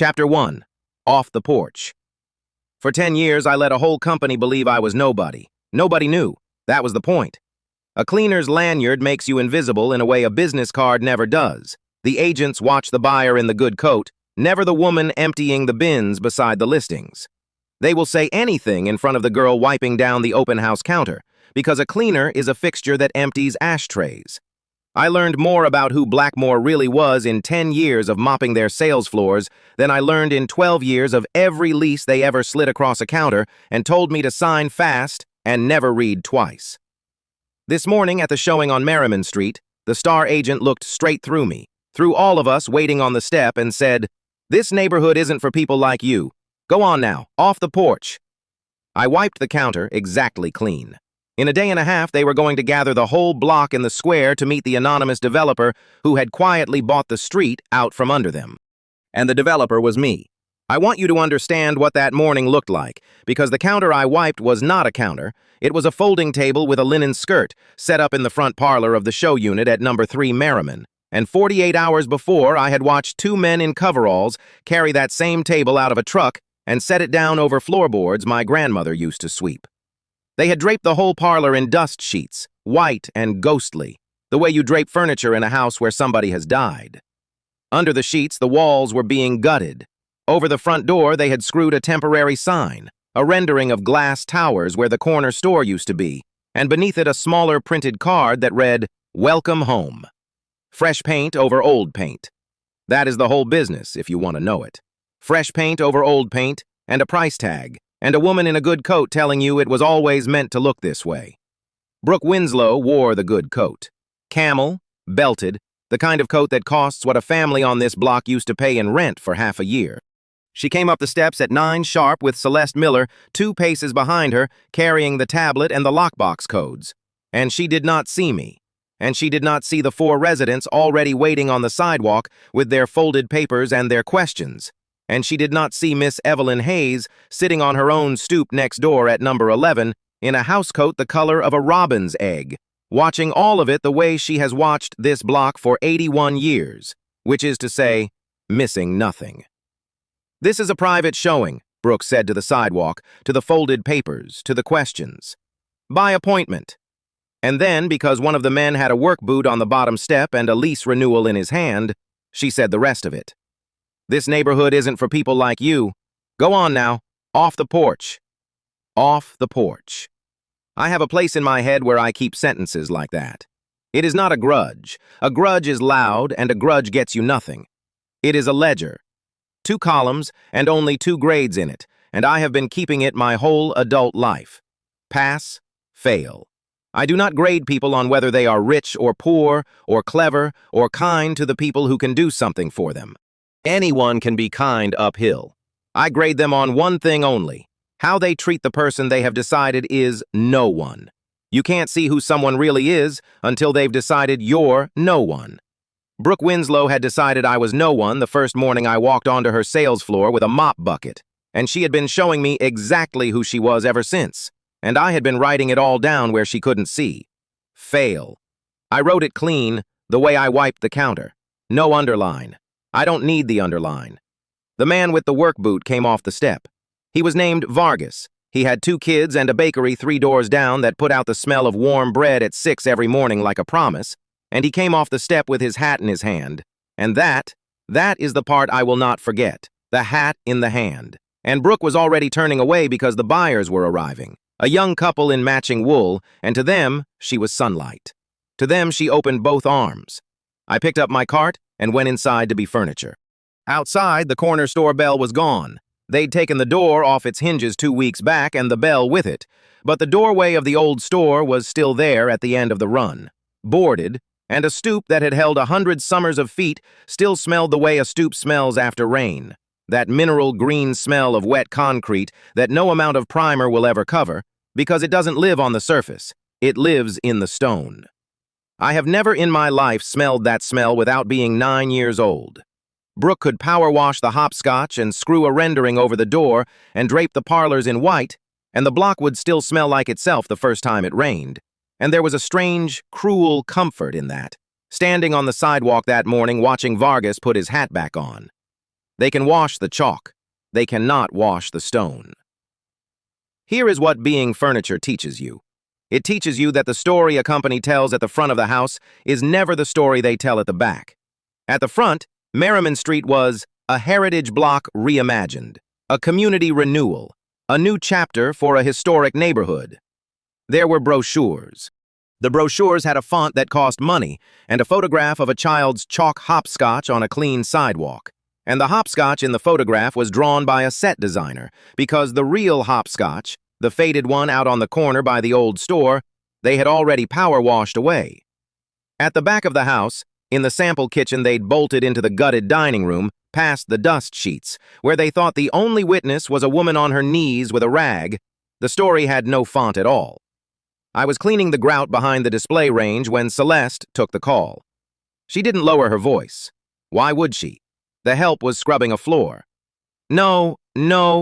Chapter 1. Off the Porch. For 10 years, I let a whole company believe I was nobody. Nobody knew. That was the point. A cleaner's lanyard makes you invisible in a way a business card never does. The agents watch the buyer in the good coat, never the woman emptying the bins beside the listings. They will say anything in front of the girl wiping down the open house counter, because a cleaner is a fixture that empties ashtrays. I learned more about who Blackmore really was in 10 years of mopping their sales floors than I learned in 12 years of every lease they ever slid across a counter and told me to sign fast and never read twice. This morning at the showing on Merriman Street, the star agent looked straight through me, through all of us waiting on the step, and said, "This neighborhood isn't for people like you. Go on now, off the porch." I wiped the counter exactly clean. In a day and a half, they were going to gather the whole block in the square to meet the anonymous developer who had quietly bought the street out from under them. And the developer was me. I want you to understand what that morning looked like, because the counter I wiped was not a counter. It was a folding table with a linen skirt set up in the front parlor of the show unit at number 3 Merriman. And 48 hours before, I had watched 2 men in coveralls carry that same table out of a truck and set it down over floorboards my grandmother used to sweep. They had draped the whole parlor in dust sheets, white and ghostly, the way you drape furniture in a house where somebody has died. Under the sheets, the walls were being gutted. Over the front door, they had screwed a temporary sign, a rendering of glass towers where the corner store used to be, and beneath it a smaller printed card that read, "Welcome home." Fresh paint over old paint. That is the whole business, if you want to know it. Fresh paint over old paint, and a price tag, and a woman in a good coat telling you it was always meant to look this way. Brooke Winslow wore the good coat. Camel, belted, the kind of coat that costs what a family on this block used to pay in rent for half a year. She came up the steps at 9 sharp with Celeste Miller 2 paces behind her, carrying the tablet and the lockbox codes. And she did not see me. And she did not see the 4 residents already waiting on the sidewalk with their folded papers and their questions. And she did not see Miss Evelyn Hayes sitting on her own stoop next door at number 11 in a housecoat the color of a robin's egg, watching all of it the way she has watched this block for 81 years, which is to say, missing nothing. "This is a private showing," Brooke said to the sidewalk, to the folded papers, to the questions. "By appointment." And then, because one of the men had a work boot on the bottom step and a lease renewal in his hand, she said the rest of it. "This neighborhood isn't for people like you. Go on now, off the porch." Off the porch. I have a place in my head where I keep sentences like that. It is not a grudge. A grudge is loud, and a grudge gets you nothing. It is a ledger. 2 columns and only 2 grades in it, and I have been keeping it my whole adult life. Pass, fail. I do not grade people on whether they are rich or poor, or clever, or kind to the people who can do something for them. Anyone can be kind uphill. I grade them on one thing only: how they treat the person they have decided is no one. You can't see who someone really is until they've decided you're no one. Brooke Winslow had decided I was no one the first morning I walked onto her sales floor with a mop bucket, and she had been showing me exactly who she was ever since, and I had been writing it all down where she couldn't see. Fail. I wrote it clean, the way I wiped the counter. No underline. I don't need the underline. The man with the work boot came off the step. He was named Vargas. He had 2 kids and a bakery 3 doors down that put out the smell of warm bread at 6 every morning like a promise, and he came off the step with his hat in his hand. And that is the part I will not forget, the hat in the hand. And Brooke was already turning away because the buyers were arriving, a young couple in matching wool, and to them, she was sunlight. To them, she opened both arms. I picked up my cart and went inside to be furniture. Outside, the corner store bell was gone. They'd taken the door off its hinges 2 weeks back and the bell with it, but the doorway of the old store was still there at the end of the run, boarded, and a stoop that had held 100 summers of feet still smelled the way a stoop smells after rain, that mineral green smell of wet concrete that no amount of primer will ever cover, because it doesn't live on the surface, it lives in the stone. I have never in my life smelled that smell without being 9 years old. Brooke could power wash the hopscotch and screw a rendering over the door and drape the parlors in white, and the block would still smell like itself the first time it rained. And there was a strange, cruel comfort in that, standing on the sidewalk that morning watching Vargas put his hat back on. They can wash the chalk. They cannot wash the stone. Here is what being furniture teaches you. It teaches you that the story a company tells at the front of the house is never the story they tell at the back. At the front, Merriman Street was a heritage block reimagined, a community renewal, a new chapter for a historic neighborhood. There were brochures. The brochures had a font that cost money and a photograph of a child's chalk hopscotch on a clean sidewalk. And the hopscotch in the photograph was drawn by a set designer, because the real hopscotch, the faded one out on the corner by the old store, they had already power washed away. At the back of the house, in the sample kitchen they'd bolted into the gutted dining room, past the dust sheets, where they thought the only witness was a woman on her knees with a rag. The story had no font at all. I was cleaning the grout behind the display range when Celeste took the call. She didn't lower her voice. Why would she? The help was scrubbing a floor. No,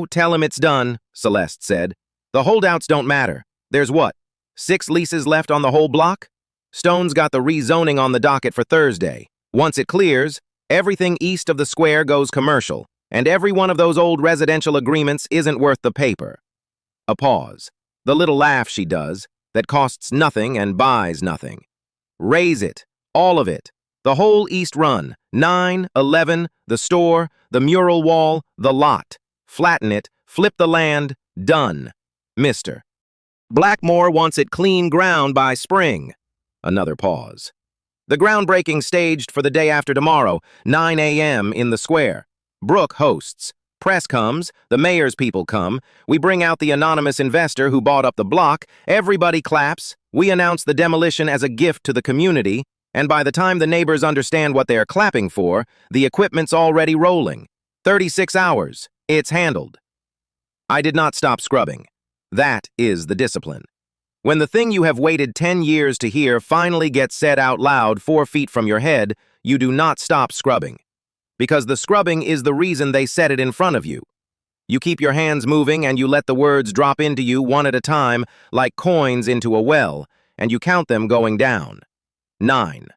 tell him it's done, Celeste said. The holdouts don't matter. There's what? 6 leases left on the whole block? Stone's got the rezoning on the docket for Thursday. Once it clears, everything east of the square goes commercial, and every one of those old residential agreements isn't worth the paper. A pause. The little laugh she does, that costs nothing and buys nothing. Raise it. All of it. The whole East Run, 9, 11, the store, the mural wall, the lot. Flatten it, flip the land, done. Mister. Blackmore wants it clean ground by spring. Another pause. The groundbreaking staged for the day after tomorrow, 9 a.m. in the square. Brooke hosts. Press comes, the mayor's people come, we bring out the anonymous investor who bought up the block, everybody claps, we announce the demolition as a gift to the community, and by the time the neighbors understand what they are clapping for, the equipment's already rolling. 36 hours. It's handled. I did not stop scrubbing. That is the discipline. When the thing you have waited 10 years to hear finally gets said out loud 4 feet from your head, you do not stop scrubbing. Because the scrubbing is the reason they set it in front of you. You keep your hands moving and you let the words drop into you one at a time like coins into a well, and you count them going down. 9.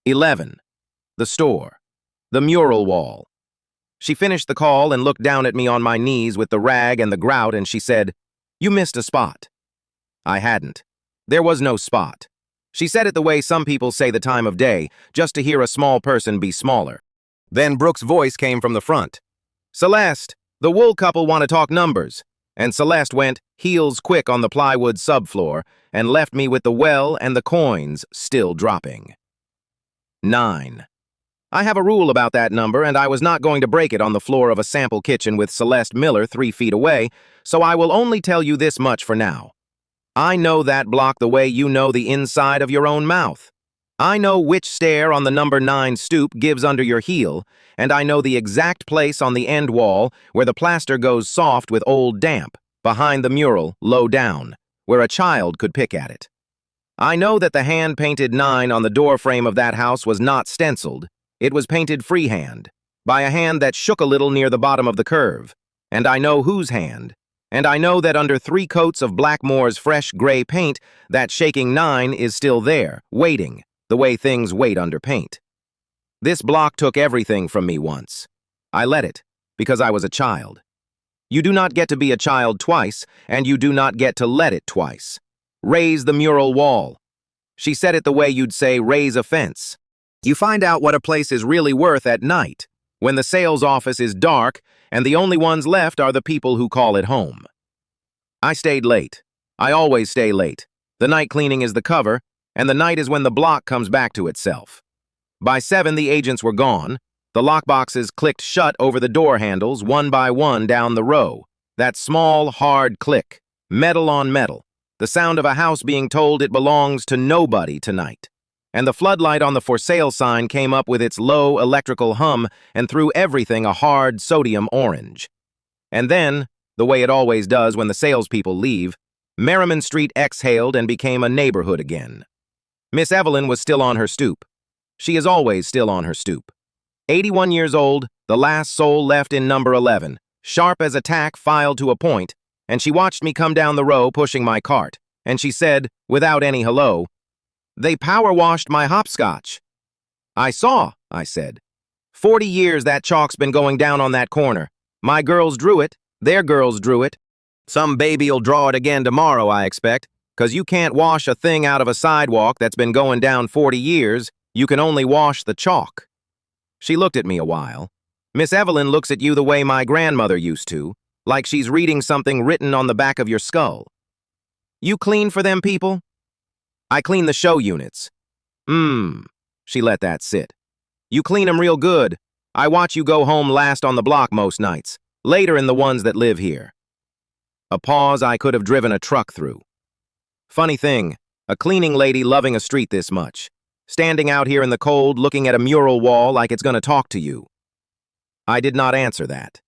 11. The store. The mural wall. She finished the call and looked down at me on my knees with the rag and the grout, and she said, "You missed a spot." I hadn't. There was no spot. She said it the way some people say the time of day, just to hear a small person be smaller. Then Brooke's voice came from the front. "Celeste, the wool couple want to talk numbers." And Celeste went heels quick on the plywood subfloor and left me with the well and the coins still dropping. 9. I have a rule about that number, and I was not going to break it on the floor of a sample kitchen with Celeste Miller 3 feet away, so I will only tell you this much for now. I know that block the way you know the inside of your own mouth. I know which stair on the number 9 stoop gives under your heel, and I know the exact place on the end wall where the plaster goes soft with old damp, behind the mural, low down, where a child could pick at it. I know that the hand-painted 9 on the doorframe of that house was not stenciled. It was painted freehand, by a hand that shook a little near the bottom of the curve. And I know whose hand. And I know that under 3 coats of Blackmore's fresh gray paint, that shaking 9 is still there, waiting, the way things wait under paint. This block took everything from me once. I let it, because I was a child. You do not get to be a child twice, and you do not get to let it twice. Raise the mural wall. She said it the way you'd say raise a fence. You find out what a place is really worth at night, when the sales office is dark and the only ones left are the people who call it home. I stayed late. I always stay late. The night cleaning is the cover, and the night is when the block comes back to itself. By 7, the agents were gone. The lockboxes clicked shut over the door handles, one by one down the row. That small, hard click, metal on metal, the sound of a house being told it belongs to nobody tonight. And the floodlight on the for sale sign came up with its low electrical hum and threw everything a hard sodium orange. And then, the way it always does when the salespeople leave, Merriman Street exhaled and became a neighborhood again. Miss Evelyn was still on her stoop. She is always still on her stoop. 81 years old, the last soul left in number 11, sharp as a tack filed to a point, and she watched me come down the row pushing my cart, and she said, without any hello, "They power-washed my hopscotch." "I saw," I said. 40 years that chalk's been going down on that corner. My girls drew it. Their girls drew it. Some baby'll draw it again tomorrow, I expect, 'cause you can't wash a thing out of a sidewalk that's been going down 40 years. You can only wash the chalk. She looked at me a while. Miss Evelyn looks at you the way my grandmother used to, like she's reading something written on the back of your skull. You clean for them people? I clean the show units. She let that sit. You clean 'em real good. I watch you go home last on the block most nights, later in the ones that live here. A pause I could have driven a truck through. Funny thing, a cleaning lady loving a street this much, standing out here in the cold looking at a mural wall like it's gonna talk to you. I did not answer that.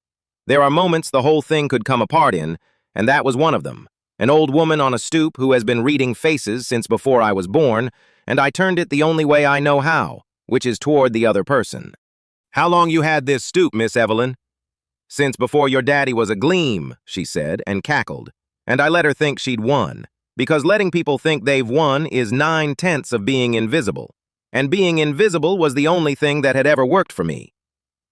There are moments the whole thing could come apart in, and that was one of them. An old woman on a stoop who has been reading faces since before I was born, and I turned it the only way I know how, which is toward the other person. How long you had this stoop, Miss Evelyn? Since before your daddy was a gleam, she said, and cackled. And I let her think she'd won, because letting people think they've won is 9/10 of being invisible. And being invisible was the only thing that had ever worked for me.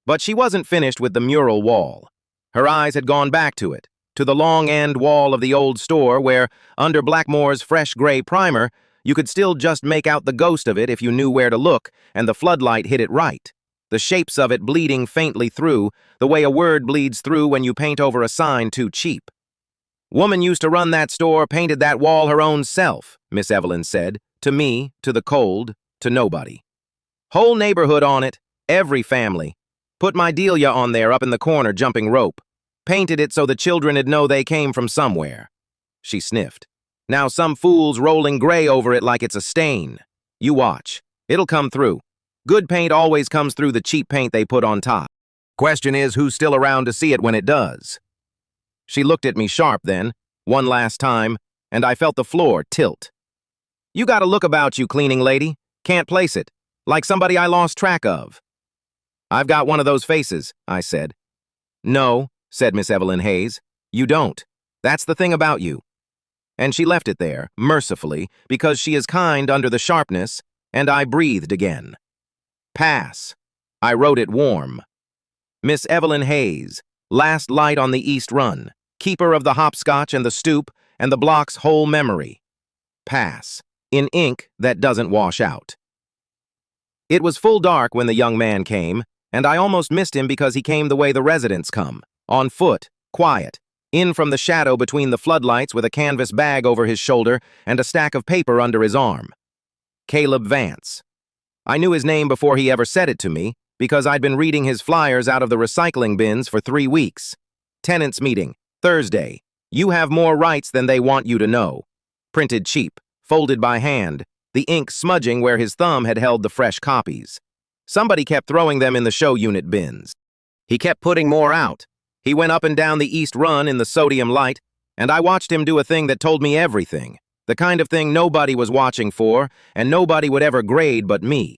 But she wasn't finished with the mural wall. Her eyes had gone back to it, to the long end wall of the old store where, under Blackmore's fresh gray primer, you could still just make out the ghost of it if you knew where to look and the floodlight hit it right. The shapes of it bleeding faintly through, the way a word bleeds through when you paint over a sign too cheap. Woman used to run that store, painted that wall her own self, Miss Evelyn said, to me, to the cold, to nobody. Whole neighborhood on it, every family. Put my Delia on there up in the corner jumping rope. Painted it so the children'd know they came from somewhere. She sniffed. Now some fool's rolling gray over it like it's a stain. You watch. It'll come through. Good paint always comes through the cheap paint they put on top. Question is, who's still around to see it when it does? She looked at me sharp then, one last time, and I felt the floor tilt. You got a look about you, cleaning lady. Can't place it. Like somebody I lost track of. I've got one of those faces, I said. No, said Miss Evelyn Hayes. You don't. That's the thing about you. And she left it there, mercifully, because she is kind under the sharpness, and I breathed again. Pass. I wrote it warm. Miss Evelyn Hayes, last light on the East Run, keeper of the hopscotch and the stoop and the block's whole memory. Pass. In ink that doesn't wash out. It was full dark when the young man came, and I almost missed him because he came the way the residents come, on foot, quiet, in from the shadow between the floodlights with a canvas bag over his shoulder and a stack of paper under his arm. Caleb Vance. I knew his name before he ever said it to me, because I'd been reading his flyers out of the recycling bins for 3 weeks. Tenants meeting, Thursday. You have more rights than they want you to know. Printed cheap, folded by hand, the ink smudging where his thumb had held the fresh copies. Somebody kept throwing them in the show unit bins. He kept putting more out. He went up and down the East Run in the sodium light, and I watched him do a thing that told me everything. The kind of thing nobody was watching for, and nobody would ever grade but me.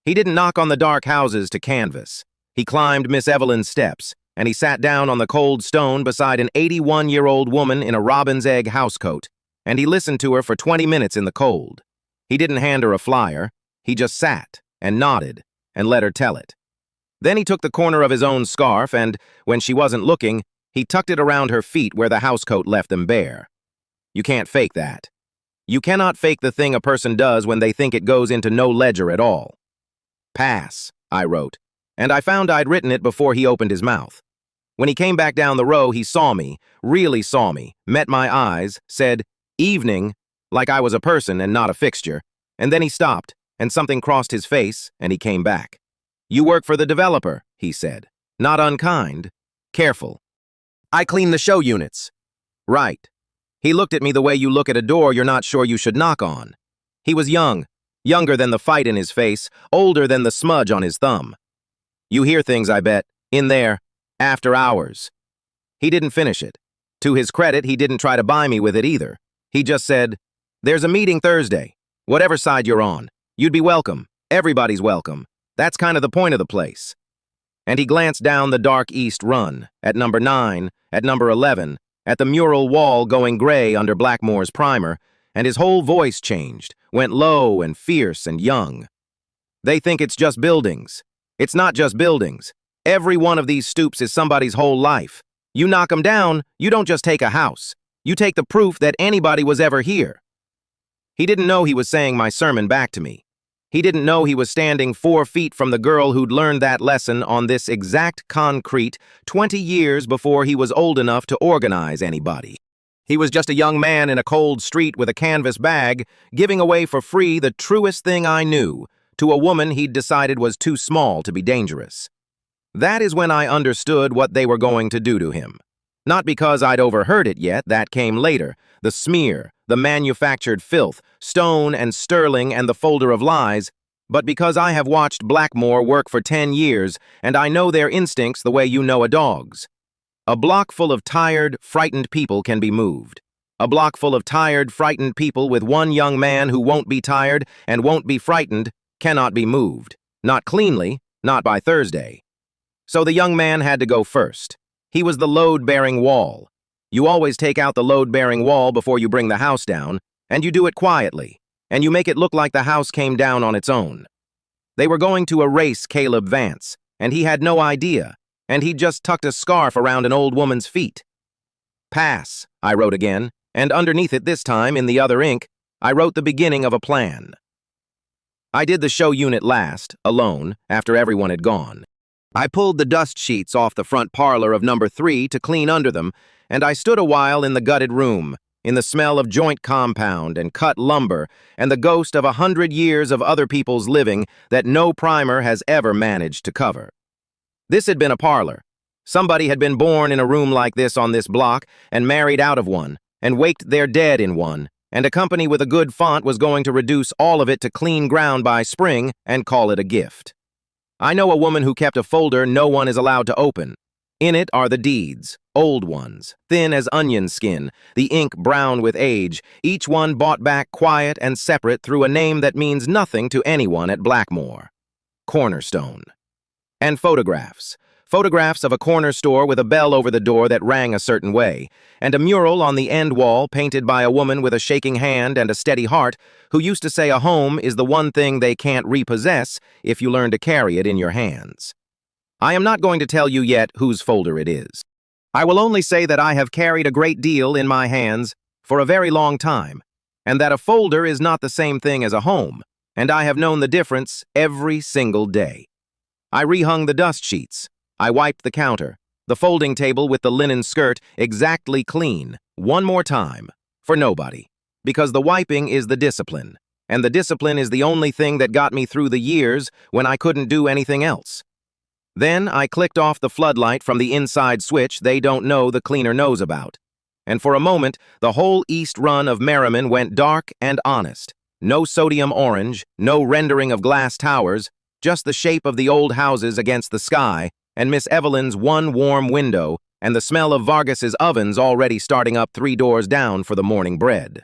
He didn't knock on the dark houses to canvas. He climbed Miss Evelyn's steps, and he sat down on the cold stone beside an 81-year-old woman in a robin's egg housecoat, and he listened to her for 20 minutes in the cold. He didn't hand her a flyer. He just sat and nodded and let her tell it. Then he took the corner of his own scarf and, when she wasn't looking, he tucked it around her feet where the housecoat left them bare. You can't fake that. You cannot fake the thing a person does when they think it goes into no ledger at all. Pass, I wrote, and I found I'd written it before he opened his mouth. When he came back down the row, he saw me, really saw me, met my eyes, said, "Evening," like I was a person and not a fixture, and then he stopped, and something crossed his face, and he came back. "You work for the developer," he said. "Not unkind. Careful." "I clean the show units." "Right." He looked at me the way you look at a door you're not sure you should knock on. He was young, younger than the fight in his face, older than the smudge on his thumb. "You hear things, I bet, in there, after hours." He didn't finish it. To his credit, he didn't try to buy me with it either. He just said, "There's a meeting Thursday. Whatever side you're on. You'd be welcome. Everybody's welcome. That's kind of the point of the place." And he glanced down the dark East Run, at number 9, at number 11, at the mural wall going gray under Blackmore's primer, and his whole voice changed, went low and fierce and young. "They think it's just buildings. It's not just buildings. Every one of these stoops is somebody's whole life. You knock them down, you don't just take a house. You take the proof that anybody was ever here. He didn't know he was saying my sermon back to me. He didn't know he was standing 4 feet from the girl who'd learned that lesson on this exact concrete 20 years before he was old enough to organize anybody. He was just a young man in a cold street with a canvas bag, giving away for free the truest thing I knew to a woman he'd decided was too small to be dangerous. That is when I understood what they were going to do to him. Not because I'd overheard it yet, that came later. The smear, the manufactured filth, stone and sterling and the folder of lies, but because I have watched Blackmore work for 10 years and I know their instincts the way you know a dog's. A block full of tired, frightened people can be moved. A block full of tired, frightened people with one young man who won't be tired and won't be frightened cannot be moved. Not cleanly, not by Thursday. So the young man had to go first. He was the load-bearing wall. You always take out the load-bearing wall before you bring the house down, and you do it quietly, and you make it look like the house came down on its own. They were going to erase Caleb Vance, and he had no idea, and he just tucked a scarf around an old woman's feet. Pass, I wrote again, and underneath it this time, in the other ink, I wrote the beginning of a plan. I did the show unit last, alone, after everyone had gone. I pulled the dust sheets off the front parlor of number 3 to clean under them, and I stood a while in the gutted room, in the smell of joint compound and cut lumber and the ghost of 100 years of other people's living that no primer has ever managed to cover. This had been a parlor. Somebody had been born in a room like this on this block and married out of one, and waked their dead in one, and a company with a good font was going to reduce all of it to clean ground by spring and call it a gift. I know a woman who kept a folder no one is allowed to open. In it are the deeds, old ones, thin as onion skin, the ink brown with age, each one bought back quiet and separate through a name that means nothing to anyone at Blackmore. Cornerstone. And photographs. Photographs of a corner store with a bell over the door that rang a certain way, and a mural on the end wall painted by a woman with a shaking hand and a steady heart who used to say a home is the one thing they can't repossess if you learn to carry it in your hands. I am not going to tell you yet whose folder it is. I will only say that I have carried a great deal in my hands for a very long time, and that a folder is not the same thing as a home, and I have known the difference every single day. I rehung the dust sheets. I wiped the counter, the folding table with the linen skirt exactly clean, one more time, for nobody. Because the wiping is the discipline, and the discipline is the only thing that got me through the years when I couldn't do anything else. Then I clicked off the floodlight from the inside switch they don't know the cleaner knows about. And for a moment, the whole east run of Merriman went dark and honest. No sodium orange, no rendering of glass towers, just the shape of the old houses against the sky, and Miss Evelyn's one warm window, and the smell of Vargas's ovens already starting up 3 doors down for the morning bread.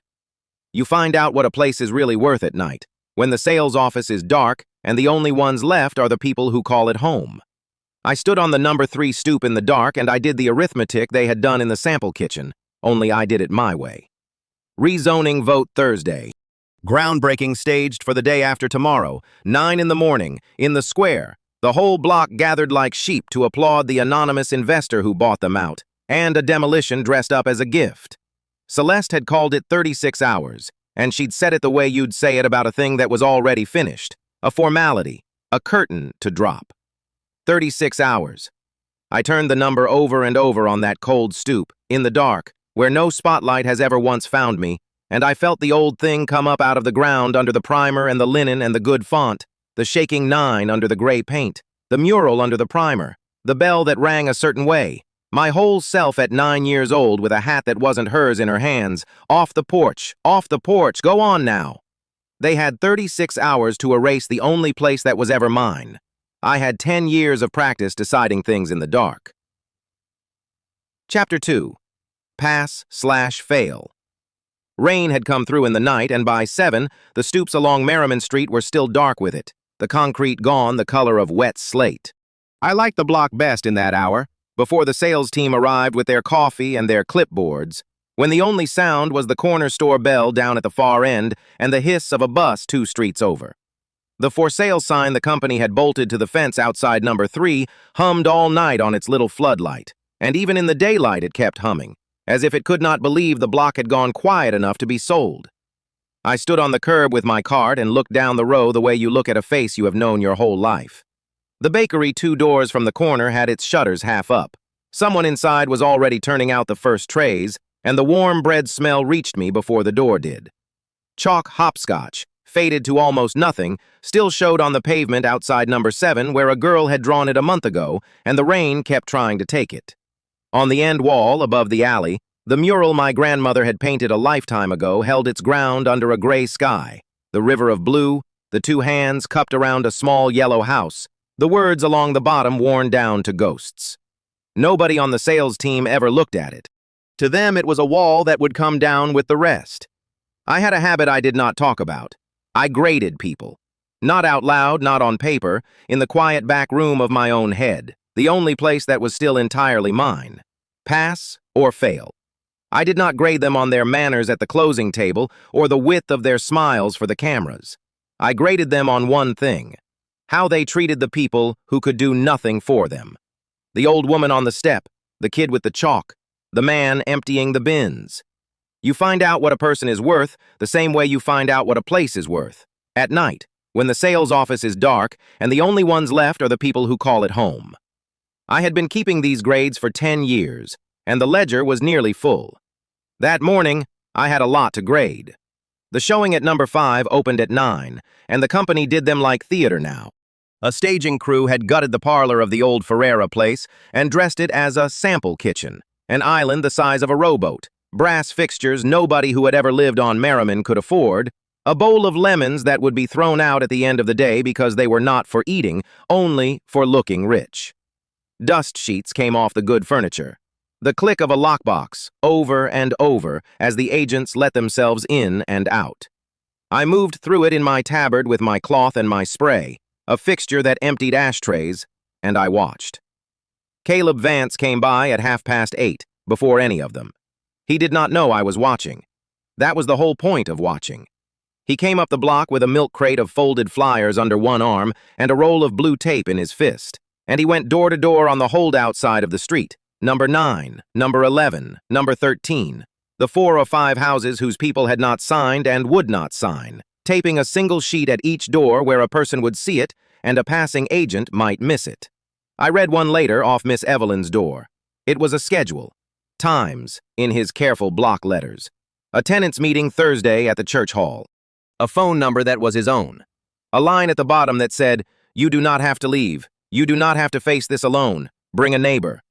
You find out what a place is really worth at night, when the sales office is dark, and the only ones left are the people who call it home. I stood on the number 3 stoop in the dark, and I did the arithmetic they had done in the sample kitchen, only I did it my way. Rezoning vote Thursday. Groundbreaking staged for the day after tomorrow, 9 in the morning, in the square. The whole block gathered like sheep to applaud the anonymous investor who bought them out, and a demolition dressed up as a gift. Celeste had called it 36 hours, and she'd said it the way you'd say it about a thing that was already finished. A formality, a curtain to drop. 36 hours. I turned the number over and over on that cold stoop, in the dark, where no spotlight has ever once found me, and I felt the old thing come up out of the ground under the primer and the linen and the good font, the shaking 9 under the gray paint, the mural under the primer, the bell that rang a certain way, my whole self at 9 years old with a hat that wasn't hers in her hands, off the porch, go on now. They had 36 hours to erase the only place that was ever mine. I had 10 years of practice deciding things in the dark. Chapter 2. Pass/fail. Rain had come through in the night, and by 7, the stoops along Merriman Street were still dark with it, the concrete gone the color of wet slate. I liked the block best in that hour, before the sales team arrived with their coffee and their clipboards, when the only sound was the corner store bell down at the far end and the hiss of a bus 2 streets over. The for sale sign the company had bolted to the fence outside number 3 hummed all night on its little floodlight, and even in the daylight it kept humming, as if it could not believe the block had gone quiet enough to be sold. I stood on the curb with my cart and looked down the row the way you look at a face you have known your whole life. The bakery 2 doors from the corner had its shutters half up. Someone inside was already turning out the first trays, and the warm bread smell reached me before the door did. Chalk hopscotch, faded to almost nothing, still showed on the pavement outside number 7 where a girl had drawn it a month ago, and the rain kept trying to take it. On the end wall, above the alley, the mural my grandmother had painted a lifetime ago held its ground under a gray sky, the river of blue, the 2 hands cupped around a small yellow house, the words along the bottom worn down to ghosts. Nobody on the sales team ever looked at it. To them, it was a wall that would come down with the rest. I had a habit I did not talk about. I graded people. Not out loud, not on paper, in the quiet back room of my own head, the only place that was still entirely mine. Pass or fail. I did not grade them on their manners at the closing table or the width of their smiles for the cameras. I graded them on one thing: how they treated the people who could do nothing for them. The old woman on the step, the kid with the chalk, the man emptying the bins. You find out what a person is worth the same way you find out what a place is worth. At night, when the sales office is dark and the only ones left are the people who call it home. I had been keeping these grades for 10 years, and the ledger was nearly full. That morning, I had a lot to grade. The showing at number 5 opened at 9, and the company did them like theater now. A staging crew had gutted the parlor of the old Ferreira place and dressed it as a sample kitchen, an island the size of a rowboat, brass fixtures nobody who had ever lived on Merriman could afford, a bowl of lemons that would be thrown out at the end of the day because they were not for eating, only for looking rich. Dust sheets came off the good furniture. The click of a lockbox, over and over, as the agents let themselves in and out. I moved through it in my tabard with my cloth and my spray, a fixture that emptied ashtrays, and I watched. Caleb Vance came by at 8:30, before any of them. He did not know I was watching. That was the whole point of watching. He came up the block with a milk crate of folded flyers under one arm and a roll of blue tape in his fist, and he went door to door on the holdout side of the street. Number 9, number 11, number 13, the 4 or 5 houses whose people had not signed and would not sign, taping a single sheet at each door where a person would see it and a passing agent might miss it. I read one later off Miss Evelyn's door. It was a schedule. Times, in his careful block letters. A tenants' meeting Thursday at the church hall. A phone number that was his own. A line at the bottom that said, "You do not have to leave. You do not have to face this alone. Bring a neighbor."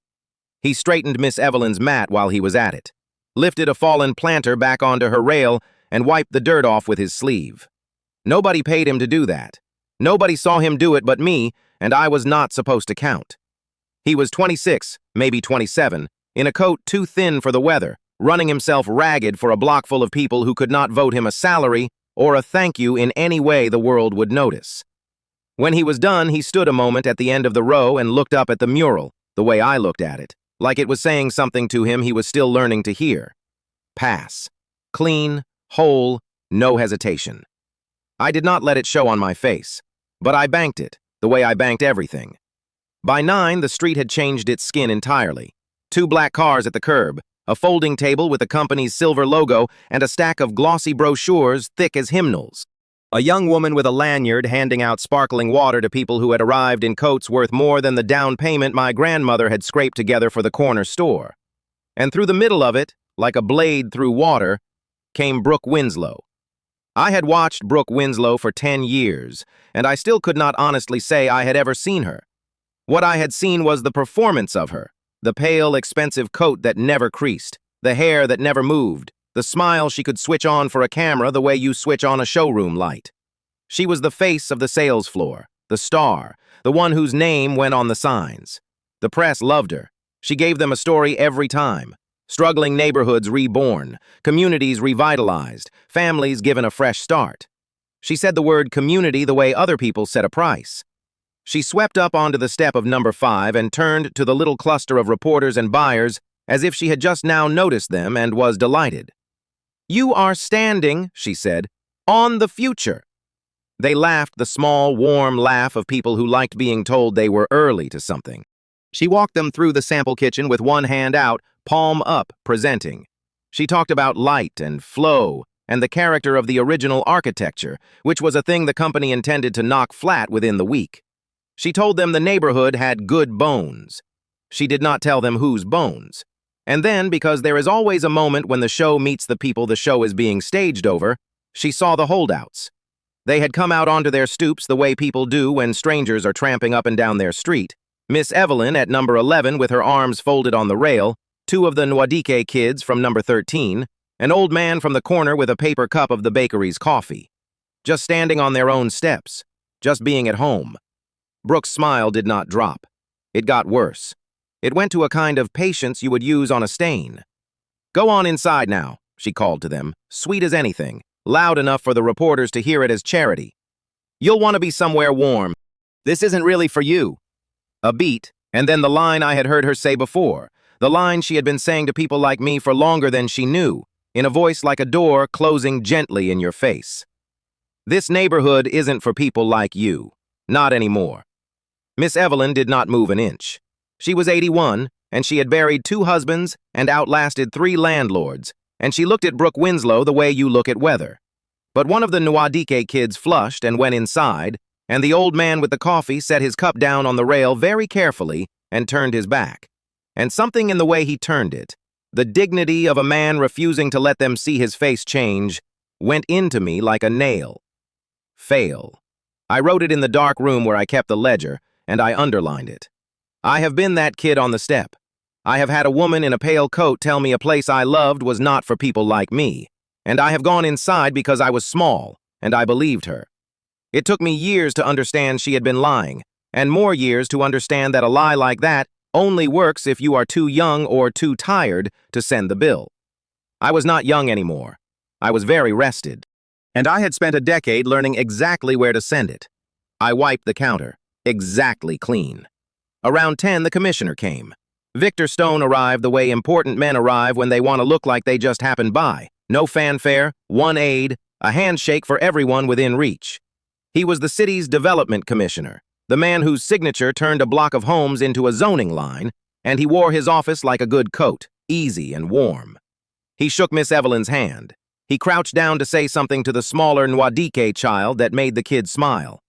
He straightened Miss Evelyn's mat while he was at it, lifted a fallen planter back onto her rail, and wiped the dirt off with his sleeve. Nobody paid him to do that. Nobody saw him do it but me, and I was not supposed to count. He was 26, maybe 27, in a coat too thin for the weather, running himself ragged for a block full of people who could not vote him a salary or a thank you in any way the world would notice. When he was done, he stood a moment at the end of the row and looked up at the mural, the way I looked at it, like it was saying something to him he was still learning to hear. Pass. Clean, whole, no hesitation. I did not let it show on my face, but I banked it, the way I banked everything. By 9, the street had changed its skin entirely. 2 black cars at the curb, a folding table with the company's silver logo, and a stack of glossy brochures thick as hymnals. A young woman with a lanyard handing out sparkling water to people who had arrived in coats worth more than the down payment my grandmother had scraped together for the corner store. And through the middle of it, like a blade through water, came Brooke Winslow. I had watched Brooke Winslow for 10 years, and I still could not honestly say I had ever seen her. What I had seen was the performance of her, the pale, expensive coat that never creased, the hair that never moved, the smile she could switch on for a camera the way you switch on a showroom light. She was the face of the sales floor, the star, the one whose name went on the signs. The press loved her. She gave them a story every time. Struggling neighborhoods reborn, communities revitalized, families given a fresh start. She said the word community the way other people set a price. She swept up onto the step of number 5 and turned to the little cluster of reporters and buyers as if she had just now noticed them and was delighted. "You are standing," she said, "on the future." They laughed the small, warm laugh of people who liked being told they were early to something. She walked them through the sample kitchen with one hand out, palm up, presenting. She talked about light and flow and the character of the original architecture, which was a thing the company intended to knock flat within the week. She told them the neighborhood had good bones. She did not tell them whose bones. And then, because there is always a moment when the show meets the people the show is being staged over, she saw the holdouts. They had come out onto their stoops the way people do when strangers are tramping up and down their street. Miss Evelyn at number 11 with her arms folded on the rail, two of the Nwadike kids from number 13, an old man from the corner with a paper cup of the bakery's coffee. Just standing on their own steps, just being at home. Brooke's smile did not drop. It got worse. It went to a kind of patience you would use on a stain. "Go on inside now," she called to them, sweet as anything, loud enough for the reporters to hear it as charity. "You'll want to be somewhere warm. This isn't really for you." A beat, and then the line I had heard her say before, the line she had been saying to people like me for longer than she knew, in a voice like a door closing gently in your face. "This neighborhood isn't for people like you. Not anymore." Miss Evelyn did not move an inch. She was 81, and she had buried 2 husbands and outlasted 3 landlords, and she looked at Brooke Winslow the way you look at weather. But one of the Nwadike kids flushed and went inside, and the old man with the coffee set his cup down on the rail very carefully and turned his back. And something in the way he turned it, the dignity of a man refusing to let them see his face change, went into me like a nail. Fail. I wrote it in the dark room where I kept the ledger, and I underlined it. I have been that kid on the step. I have had a woman in a pale coat tell me a place I loved was not for people like me, and I have gone inside because I was small, and I believed her. It took me years to understand she had been lying, and more years to understand that a lie like that only works if you are too young or too tired to send the bill. I was not young anymore. I was very rested, and I had spent a decade learning exactly where to send it. I wiped the counter, exactly clean. Around 10, the commissioner came. Victor Stone arrived the way important men arrive when they want to look like they just happened by. No fanfare, one aide, a handshake for everyone within reach. He was the city's development commissioner, the man whose signature turned a block of homes into a zoning line, and he wore his office like a good coat, easy and warm. He shook Miss Evelyn's hand. He crouched down to say something to the smaller Nwadike child that made the kid smile.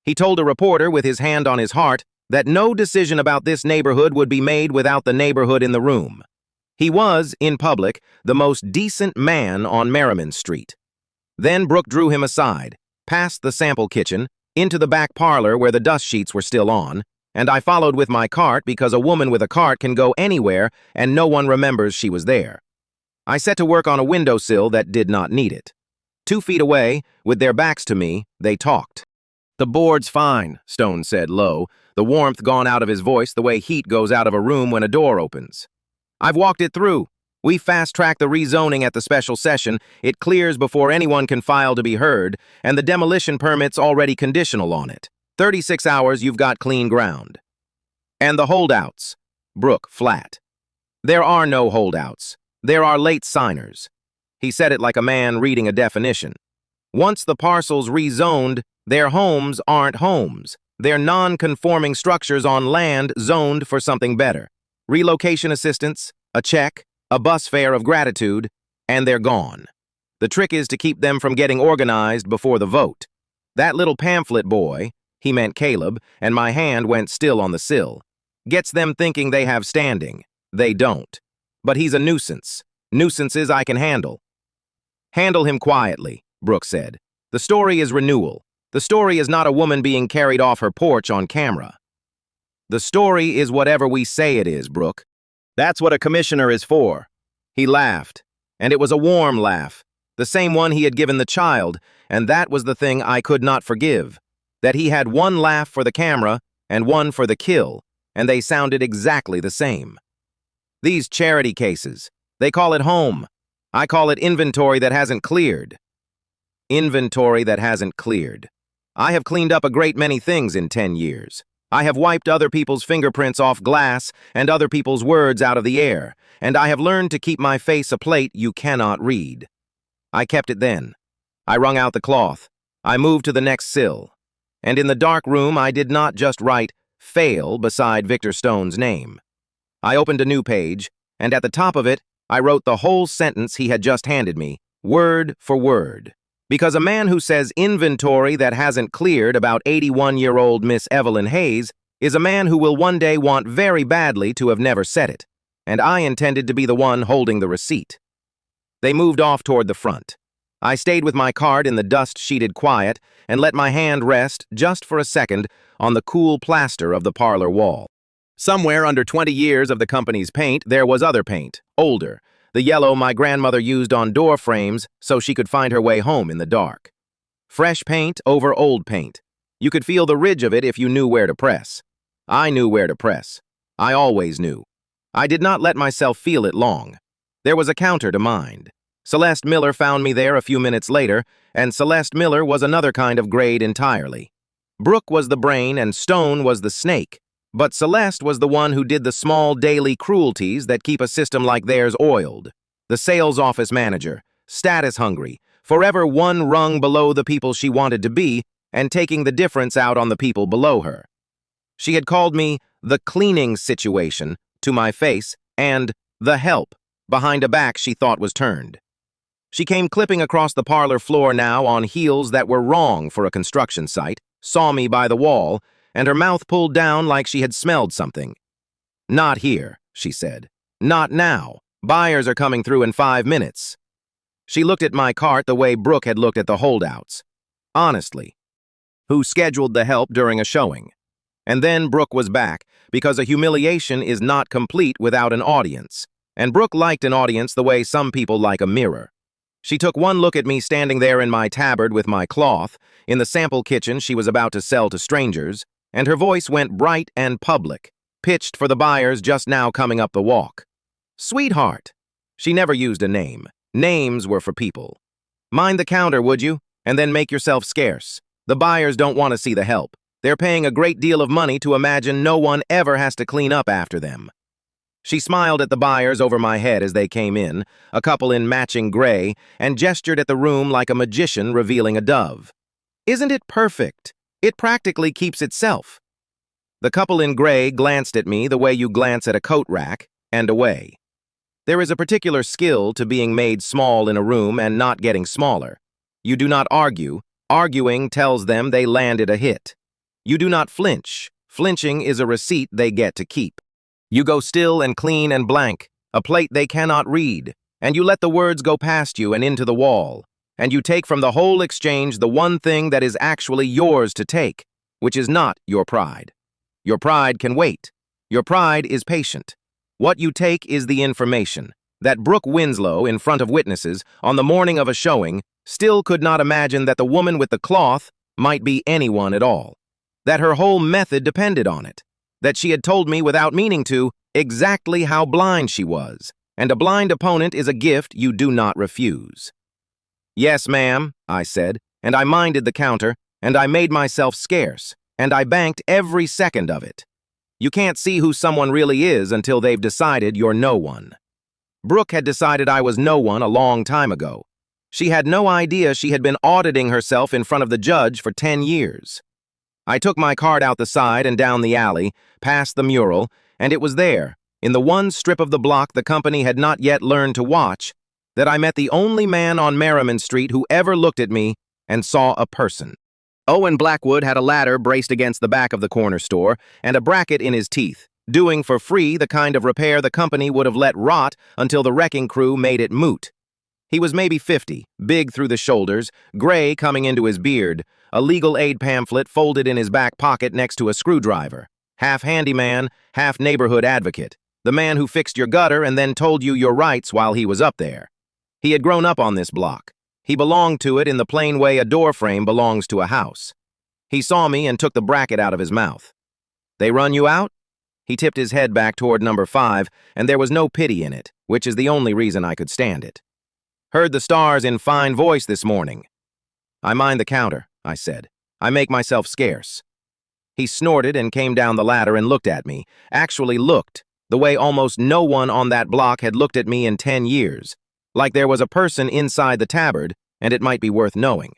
He told a reporter with his hand on his heart that no decision about this neighborhood would be made without the neighborhood in the room. He was, in public, the most decent man on Merriman Street. Then Brooke drew him aside, past the sample kitchen, into the back parlor where the dust sheets were still on, and I followed with my cart because a woman with a cart can go anywhere and no one remembers she was there. I set to work on a windowsill that did not need it. 2 feet away, with their backs to me, they talked. "The board's fine," Stone said low, the warmth gone out of his voice the way heat goes out of a room when a door opens. "I've walked it through. We fast-tracked the rezoning at the special session. It clears before anyone can file to be heard, and the demolition permit's already conditional on it. 36 hours, you've got clean ground." "And the holdouts?" Brooke, flat. "There are no holdouts. There are late signers." He said it like a man reading a definition. "Once the parcel's rezoned, their homes aren't homes. They're non-conforming structures on land zoned for something better. Relocation assistance, a check, a bus fare of gratitude, and they're gone. The trick is to keep them from getting organized before the vote. That little pamphlet boy," he meant Caleb, and my hand went still on the sill, "gets them thinking they have standing. They don't. But he's a nuisance. Nuisances I can handle." "Handle him quietly," Brooke said. "The story is renewal. The story is not a woman being carried off her porch on camera. The story is whatever we say it is, Brooke. That's what a commissioner is for." He laughed, and it was a warm laugh, the same one he had given the child, and that was the thing I could not forgive, that he had one laugh for the camera and one for the kill, and they sounded exactly the same. "These charity cases, they call it home. I call it inventory that hasn't cleared." Inventory that hasn't cleared. I have cleaned up a great many things in 10 years. I have wiped other people's fingerprints off glass and other people's words out of the air, and I have learned to keep my face a plate you cannot read. I kept it then. I wrung out the cloth. I moved to the next sill, and in the dark room I did not just write "fail" beside Victor Stone's name. I opened a new page, and at the top of it, I wrote the whole sentence he had just handed me, word for word. Because a man who says inventory that hasn't cleared about 81-year-old Miss Evelyn Hayes is a man who will one day want very badly to have never said it, and I intended to be the one holding the receipt. They moved off toward the front. I stayed with my card in the dust-sheeted quiet and let my hand rest, just for a second, on the cool plaster of the parlor wall. Somewhere under 20 years of the company's paint, there was other paint, older, the yellow my grandmother used on door frames so she could find her way home in the dark. Fresh paint over old paint. You could feel the ridge of it if you knew where to press. I knew where to press. I always knew. I did not let myself feel it long. There was a counter to mind. Celeste Miller found me there a few minutes later, and Celeste Miller was another kind of grade entirely. Brooke was the brain and Stone was the snake, but Celeste was the one who did the small daily cruelties that keep a system like theirs oiled. The sales office manager, status-hungry, forever one rung below the people she wanted to be and taking the difference out on the people below her. She had called me the cleaning situation to my face and the help behind a back she thought was turned. She came clipping across the parlor floor now on heels that were wrong for a construction site, saw me by the wall, and her mouth pulled down like she had smelled something. "Not here," she said. "Not now. Buyers are coming through in 5 minutes." She looked at my cart the way Brooke had looked at the holdouts. Honestly. Who scheduled the help during a showing. And then Brooke was back, because a humiliation is not complete without an audience. And Brooke liked an audience the way some people like a mirror. She took one look at me standing there in my tabard with my cloth, in the sample kitchen she was about to sell to strangers, and her voice went bright and public, pitched for the buyers just now coming up the walk. "Sweetheart." She never used a name. Names were for people. "Mind the counter, would you? And then make yourself scarce. The buyers don't want to see the help. They're paying a great deal of money to imagine no one ever has to clean up after them." She smiled at the buyers over my head as they came in, a couple in matching gray, and gestured at the room like a magician revealing a dove. "Isn't it perfect? It practically keeps itself." The couple in gray glanced at me the way you glance at a coat rack, and away. There is a particular skill to being made small in a room and not getting smaller. You do not argue. Arguing tells them they landed a hit. You do not flinch. Flinching is a receipt they get to keep. You go still and clean and blank, a plate they cannot read, and you let the words go past you and into the wall, and you take from the whole exchange the one thing that is actually yours to take, which is not your pride. Your pride can wait. Your pride is patient. What you take is the information that Brooke Winslow, in front of witnesses, on the morning of a showing, still could not imagine that the woman with the cloth might be anyone at all, that her whole method depended on it, that she had told me without meaning to exactly how blind she was, and a blind opponent is a gift you do not refuse. "Yes, ma'am," I said, and I minded the counter, and I made myself scarce, and I banked every second of it. You can't see who someone really is until they've decided you're no one. Brooke had decided I was no one a long time ago. She had no idea she had been auditing herself in front of the judge for 10 years. I took my cart out the side and down the alley, past the mural, and it was there, in the one strip of the block the company had not yet learned to watch, that I met the only man on Merriman Street who ever looked at me and saw a person. Owen Blackwood had a ladder braced against the back of the corner store and a bracket in his teeth, doing for free the kind of repair the company would have let rot until the wrecking crew made it moot. He was maybe 50, big through the shoulders, gray coming into his beard, a legal aid pamphlet folded in his back pocket next to a screwdriver. Half handyman, half neighborhood advocate. The man who fixed your gutter and then told you your rights while he was up there. He had grown up on this block. He belonged to it in the plain way a door frame belongs to a house. He saw me and took the bracket out of his mouth. "They run you out?" He tipped his head back toward number 5, and there was no pity in it, which is the only reason I could stand it. "Heard the stars in fine voice this morning." "I mind the counter," I said. "I make myself scarce." He snorted and came down the ladder and looked at me, actually looked, the way almost no one on that block had looked at me in 10 years, like there was a person inside the tabard and it might be worth knowing.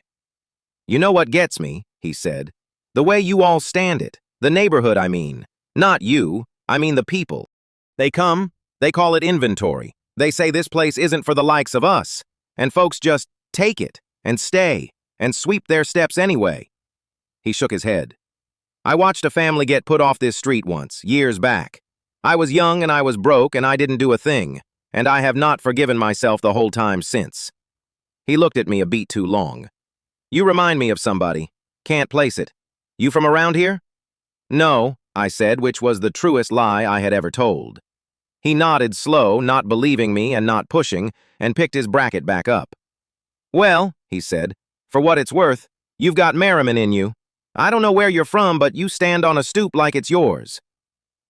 You know what gets me, he said. The way you all stand it. The neighborhood, I mean. Not you, I mean the people. They come, they call it inventory. They say this place isn't for the likes of us. And folks just take it, and stay, and sweep their steps anyway. He shook his head. I watched a family get put off this street once, years back. I was young and I was broke and I didn't do a thing, and I have not forgiven myself the whole time since. He looked at me a beat too long. You remind me of somebody. Can't place it. You from around here? No, I said, which was the truest lie I had ever told. He nodded slow, not believing me and not pushing, and picked his bracket back up. Well, he said, for what it's worth, you've got Merriman in you. I don't know where you're from, but you stand on a stoop like it's yours.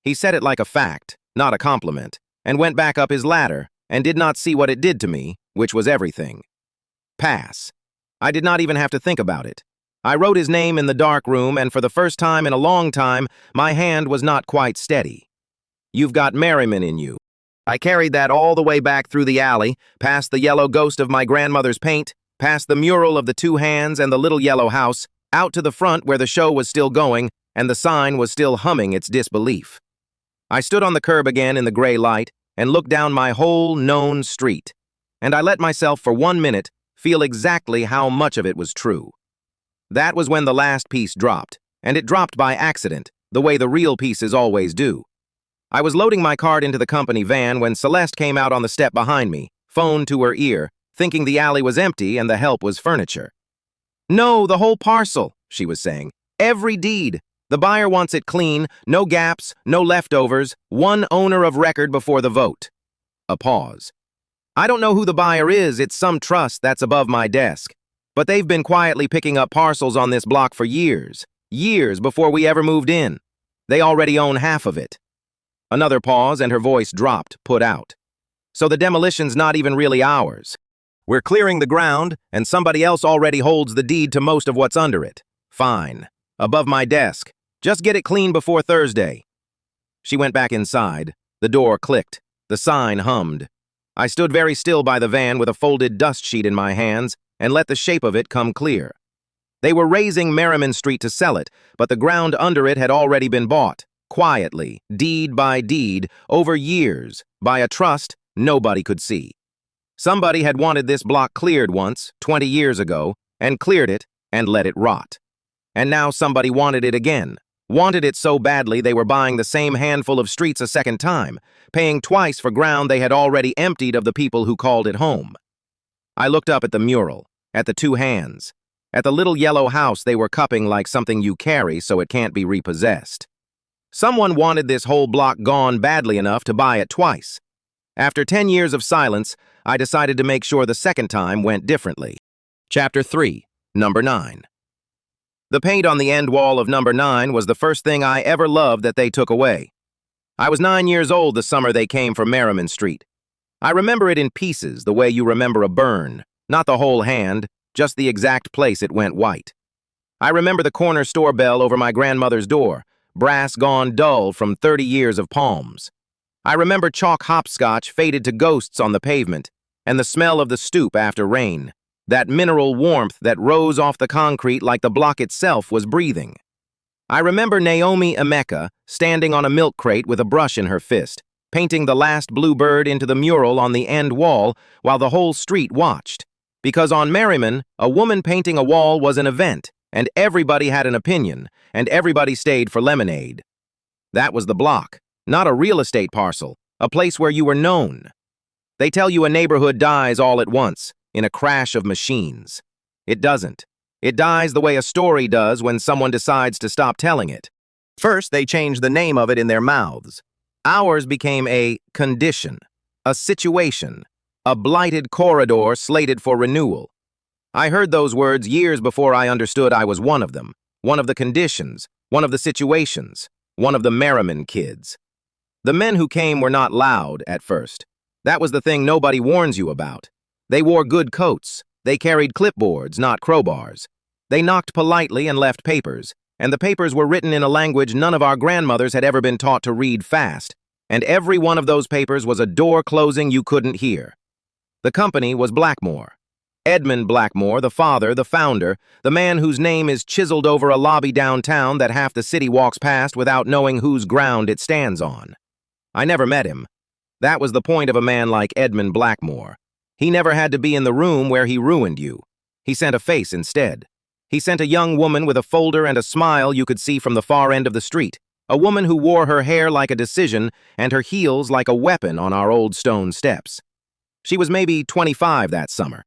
He said it like a fact, not a compliment, and went back up his ladder, and did not see what it did to me, which was everything. Pass. I did not even have to think about it. I wrote his name in the dark room, and for the first time in a long time, my hand was not quite steady. You've got Merriman in you. I carried that all the way back through the alley, past the yellow ghost of my grandmother's paint, past the mural of the two hands and the little yellow house, out to the front where the show was still going, and the sign was still humming its disbelief. I stood on the curb again in the gray light, and looked down my whole known street, and I let myself for 1 minute feel exactly how much of it was true. That was when the last piece dropped, and it dropped by accident, the way the real pieces always do. I was loading my cart into the company van when Celeste came out on the step behind me, phone to her ear, thinking the alley was empty and the help was furniture. No, the whole parcel, she was saying. Every deed. The buyer wants it clean, no gaps, no leftovers, one owner of record before the vote. A pause. I don't know who the buyer is, it's some trust that's above my desk. But they've been quietly picking up parcels on this block for years. Years before we ever moved in. They already own half of it. Another pause and her voice dropped, put out. So the demolition's not even really ours. We're clearing the ground, and somebody else already holds the deed to most of what's under it. Fine. Above my desk. Just get it clean before Thursday. She went back inside. The door clicked. The sign hummed. I stood very still by the van with a folded dust sheet in my hands and let the shape of it come clear. They were raising Merriman Street to sell it, but the ground under it had already been bought, quietly, deed by deed, over years, by a trust nobody could see. Somebody had wanted this block cleared once, 20 years ago, and cleared it and let it rot. And now somebody wanted it again. Wanted it so badly they were buying the same handful of streets a second time, paying twice for ground they had already emptied of the people who called it home. I looked up at the mural, at the two hands, at the little yellow house they were cupping like something you carry so it can't be repossessed. Someone wanted this whole block gone badly enough to buy it twice. After 10 years of silence, I decided to make sure the second time went differently. Chapter 3, Number 9. The paint on the end wall of Number 9 was the first thing I ever loved that they took away. I was 9 years old the summer they came from Merriman Street. I remember it in pieces, the way you remember a burn, not the whole hand, just the exact place it went white. I remember the corner store bell over my grandmother's door, brass gone dull from 30 years of palms. I remember chalk hopscotch faded to ghosts on the pavement, and the smell of the stoop after rain. That mineral warmth that rose off the concrete like the block itself was breathing. I remember Naomi Emeka standing on a milk crate with a brush in her fist, painting the last bluebird into the mural on the end wall while the whole street watched. Because on Merriman, a woman painting a wall was an event, and everybody had an opinion, and everybody stayed for lemonade. That was the block, not a real estate parcel, a place where you were known. They tell you a neighborhood dies all at once, in a crash of machines. It doesn't. It dies the way a story does when someone decides to stop telling it. First, they change the name of it in their mouths. Ours became a condition, a situation, a blighted corridor slated for renewal. I heard those words years before I understood I was one of them, one of the conditions, one of the situations, one of the Merriman kids. The men who came were not loud at first. That was the thing nobody warns you about. They wore good coats. They carried clipboards, not crowbars. They knocked politely and left papers, and the papers were written in a language none of our grandmothers had ever been taught to read fast, and every one of those papers was a door closing you couldn't hear. The company was Blackmore. Edmund Blackmore, the father, the founder, the man whose name is chiseled over a lobby downtown that half the city walks past without knowing whose ground it stands on. I never met him. That was the point of a man like Edmund Blackmore. He never had to be in the room where he ruined you. He sent a face instead. He sent a young woman with a folder and a smile you could see from the far end of the street, a woman who wore her hair like a decision and her heels like a weapon on our old stone steps. She was maybe 25 that summer.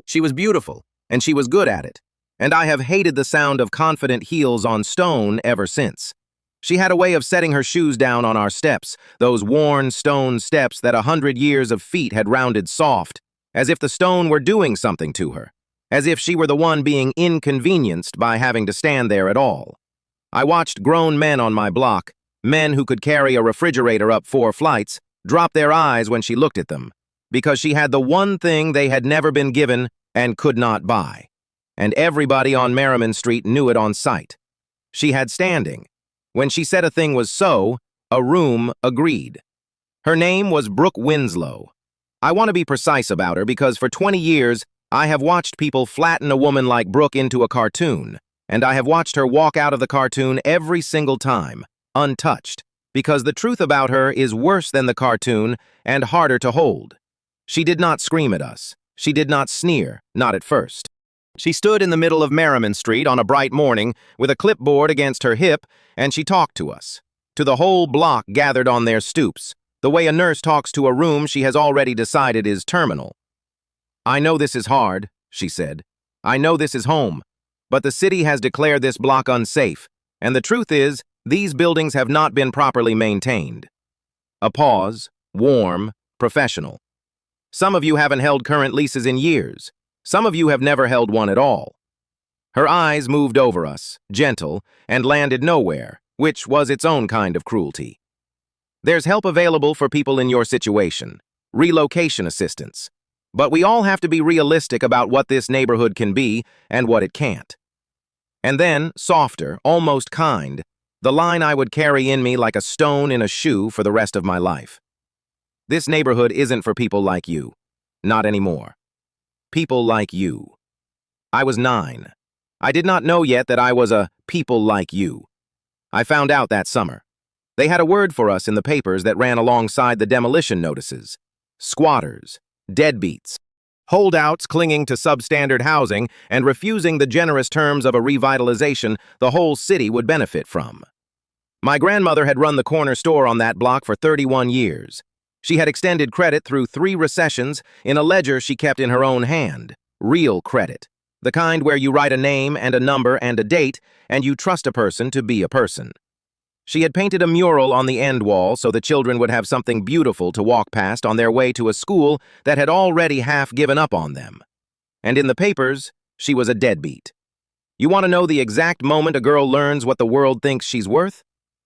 She was beautiful, and she was good at it, and I have hated the sound of confident heels on stone ever since. She had a way of setting her shoes down on our steps, those worn stone steps that 100 years of feet had rounded soft, as if the stone were doing something to her, as if she were the one being inconvenienced by having to stand there at all. I watched grown men on my block, men who could carry a refrigerator up 4 flights, drop their eyes when she looked at them, because she had the one thing they had never been given and could not buy. And everybody on Merriman Street knew it on sight. She had standing. When she said a thing was so, a room agreed. Her name was Brooke Winslow. I want to be precise about her because for 20 years, I have watched people flatten a woman like Brooke into a cartoon, and I have watched her walk out of the cartoon every single time, untouched, because the truth about her is worse than the cartoon and harder to hold. She did not scream at us. She did not sneer, not at first. She stood in the middle of Merriman Street on a bright morning with a clipboard against her hip, and she talked to us, to the whole block gathered on their stoops, the way a nurse talks to a room she has already decided is terminal. "I know this is hard," she said. "I know this is home, but the city has declared this block unsafe, and the truth is, these buildings have not been properly maintained." A pause, warm, professional. "Some of you haven't held current leases in years. Some of you have never held one at all." Her eyes moved over us, gentle, and landed nowhere, which was its own kind of cruelty. "There's help available for people in your situation, relocation assistance. But we all have to be realistic about what this neighborhood can be and what it can't." And then, softer, almost kind, the line I would carry in me like a stone in a shoe for the rest of my life. "This neighborhood isn't for people like you. Not anymore. People like you." I was 9. I did not know yet that I was a people like you. I found out that summer. They had a word for us in the papers that ran alongside the demolition notices. Squatters, deadbeats, holdouts clinging to substandard housing and refusing the generous terms of a revitalization the whole city would benefit from. My grandmother had run the corner store on that block for 31 years. She had extended credit through 3 recessions in a ledger she kept in her own hand. Real credit. The kind where you write a name and a number and a date, and you trust a person to be a person. She had painted a mural on the end wall so the children would have something beautiful to walk past on their way to a school that had already half given up on them. And in the papers, she was a deadbeat. You want to know the exact moment a girl learns what the world thinks she's worth?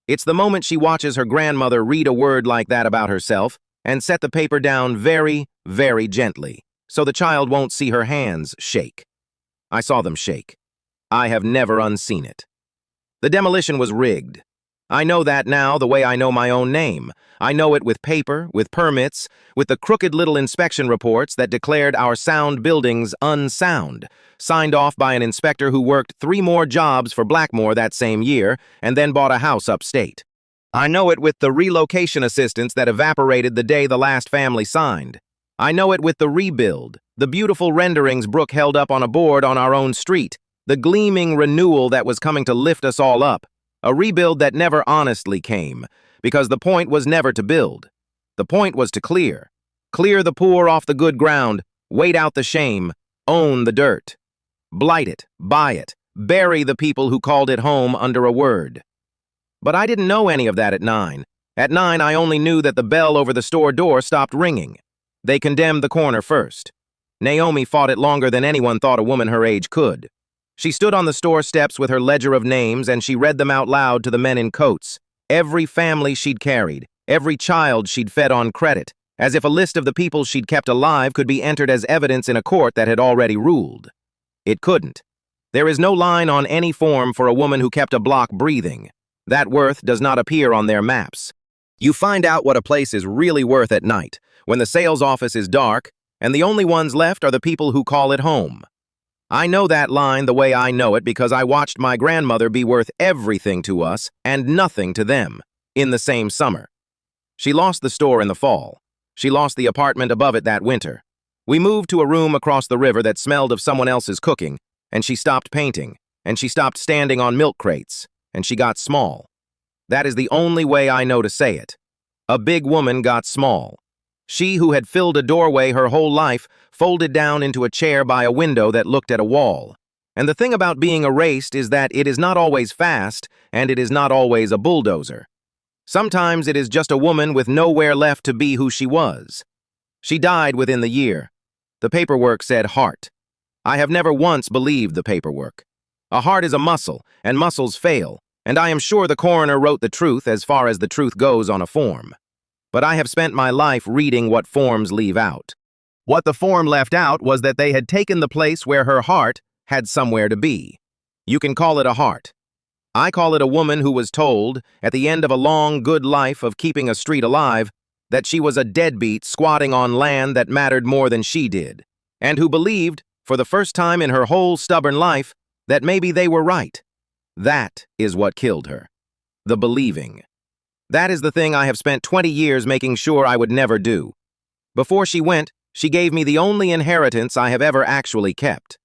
It's the moment she watches her grandmother read a word like that about herself and set the paper down very, very gently, so the child won't see her hands shake. I saw them shake. I have never unseen it. The demolition was rigged. I know that now the way I know my own name. I know it with paper, with permits, with the crooked little inspection reports that declared our sound buildings unsound, signed off by an inspector who worked 3 more jobs for Blackmore that same year and then bought a house upstate. I know it with the relocation assistance that evaporated the day the last family signed. I know it with the rebuild, the beautiful renderings Brooke held up on a board on our own street, the gleaming renewal that was coming to lift us all up. A rebuild that never honestly came, because the point was never to build. The point was to clear. Clear the poor off the good ground, wait out the shame, own the dirt. Blight it, buy it, bury the people who called it home under a word. But I didn't know any of that at 9. At 9, I only knew that the bell over the store door stopped ringing. They condemned the corner first. Naomi fought it longer than anyone thought a woman her age could. She stood on the store steps with her ledger of names and she read them out loud to the men in coats. Every family she'd carried, every child she'd fed on credit, as if a list of the people she'd kept alive could be entered as evidence in a court that had already ruled. It couldn't. There is no line on any form for a woman who kept a block breathing. That worth does not appear on their maps. You find out what a place is really worth at night, when the sales office is dark, and the only ones left are the people who call it home. I know that line the way I know it because I watched my grandmother be worth everything to us and nothing to them in the same summer. She lost the store in the fall. She lost the apartment above it that winter. We moved to a room across the river that smelled of someone else's cooking, and she stopped painting, and she stopped standing on milk crates, and she got small. That is the only way I know to say it. A big woman got small. She who had filled a doorway her whole life folded down into a chair by a window that looked at a wall. And the thing about being erased is that it is not always fast, and it is not always a bulldozer. Sometimes it is just a woman with nowhere left to be who she was. She died within the year. The paperwork said heart. I have never once believed the paperwork. A heart is a muscle, and muscles fail, and I am sure the coroner wrote the truth as far as the truth goes on a form. But I have spent my life reading what forms leave out. What the form left out was that they had taken the place where her heart had somewhere to be. You can call it a heart. I call it a woman who was told, at the end of a long, good life of keeping a street alive, that she was a deadbeat squatting on land that mattered more than she did, and who believed, for the first time in her whole stubborn life, that maybe they were right. That is what killed her. The believing. That is the thing I have spent 20 years making sure I would never do. Before she went, she gave me the only inheritance I have ever actually kept.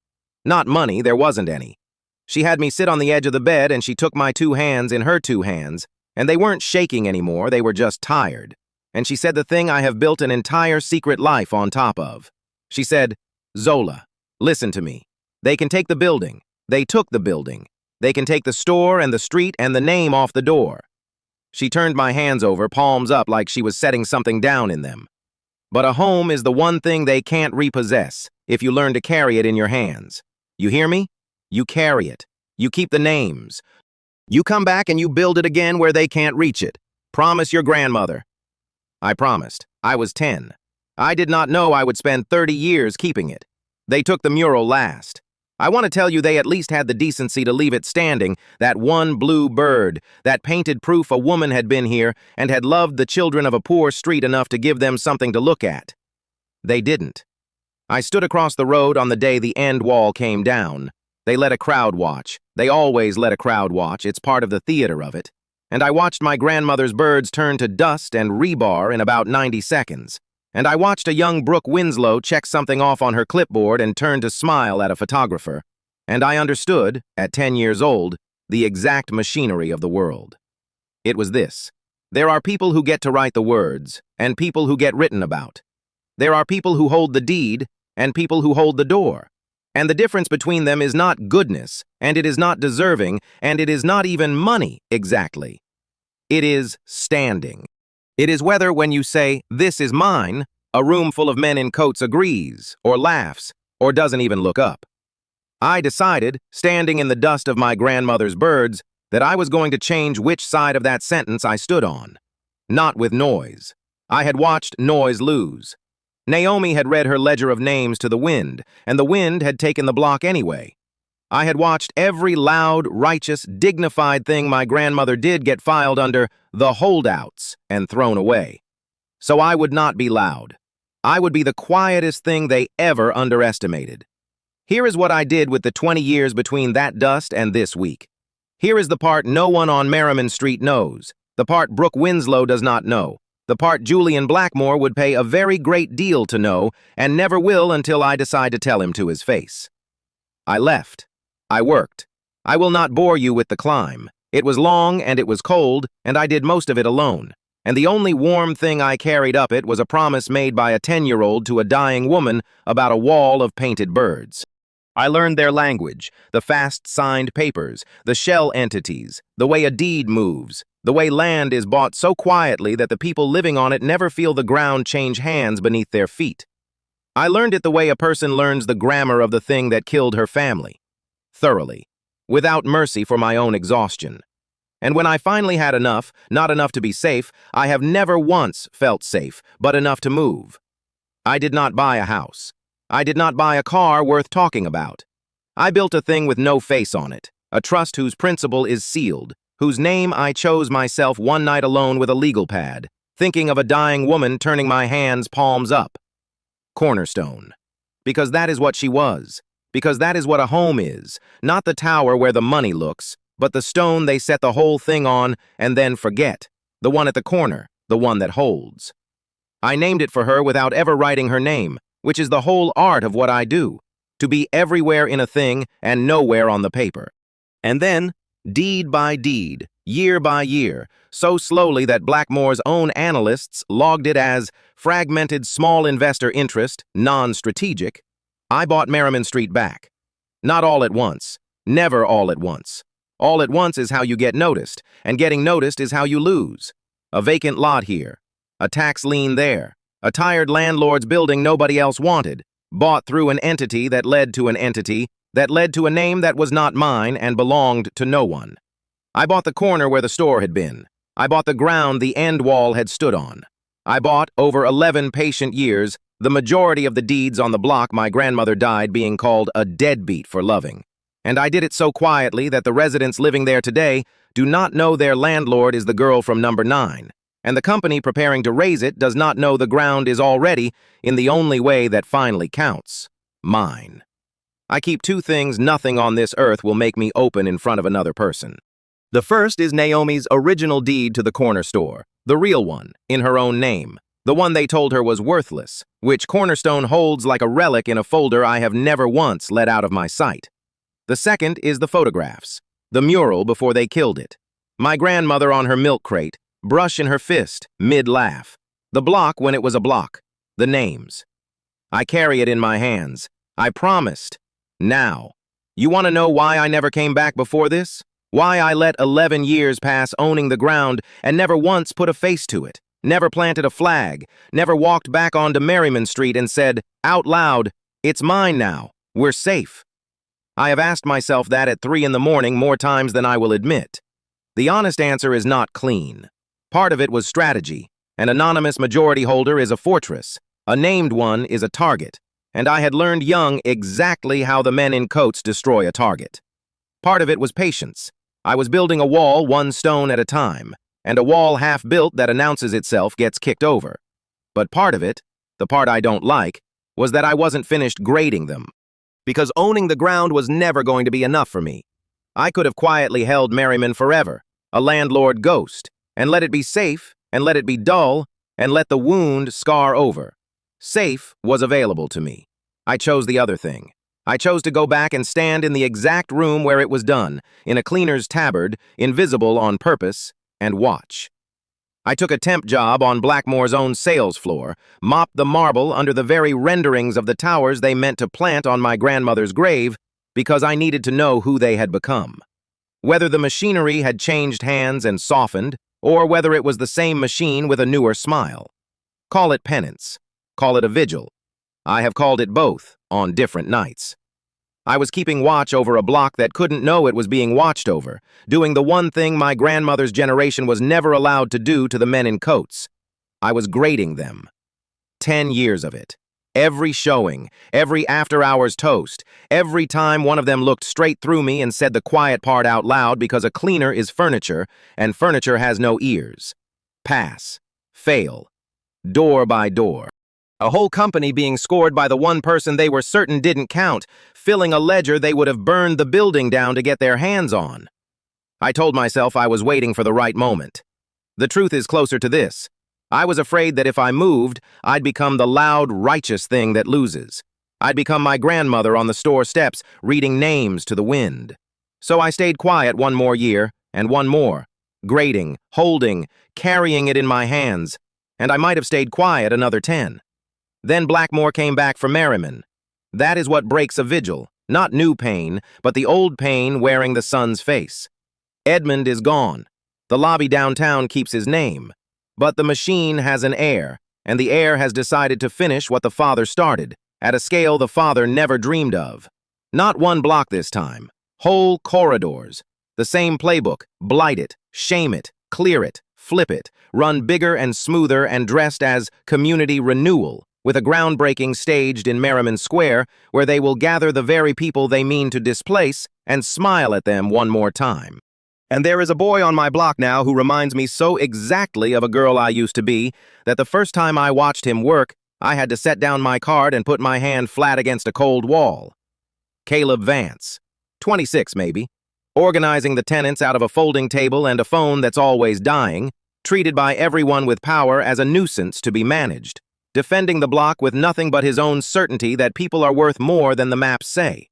Not money, there wasn't any. She had me sit on the edge of the bed and she took my 2 hands in her 2 hands, and they weren't shaking anymore, they were just tired. And she said the thing I have built an entire secret life on top of. She said, Zola, listen to me. They can take the building. They took the building. They can take the store and the street and the name off the door. She turned my hands over, palms up, like she was setting something down in them. But a home is the one thing they can't repossess if you learn to carry it in your hands. You hear me? You carry it. You keep the names. You come back and you build it again where they can't reach it. Promise your grandmother. I promised. I was 10. I did not know I would spend 30 years keeping it. They took the mural last. I want to tell you they at least had the decency to leave it standing, that one blue bird, that painted proof a woman had been here and had loved the children of a poor street enough to give them something to look at. They didn't. I stood across the road on the day the end wall came down. They let a crowd watch. They always let a crowd watch. It's part of the theater of it. And I watched my grandmother's birds turn to dust and rebar in about 90 seconds. And I watched a young Brooke Winslow check something off on her clipboard and turn to smile at a photographer. And I understood, at 10 years old, the exact machinery of the world. It was this. There are people who get to write the words, and people who get written about. There are people who hold the deed, and people who hold the door. And the difference between them is not goodness, and it is not deserving, and it is not even money, exactly. It is standing. It is whether when you say, this is mine, a room full of men in coats agrees, or laughs, or doesn't even look up. I decided, standing in the dust of my grandmother's birds, that I was going to change which side of that sentence I stood on. Not with noise. I had watched noise lose. Naomi had read her ledger of names to the wind, and the wind had taken the block anyway. I had watched every loud, righteous, dignified thing my grandmother did get filed under the holdouts and thrown away. So I would not be loud. I would be the quietest thing they ever underestimated. Here is what I did with the 20 years between that dust and this week. Here is the part no one on Merriman Street knows, the part Brooke Winslow does not know, the part Julian Blackmore would pay a very great deal to know and never will until I decide to tell him to his face. I left. I worked. I will not bore you with the climb. It was long and it was cold, and I did most of it alone. And the only warm thing I carried up it was a promise made by a 10-year-old to a dying woman about a wall of painted birds. I learned their language, the fast-signed papers, the shell entities, the way a deed moves, the way land is bought so quietly that the people living on it never feel the ground change hands beneath their feet. I learned it the way a person learns the grammar of the thing that killed her family. Thoroughly, without mercy for my own exhaustion. And when I finally had enough, not enough to be safe, I have never once felt safe, but enough to move. I did not buy a house. I did not buy a car worth talking about. I built a thing with no face on it, a trust whose principle is sealed, whose name I chose myself one night alone with a legal pad, thinking of a dying woman turning my hands palms up. cornerstone. Because that is what she was. Because that is what a home is, not the tower where the money looks, but the stone they set the whole thing on and then forget, the one at the corner, the one that holds. I named it for her without ever writing her name, which is the whole art of what I do, to be everywhere in a thing and nowhere on the paper. And then, deed by deed, year by year, so slowly that Blackmore's own analysts logged it as fragmented small investor interest, non-strategic, I bought Merriman Street back. Not all at once. Never all at once. All at once is how you get noticed, and getting noticed is how you lose. A vacant lot here. A tax lien there. A tired landlord's building nobody else wanted. Bought through an entity that led to an entity that led to a name that was not mine and belonged to no one. I bought the corner where the store had been. I bought the ground the end wall had stood on. I bought, over 11 patient years, the majority of the deeds on the block my grandmother died being called a deadbeat for loving. And I did it so quietly that the residents living there today do not know their landlord is the girl from number 9, and the company preparing to raise it does not know the ground is already, in the only way that finally counts, mine. I keep two things nothing on this earth will make me open in front of another person. The first is Naomi's original deed to the corner store, the real one, in her own name, the one they told her was worthless, which Cornerstone holds like a relic in a folder I have never once let out of my sight. The second is the photographs, the mural before they killed it. My grandmother on her milk crate, brush in her fist, mid-laugh. The block when it was a block, the names. I carry it in my hands. I promised. Now. You want to know why I never came back before this? Why I let 11 years pass owning the ground and never once put a face to it, never planted a flag, never walked back onto Merriman Street and said, out loud, it's mine now, we're safe. I have asked myself that at 3 in the morning more times than I will admit. The honest answer is not clean. Part of it was strategy. An anonymous majority holder is a fortress. A named one is a target. And I had learned young exactly how the men in coats destroy a target. Part of it was patience. I was building a wall one stone at a time, and a wall half built that announces itself gets kicked over. But part of it, the part I don't like, was that I wasn't finished grading them. Because owning the ground was never going to be enough for me. I could have quietly held Merriman forever, a landlord ghost, and let it be safe, and let it be dull, and let the wound scar over. Safe was available to me. I chose the other thing. I chose to go back and stand in the exact room where it was done, in a cleaner's tabard, invisible on purpose, and watch. I took a temp job on Blackmore's own sales floor, mopped the marble under the very renderings of the towers they meant to plant on my grandmother's grave, because I needed to know who they had become. Whether the machinery had changed hands and softened, or whether it was the same machine with a newer smile. Call it penance. Call it a vigil. I have called it both, on different nights. I was keeping watch over a block that couldn't know it was being watched over, doing the one thing my grandmother's generation was never allowed to do to the men in coats. I was grading them. 10 years of it. Every showing, every after-hours toast, every time one of them looked straight through me and said the quiet part out loud because a cleaner is furniture, and furniture has no ears. Pass. Fail. Door by door. A whole company being scored by the one person they were certain didn't count, filling a ledger they would have burned the building down to get their hands on. I told myself I was waiting for the right moment. The truth is closer to this. I was afraid that if I moved, I'd become the loud, righteous thing that loses. I'd become my grandmother on the store steps, reading names to the wind. So I stayed quiet one more year, and one more, grading, holding, carrying it in my hands, and I might have stayed quiet another 10. Then Blackmore came back for Merriman. That is what breaks a vigil, not new pain, but the old pain wearing the son's face. Edmund is gone. The lobby downtown keeps his name. But the machine has an heir, and the heir has decided to finish what the father started, at a scale the father never dreamed of. Not one block this time. Whole corridors. The same playbook. Blight it, shame it, clear it, flip it, run bigger and smoother and dressed as community renewal, with a groundbreaking staged in Merriman Square, where they will gather the very people they mean to displace and smile at them one more time. And there is a boy on my block now who reminds me so exactly of a girl I used to be that the first time I watched him work, I had to set down my card and put my hand flat against a cold wall. Caleb Vance, 26 maybe, organizing the tenants out of a folding table and a phone that's always dying, treated by everyone with power as a nuisance to be managed, defending the block with nothing but his own certainty that people are worth more than the maps say.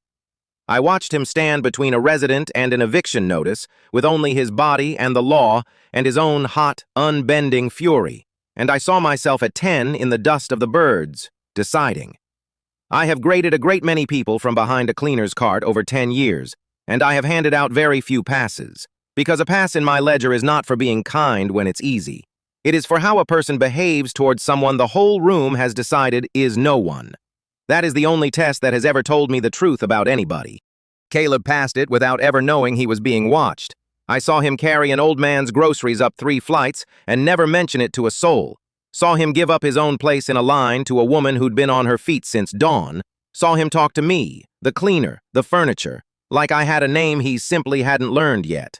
I watched him stand between a resident and an eviction notice, with only his body and the law and his own hot, unbending fury, and I saw myself at 10 in the dust of the birds, deciding. I have graded a great many people from behind a cleaner's cart over 10 years, and I have handed out very few passes, because a pass in my ledger is not for being kind when it's easy. It is for how a person behaves towards someone the whole room has decided is no one. That is the only test that has ever told me the truth about anybody. Caleb passed it without ever knowing he was being watched. I saw him carry an old man's groceries up 3 flights and never mention it to a soul. Saw him give up his own place in a line to a woman who'd been on her feet since dawn. Saw him talk to me, the cleaner, the furniture, like I had a name he simply hadn't learned yet.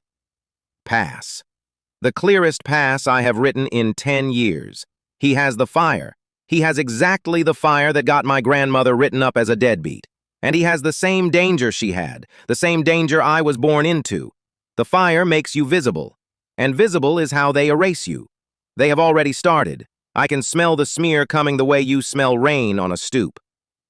Pass. The clearest pass I have written in 10 years. He has the fire. He has exactly the fire that got my grandmother written up as a deadbeat. And he has the same danger she had, the same danger I was born into. The fire makes you visible, and visible is how they erase you. They have already started. I can smell the smear coming the way you smell rain on a stoop.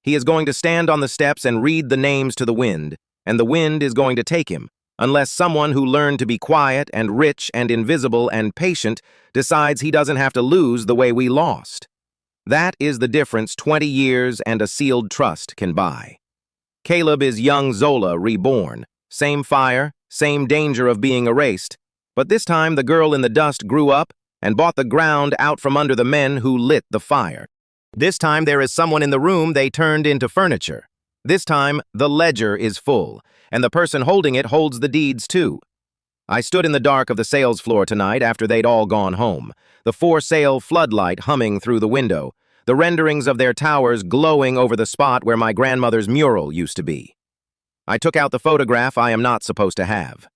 He is going to stand on the steps and read the names to the wind, and the wind is going to take him, unless someone who learned to be quiet and rich and invisible and patient decides he doesn't have to lose the way we lost. That is the difference 20 years and a sealed trust can buy. Caleb is young Zola reborn. Same fire, same danger of being erased. But this time the girl in the dust grew up and bought the ground out from under the men who lit the fire. This time there is someone in the room they turned into furniture. This time the ledger is full, and the person holding it holds the deeds too. I stood in the dark of the sales floor tonight after they'd all gone home, the for-sale floodlight humming through the window, the renderings of their towers glowing over the spot where my grandmother's mural used to be. I took out the photograph I am not supposed to have.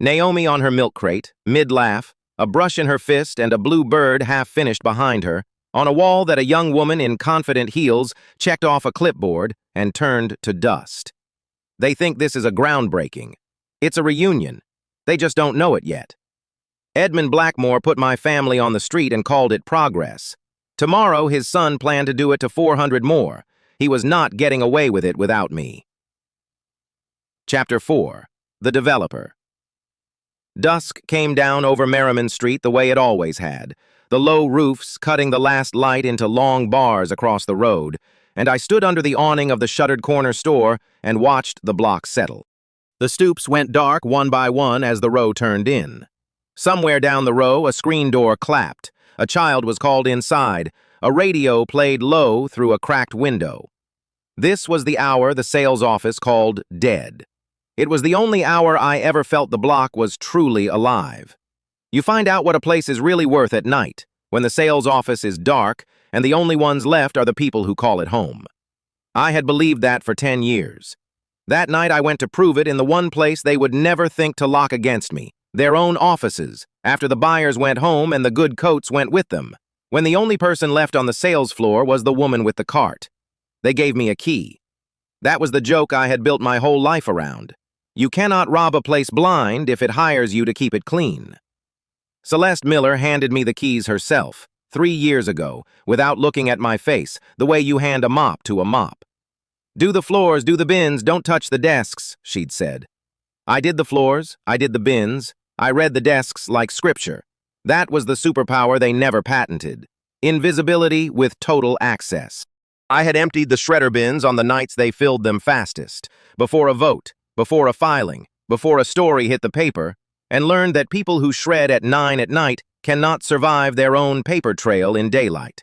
Naomi on her milk crate, mid-laugh, a brush in her fist and a blue bird half-finished behind her, on a wall that a young woman in confident heels checked off a clipboard and turned to dust. They think this is a groundbreaking. It's a reunion. They just don't know it yet. Edmund Blackmore put my family on the street and called it progress. Tomorrow, his son planned to do it to 400 more. He was not getting away with it without me. Chapter 4. The Developer. Dusk came down over Merriman Street the way it always had, the low roofs cutting the last light into long bars across the road, and I stood under the awning of the shuttered corner store and watched the block settle. The stoops went dark one by one as the row turned in. Somewhere down the row, a screen door clapped. A child was called inside. A radio played low through a cracked window. This was the hour the sales office called dead. It was the only hour I ever felt the block was truly alive. You find out what a place is really worth at night, when the sales office is dark and the only ones left are the people who call it home. I had believed that for 10 years. That night I went to prove it in the one place they would never think to lock against me, their own offices, after the buyers went home and the good coats went with them, when the only person left on the sales floor was the woman with the cart. They gave me a key. That was the joke I had built my whole life around. You cannot rob a place blind if it hires you to keep it clean. Celeste Miller handed me the keys herself, 3 years ago, without looking at my face, the way you hand a mop to a mop. Do the floors, do the bins, don't touch the desks, she'd said. I did the floors, I did the bins, I read the desks like scripture. That was the superpower they never patented. Invisibility with total access. I had emptied the shredder bins on the nights they filled them fastest, before a vote, before a filing, before a story hit the paper, and learned that people who shred at 9 at night cannot survive their own paper trail in daylight.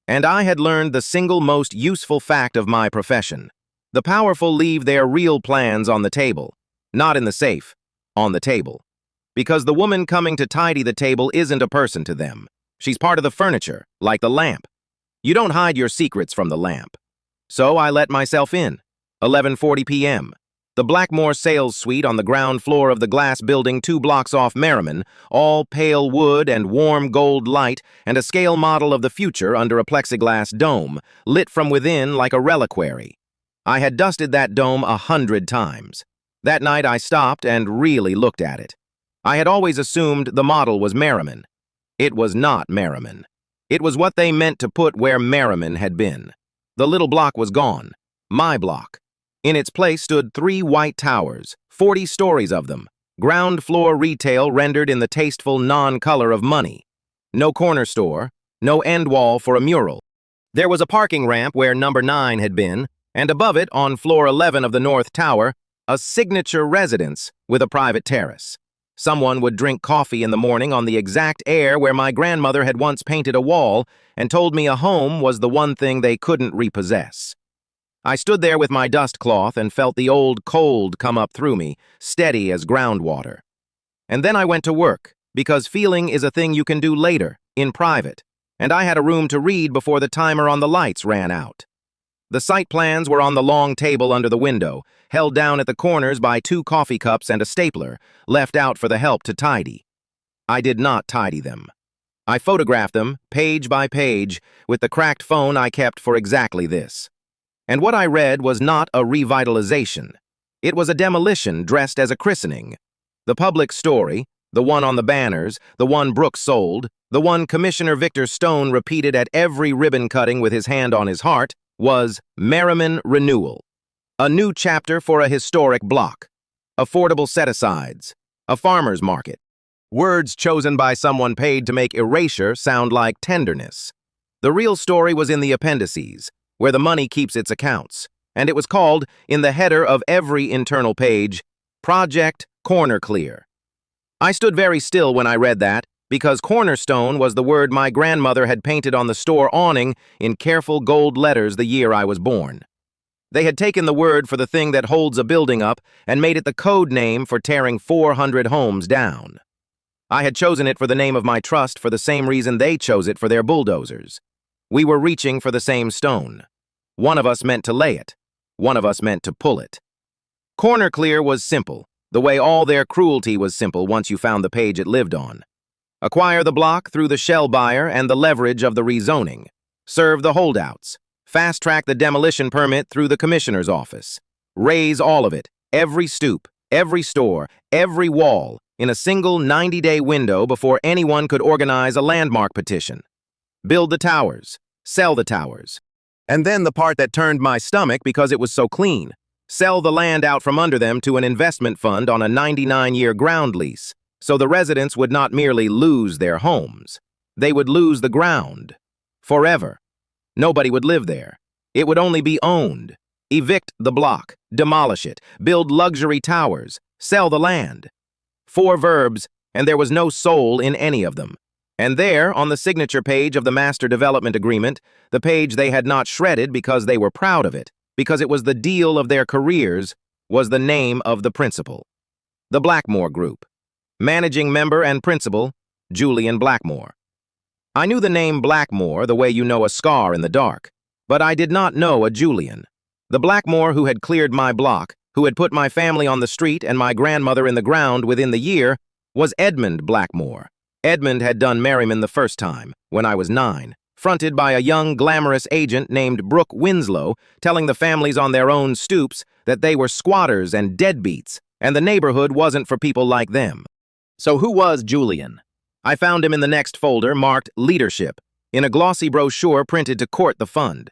And I had learned the single most useful fact of my profession. The powerful leave their real plans on the table, not in the safe, on the table. Because the woman coming to tidy the table isn't a person to them. She's part of the furniture, like the lamp. You don't hide your secrets from the lamp. So I let myself in. 11:40 p.m. The Blackmore sales suite on the ground floor of the glass building 2 blocks off Merriman, all pale wood and warm gold light, and a scale model of the future under a plexiglass dome, lit from within like a reliquary. I had dusted that dome 100 times. That night I stopped and really looked at it. I had always assumed the model was Merriman. It was not Merriman. It was what they meant to put where Merriman had been. The little block was gone. My block. In its place stood 3 white towers, 40 stories of them, ground floor retail rendered in the tasteful non-color of money. No corner store, no end wall for a mural. There was a parking ramp where number 9 had been, and above it, on floor 11 of the North Tower, a signature residence with a private terrace. Someone would drink coffee in the morning on the exact air where my grandmother had once painted a wall and told me a home was the one thing they couldn't repossess. I stood there with my dust cloth and felt the old cold come up through me, steady as groundwater. And then I went to work, because feeling is a thing you can do later, in private, and I had a room to read before the timer on the lights ran out. The site plans were on the long table under the window, held down at the corners by 2 coffee cups and a stapler, left out for the help to tidy. I did not tidy them. I photographed them, page by page, with the cracked phone I kept for exactly this. And what I read was not a revitalization. It was a demolition dressed as a christening. The public story, the one on the banners, the one Brooks sold, the one Commissioner Victor Stone repeated at every ribbon cutting with his hand on his heart, was Merriman Renewal. A new chapter for a historic block. Affordable set-asides. A farmer's market. Words chosen by someone paid to make erasure sound like tenderness. The real story was in the appendices, where the money keeps its accounts, and it was called, in the header of every internal page, Project Corner Clear. I stood very still when I read that, because cornerstone was the word my grandmother had painted on the store awning in careful gold letters the year I was born. They had taken the word for the thing that holds a building up and made it the code name for tearing 400 homes down. I had chosen it for the name of my trust for the same reason they chose it for their bulldozers. We were reaching for the same stone. One of us meant to lay it. One of us meant to pull it. Corner Clear was simple, the way all their cruelty was simple once you found the page it lived on. Acquire the block through the shell buyer and the leverage of the rezoning. Serve the holdouts. Fast-track the demolition permit through the commissioner's office. Raise all of it, every stoop, every store, every wall, in a single 90-day window before anyone could organize a landmark petition. Build the towers. Sell the towers. And then the part that turned my stomach because it was so clean. Sell the land out from under them to an investment fund on a 99-year ground lease, so the residents would not merely lose their homes. They would lose the ground. Forever. Nobody would live there. It would only be owned. Evict the block. Demolish it. Build luxury towers. Sell the land. 4 verbs, and there was no soul in any of them. And there, on the signature page of the Master Development Agreement, the page they had not shredded because they were proud of it, because it was the deal of their careers, was the name of the principal. The Blackmore Group. Managing member and principal, Julian Blackmore. I knew the name Blackmore the way you know a scar in the dark, but I did not know a Julian. The Blackmore who had cleared my block, who had put my family on the street and my grandmother in the ground within the year, was Edmund Blackmore. Edmund had done Merriman the first time, when I was 9, fronted by a young, glamorous agent named Brooke Winslow, telling the families on their own stoops that they were squatters and deadbeats, and the neighborhood wasn't for people like them. So who was Julian? I found him in the next folder marked Leadership, in a glossy brochure printed to court the fund.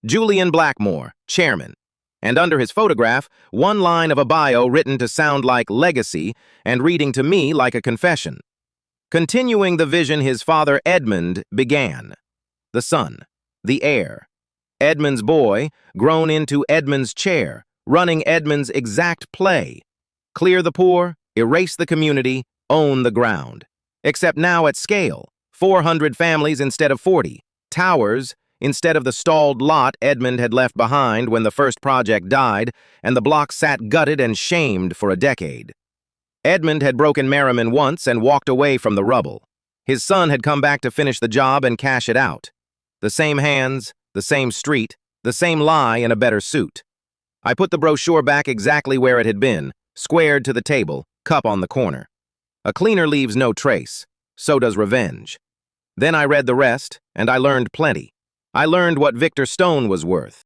Julian Blackmore, chairman. And under his photograph, one line of a bio written to sound like legacy and reading to me like a confession. Continuing the vision his father Edmund began. The son, the heir. Edmund's boy, grown into Edmund's chair, running Edmund's exact play. Clear the poor, erase the community, own the ground. Except now at scale, 400 families instead of 40, towers instead of the stalled lot Edmund had left behind when the first project died, and the block sat gutted and shamed for a decade. Edmund had broken Merriman once and walked away from the rubble. His son had come back to finish the job and cash it out. The same hands, the same street, the same lie in a better suit. I put the brochure back exactly where it had been, squared to the table, cup on the corner. A cleaner leaves no trace. So does revenge. Then I read the rest, and I learned plenty. I learned what Victor Stone was worth.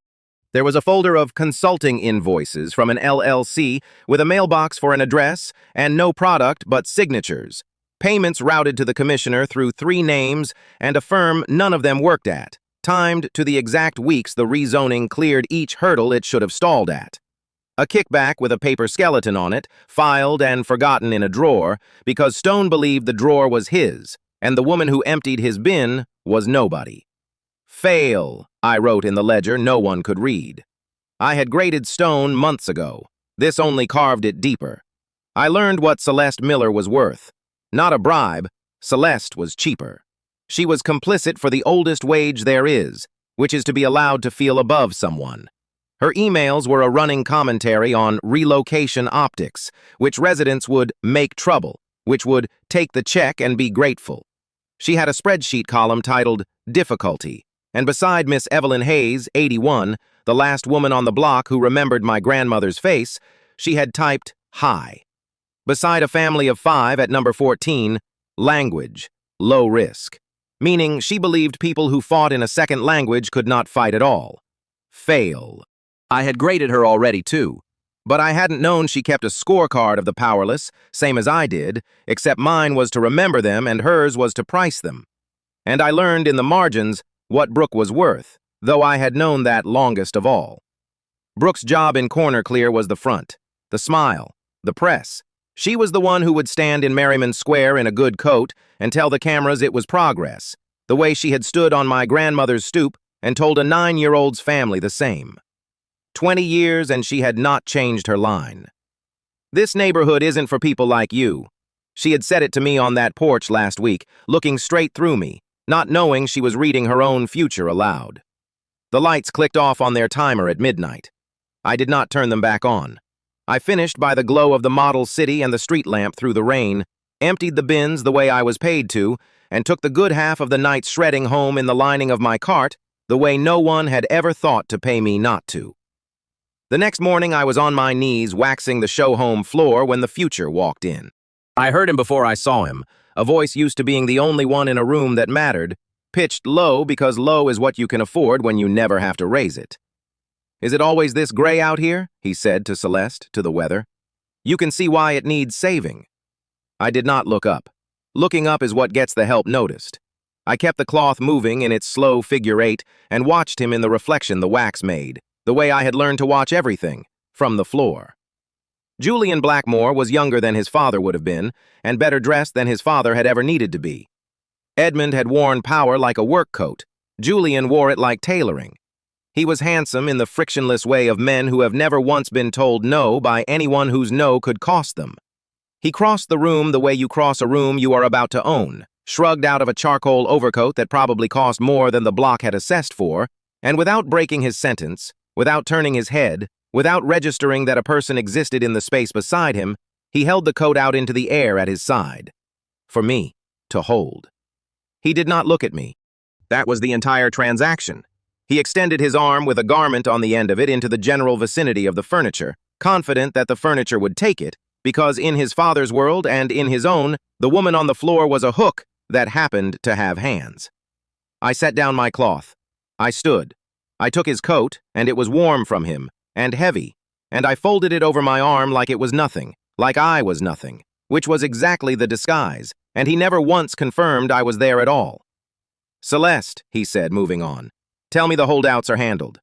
There was a folder of consulting invoices from an LLC with a mailbox for an address and no product but signatures. Payments routed to the commissioner through 3 names and a firm none of them worked at, timed to the exact weeks the rezoning cleared each hurdle it should have stalled at. A kickback with a paper skeleton on it, filed and forgotten in a drawer, because Stone believed the drawer was his, and the woman who emptied his bin was nobody. Fail, I wrote in the ledger no one could read. I had graded Stone months ago. This only carved it deeper. I learned what Celeste Miller was worth. Not a bribe, Celeste was cheaper. She was complicit for the oldest wage there is, which is to be allowed to feel above someone. Her emails were a running commentary on relocation optics, which residents would make trouble, which would take the check and be grateful. She had a spreadsheet column titled Difficulty, and beside Miss Evelyn Hayes, 81, the last woman on the block who remembered my grandmother's face, she had typed High. Beside a family of 5 at number 14, Language, low risk, meaning she believed people who fought in a second language could not fight at all. Fail. I had graded her already, too. But I hadn't known she kept a scorecard of the powerless, same as I did, except mine was to remember them and hers was to price them. And I learned in the margins what Brooke was worth, though I had known that longest of all. Brooke's job in Corner Clear was the front, the smile, the press. She was the one who would stand in Merriman Square in a good coat and tell the cameras it was progress, the way she had stood on my grandmother's stoop and told a 9-year-old's family the same. 20 years and she had not changed her line. This neighborhood isn't for people like you. She had said it to me on that porch last week, looking straight through me, not knowing she was reading her own future aloud. The lights clicked off on their timer at midnight. I did not turn them back on. I finished by the glow of the model city and the street lamp through the rain, emptied the bins the way I was paid to, and took the good half of the night shredding home in the lining of my cart, the way no one had ever thought to pay me not to. The next morning I was on my knees waxing the show home floor when the future walked in. I heard him before I saw him, a voice used to being the only one in a room that mattered, pitched low because low is what you can afford when you never have to raise it. "Is it always this gray out here?" he said to Celeste, to the weather. "You can see why it needs saving." I did not look up. Looking up is what gets the help noticed. I kept the cloth moving in its slow figure 8 and watched him in the reflection the wax made, the way I had learned to watch everything, from the floor. Julian Blackmore was younger than his father would have been, and better dressed than his father had ever needed to be. Edmund had worn power like a work coat. Julian wore it like tailoring. He was handsome in the frictionless way of men who have never once been told no by anyone whose no could cost them. He crossed the room the way you cross a room you are about to own, shrugged out of a charcoal overcoat that probably cost more than the block had assessed for, and without breaking his sentence, without turning his head, without registering that a person existed in the space beside him, he held the coat out into the air at his side. For me to hold. He did not look at me. That was the entire transaction. He extended his arm with a garment on the end of it into the general vicinity of the furniture, confident that the furniture would take it, because in his father's world and in his own, the woman on the floor was a hook that happened to have hands. I set down my cloth. I stood. I took his coat, and it was warm from him, and heavy, and I folded it over my arm like it was nothing, like I was nothing, which was exactly the disguise, and he never once confirmed I was there at all. "Celeste," he said, moving on, "tell me the holdouts are handled."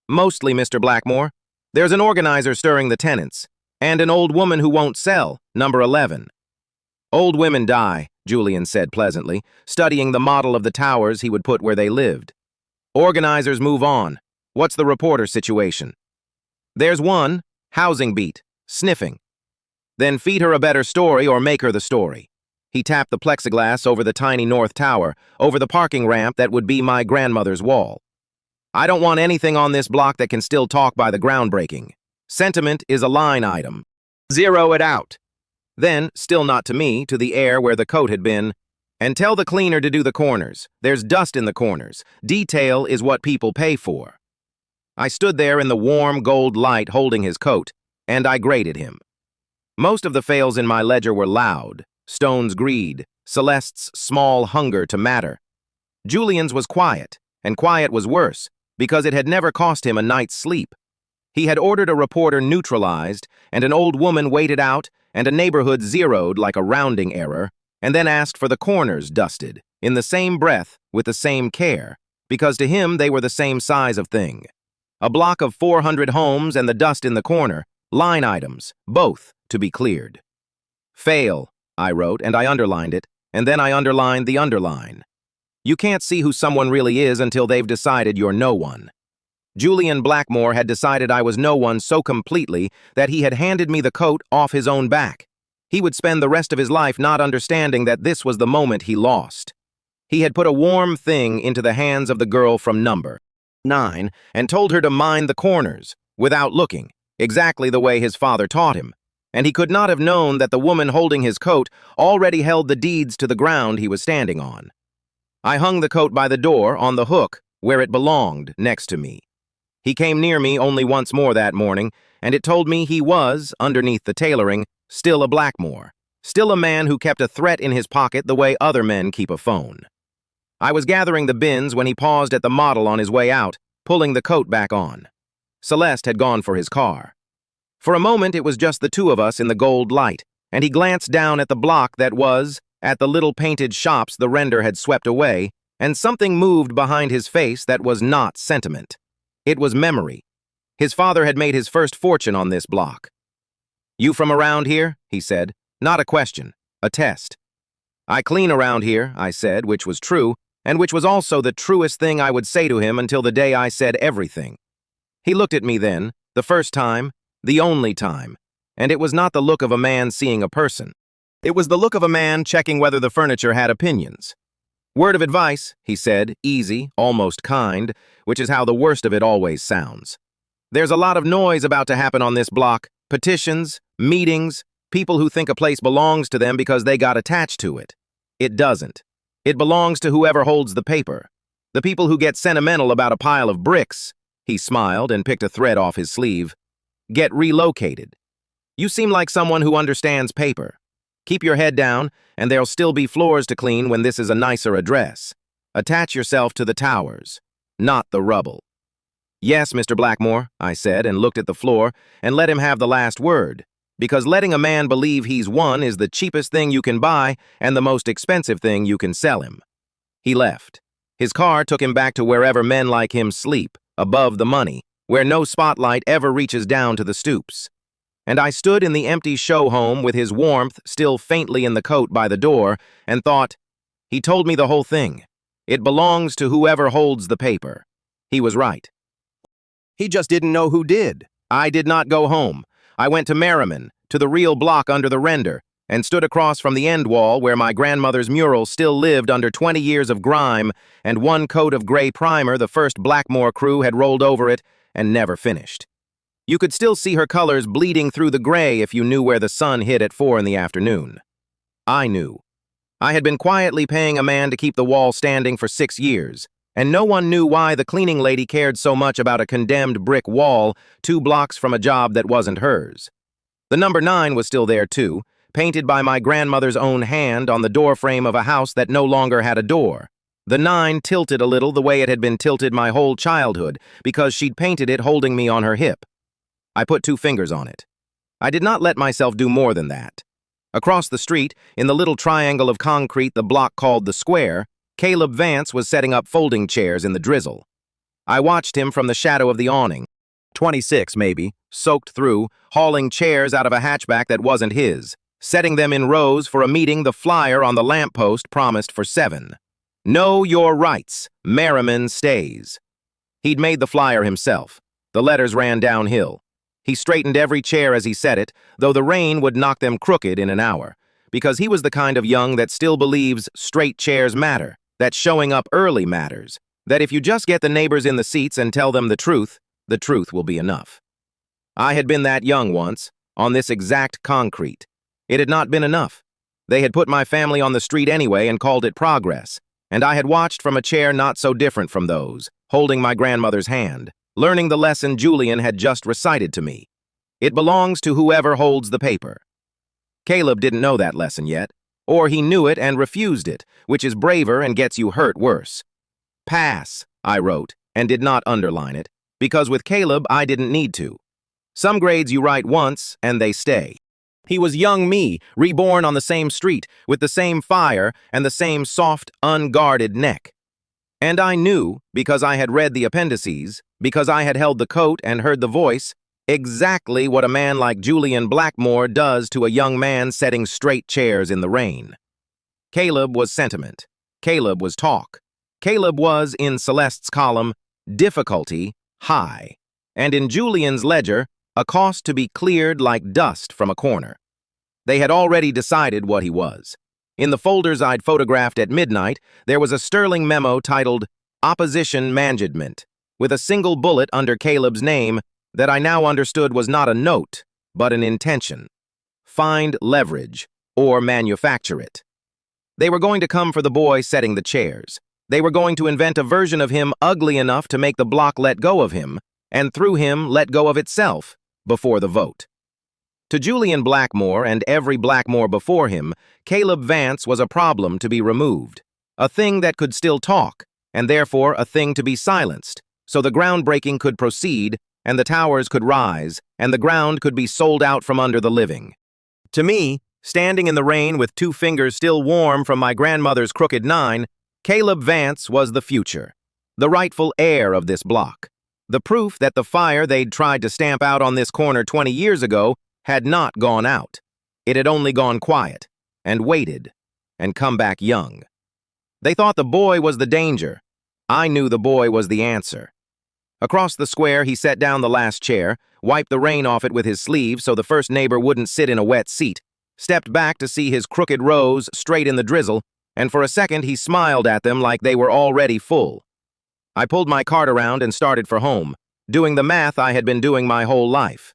"Mostly, Mr. Blackmore. There's an organizer stirring the tenants, and an old woman who won't sell, number 11. "Old women die," Julian said pleasantly, studying the model of the towers he would put where they lived. "Organizers move on. What's the reporter situation?" "There's one, housing beat, sniffing." "Then feed her a better story or make her the story." He tapped the plexiglass over the tiny north tower, over the parking ramp that would be my grandmother's wall. "I don't want anything on this block that can still talk by the groundbreaking. Sentiment is a line item. Zero it out." Then, still not to me, to the air where the coat had been, "And tell the cleaner to do the corners. There's dust in the corners. Detail is what people pay for." I stood there in the warm gold light holding his coat, and I graded him. Most of the fails in my ledger were loud: Stone's greed, Celeste's small hunger to matter. Julian's was quiet, and quiet was worse, because it had never cost him a night's sleep. He had ordered a reporter neutralized, and an old woman waited out, and a neighborhood zeroed like a rounding error, and then asked for the corners dusted, in the same breath, with the same care, because to him they were the same size of thing. A block of 400 homes and the dust in the corner, line items, both, to be cleared. Fail, I wrote, and I underlined it, and then I underlined the underline. You can't see who someone really is until they've decided you're no one. Julian Blackmore had decided I was no one so completely that he had handed me the coat off his own back. He would spend the rest of his life not understanding that this was the moment he lost. He had put a warm thing into the hands of the girl from number 9 and told her to mind the corners, without looking, exactly the way his father taught him. And he could not have known that the woman holding his coat already held the deeds to the ground he was standing on. I hung the coat by the door on the hook where it belonged, next to me. He came near me only once more that morning, and it told me he was, underneath the tailoring, still a Blackmore, still a man who kept a threat in his pocket the way other men keep a phone. I was gathering the bins when he paused at the model on his way out, pulling the coat back on. Celeste had gone for his car. For a moment it was just the two of us in the gold light, and he glanced down at the block that was, at the little painted shops the render had swept away, and something moved behind his face that was not sentiment. It was memory. His father had made his first fortune on this block. "You from around here?" he said. "Not a question, a test." "I clean around here," I said, which was true, and which was also the truest thing I would say to him until the day I said everything. He looked at me then, the first time, the only time, and it was not the look of a man seeing a person. It was the look of a man checking whether the furniture had opinions. "Word of advice," he said, easy, almost kind, which is how the worst of it always sounds. "There's a lot of noise about to happen on this block, petitions, meetings, people who think a place belongs to them because they got attached to it. It doesn't. It belongs to whoever holds the paper. The people who get sentimental about a pile of bricks," he smiled and picked a thread off his sleeve, "get relocated. You seem like someone who understands paper. Keep your head down, and there'll still be floors to clean when this is a nicer address. Attach yourself to the towers, not the rubble." "Yes, Mr. Blackmore," I said, and looked at the floor, and let him have the last word, because letting a man believe he's won is the cheapest thing you can buy and the most expensive thing you can sell him. He left. His car took him back to wherever men like him sleep, above the money, where no spotlight ever reaches down to the stoops. And I stood in the empty show home with his warmth still faintly in the coat by the door and thought, he told me the whole thing. It belongs to whoever holds the paper. He was right. He just didn't know who did. I did not go home. I went to Merriman, to the real block under the render, and stood across from the end wall where my grandmother's mural still lived under 20 years of grime and one coat of gray primer the first Blackmore crew had rolled over it and never finished. You could still see her colors bleeding through the gray if you knew where the sun hit at 4 in the afternoon. I knew. I had been quietly paying a man to keep the wall standing for 6 years, and no one knew why the cleaning lady cared so much about a condemned brick wall 2 blocks from a job that wasn't hers. The number 9 was still there too, painted by my grandmother's own hand on the doorframe of a house that no longer had a door. The 9 tilted a little the way it had been tilted my whole childhood, because she'd painted it holding me on her hip. I put 2 fingers on it. I did not let myself do more than that. Across the street, in the little triangle of concrete the block called the Square, Caleb Vance was setting up folding chairs in the drizzle. I watched him from the shadow of the awning. 26, maybe, soaked through, hauling chairs out of a hatchback that wasn't his, setting them in rows for a meeting the flyer on the lamppost promised for 7. Know your rights. Merriman stays. He'd made the flyer himself. The letters ran downhill. He straightened every chair as he said it, though the rain would knock them crooked in an hour, because he was the kind of young that still believes straight chairs matter, that showing up early matters, that if you just get the neighbors in the seats and tell them the truth will be enough. I had been that young once, on this exact concrete. It had not been enough. They had put my family on the street anyway and called it progress, and I had watched from a chair not so different from those, holding my grandmother's hand, learning the lesson Julian had just recited to me. It belongs to whoever holds the paper. Caleb didn't know that lesson yet, or he knew it and refused it, which is braver and gets you hurt worse. Pass, I wrote, and did not underline it, because with Caleb I didn't need to. Some grades you write once, and they stay. He was young me, reborn on the same street, with the same fire and the same soft, unguarded neck. And I knew, because I had read the appendices, because I had held the coat and heard the voice, exactly what a man like Julian Blackmore does to a young man setting straight chairs in the rain. Caleb was sentiment. Caleb was talk. Caleb was, in Celeste's column, difficulty high, and in Julian's ledger, a cost to be cleared like dust from a corner. They had already decided what he was. In the folders I'd photographed at midnight, there was a sterling memo titled Opposition Management, with a single bullet under Caleb's name that I now understood was not a note, but an intention. Find leverage, or manufacture it. They were going to come for the boy setting the chairs. They were going to invent a version of him ugly enough to make the block let go of him, and through him let go of itself, before the vote. To Julian Blackmore and every Blackmore before him, Caleb Vance was a problem to be removed, a thing that could still talk, and therefore a thing to be silenced, so the groundbreaking could proceed, and the towers could rise, and the ground could be sold out from under the living. To me, standing in the rain with 2 fingers still warm from my grandmother's crooked 9, Caleb Vance was the future, the rightful heir of this block. The proof that the fire they'd tried to stamp out on this corner 20 years ago had not gone out. It had only gone quiet, and waited, and come back young. They thought the boy was the danger. I knew the boy was the answer. Across the square, he set down the last chair, wiped the rain off it with his sleeve so the first neighbor wouldn't sit in a wet seat, stepped back to see his crooked rows straight in the drizzle, and for a second he smiled at them like they were already full. I pulled my cart around and started for home, doing the math I had been doing my whole life.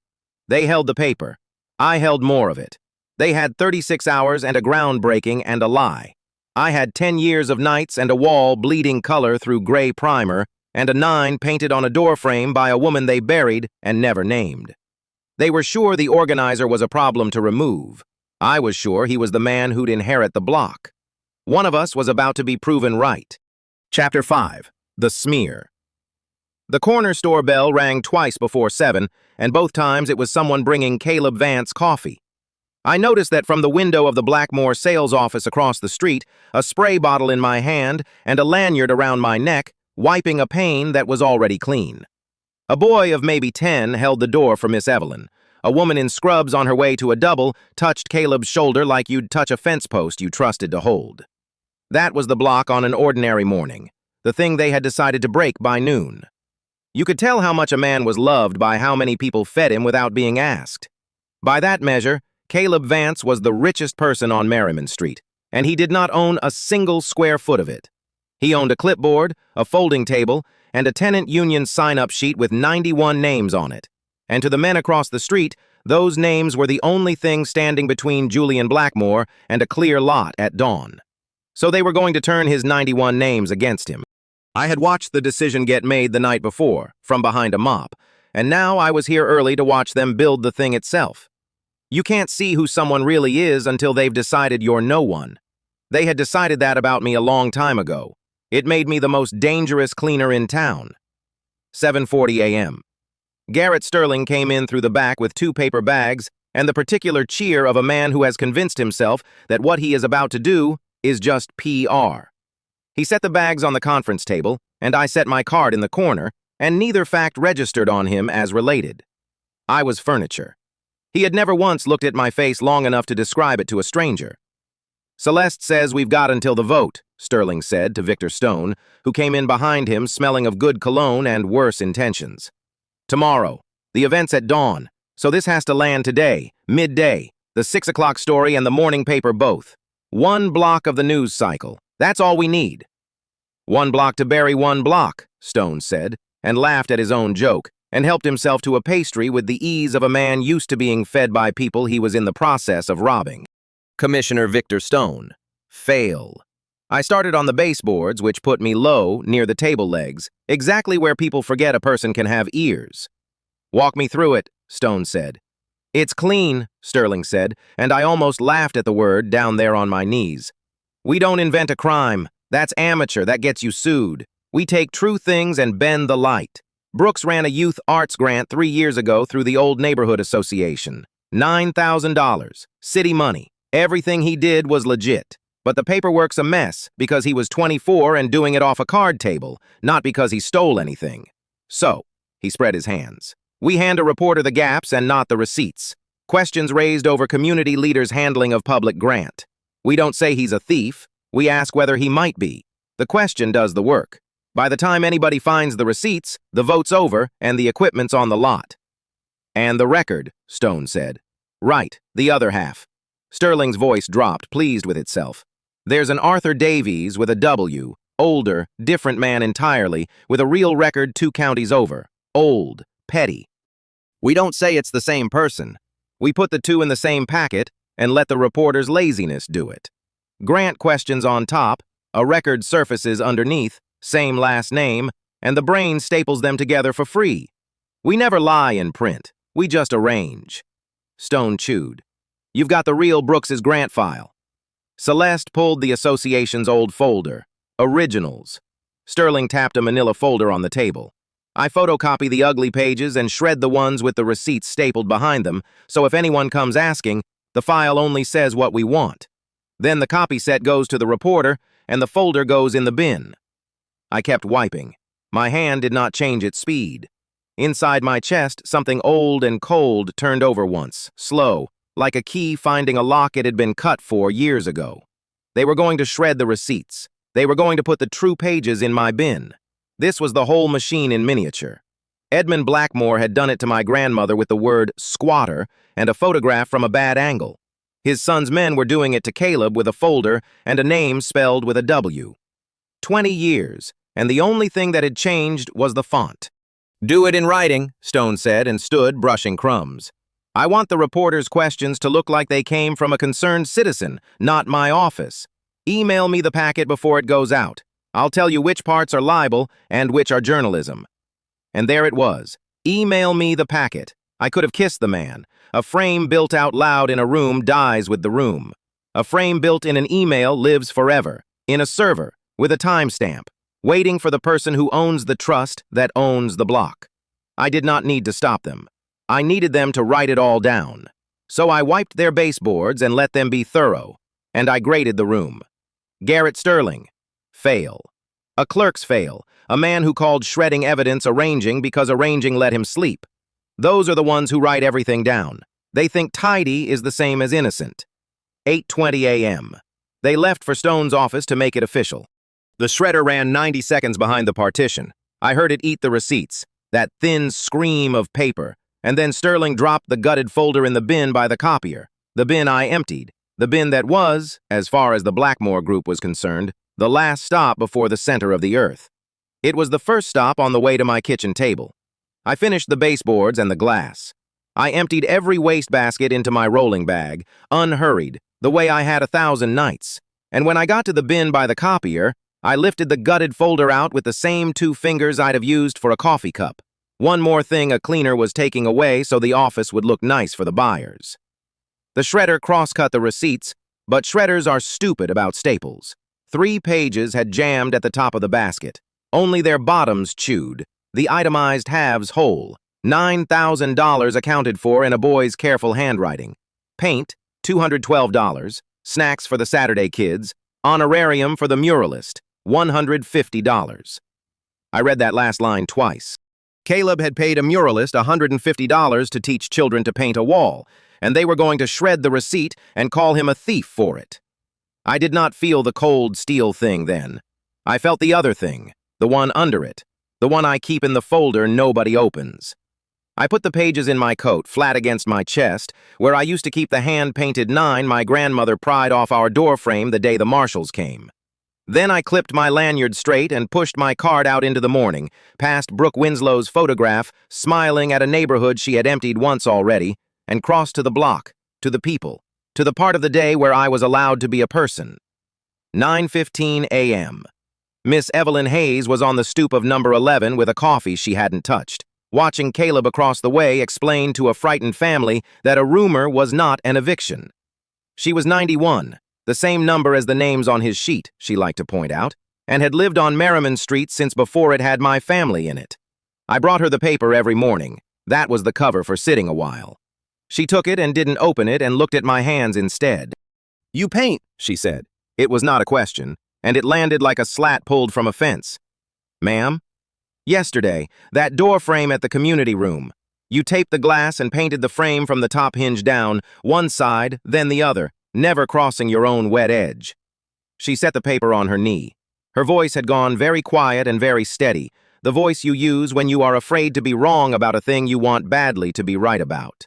They held the paper. I held more of it. They had 36 hours and a groundbreaking and a lie. I had 10 years of nights and a wall bleeding color through gray primer and a 9 painted on a doorframe by a woman they buried and never named. They were sure the organizer was a problem to remove. I was sure he was the man who'd inherit the block. One of us was about to be proven right. Chapter 5. The Smear. The corner store bell rang twice before 7, and both times it was someone bringing Caleb Vance coffee. I noticed that from the window of the Blackmore sales office across the street, a spray bottle in my hand and a lanyard around my neck, wiping a pane that was already clean. A boy of maybe 10 held the door for Miss Evelyn. A woman in scrubs on her way to a double touched Caleb's shoulder like you'd touch a fence post you trusted to hold. That was the block on an ordinary morning, the thing they had decided to break by noon. You could tell how much a man was loved by how many people fed him without being asked. By that measure, Caleb Vance was the richest person on Merriman Street, and he did not own a single square foot of it. He owned a clipboard, a folding table, and a tenant union sign-up sheet with 91 names on it. And to the men across the street, those names were the only thing standing between Julian Blackmore and a clear lot at dawn. So they were going to turn his 91 names against him. I had watched the decision get made the night before, from behind a mop, and now I was here early to watch them build the thing itself. You can't see who someone really is until they've decided you're no one. They had decided that about me a long time ago. It made me the most dangerous cleaner in town. 7:40 a.m. Garrett Sterling came in through the back with 2 paper bags and the particular cheer of a man who has convinced himself that what he is about to do is just PR. He set the bags on the conference table, and I set my card in the corner, and neither fact registered on him as related. I was furniture. He had never once looked at my face long enough to describe it to a stranger. Celeste says we've got until the vote, Sterling said to Victor Stone, who came in behind him smelling of good cologne and worse intentions. Tomorrow. The event's at dawn, so this has to land today, midday, the 6 o'clock story and the morning paper both. 1 block of the news cycle. That's all we need. 1 block to bury 1 block, Stone said, and laughed at his own joke, and helped himself to a pastry with the ease of a man used to being fed by people he was in the process of robbing. Commissioner Victor Stone. Fail. I started on the baseboards, which put me low, near the table legs, exactly where people forget a person can have ears. "Walk me through it," Stone said. "It's clean," Sterling said, and I almost laughed at the word down there on my knees. "We don't invent a crime. That's amateur. That gets you sued. We take true things and bend the light. Brooks ran a youth arts grant 3 years ago through the Old Neighborhood Association. $9,000. City money. Everything he did was legit. But the paperwork's a mess because he was 24 and doing it off a card table, not because he stole anything. So," he spread his hands, "we hand a reporter the gaps and not the receipts. Questions raised over community leaders' handling of public grant. We don't say he's a thief. We ask whether he might be. The question does the work. By the time anybody finds the receipts, the vote's over and the equipment's on the lot." "And the record," Stone said. "Right, the other half." Sterling's voice dropped, pleased with itself. "There's an Arthur Davies with a W, older, different man entirely, with a real record 2 counties over. Old, petty. We don't say it's the same person. We put the 2 in the same packet and let the reporter's laziness do it. Grant questions on top, a record surfaces underneath, same last name, and the brain staples them together for free. We never lie in print. We just arrange." Stone chewed. "You've got the real Brooks's grant file." Celeste pulled the association's old folder. Originals. Sterling tapped a manila folder on the table. "I photocopy the ugly pages and shred the ones with the receipts stapled behind them, so if anyone comes asking, the file only says what we want. Then the copy set goes to the reporter, and the folder goes in the bin." I kept wiping. My hand did not change its speed. Inside my chest, something old and cold turned over once, slow, like a key finding a lock it had been cut for years ago. They were going to shred the receipts. They were going to put the true pages in my bin. This was the whole machine in miniature. Edmund Blackmore had done it to my grandmother with the word squatter and a photograph from a bad angle. His son's men were doing it to Caleb with a folder and a name spelled with a W. 20 years, and the only thing that had changed was the font. "Do it in writing," Stone said, and stood brushing crumbs. "I want the reporter's questions to look like they came from a concerned citizen, not my office. Email me the packet before it goes out. I'll tell you which parts are libel and which are journalism." And there it was. Email me the packet. I could have kissed the man. A frame built out loud in a room dies with the room. A frame built in an email lives forever, in a server, with a timestamp, waiting for the person who owns the trust that owns the block. I did not need to stop them. I needed them to write it all down. So I wiped their baseboards and let them be thorough, and I graded the room. Garrett Sterling. Fail. A clerk's fail, a man who called shredding evidence arranging because arranging let him sleep. Those are the ones who write everything down. They think tidy is the same as innocent. 8:20 a.m. They left for Stone's office to make it official. The shredder ran 90 seconds behind the partition. I heard it eat the receipts, that thin scream of paper, and then Sterling dropped the gutted folder in the bin by the copier, the bin I emptied, the bin that was, as far as the Blackmore group was concerned, the last stop before the center of the earth. It was the first stop on the way to my kitchen table. I finished the baseboards and the glass. I emptied every wastebasket into my rolling bag, unhurried, the way I had 1,000 nights. And when I got to the bin by the copier, I lifted the gutted folder out with the same 2 fingers I'd have used for a coffee cup. One more thing a cleaner was taking away so the office would look nice for the buyers. The shredder cross-cut the receipts, but shredders are stupid about staples. 3 pages had jammed at the top of the basket. Only their bottoms chewed, the itemized halves whole. $9,000 accounted for in a boy's careful handwriting. Paint, $212. Snacks for the Saturday kids. Honorarium for the muralist, $150. I read that last line twice. Caleb had paid a muralist $150 to teach children to paint a wall, and they were going to shred the receipt and call him a thief for it. I did not feel the cold steel thing then. I felt the other thing, the one under it, the one I keep in the folder nobody opens. I put the pages in my coat, flat against my chest, where I used to keep the hand-painted 9 my grandmother pried off our doorframe the day the marshals came. Then I clipped my lanyard straight and pushed my cart out into the morning, past Brooke Winslow's photograph, smiling at a neighborhood she had emptied once already, and crossed to the block, to the people, to the part of the day where I was allowed to be a person. 9:15 a.m. Miss Evelyn Hayes was on the stoop of number 11 with a coffee she hadn't touched. Watching Caleb across the way explain to a frightened family that a rumor was not an eviction. She was 91, the same number as the names on his sheet, she liked to point out, and had lived on Merriman Street since before it had my family in it. I brought her the paper every morning. That was the cover for sitting a while. She took it and didn't open it and looked at my hands instead. "You paint," she said. It was not a question, and it landed like a slat pulled from a fence. "Ma'am?" "Yesterday, that door frame at the community room. You taped the glass and painted the frame from the top hinge down, one side, then the other, never crossing your own wet edge." She set the paper on her knee. Her voice had gone very quiet and very steady, the voice you use when you are afraid to be wrong about a thing you want badly to be right about.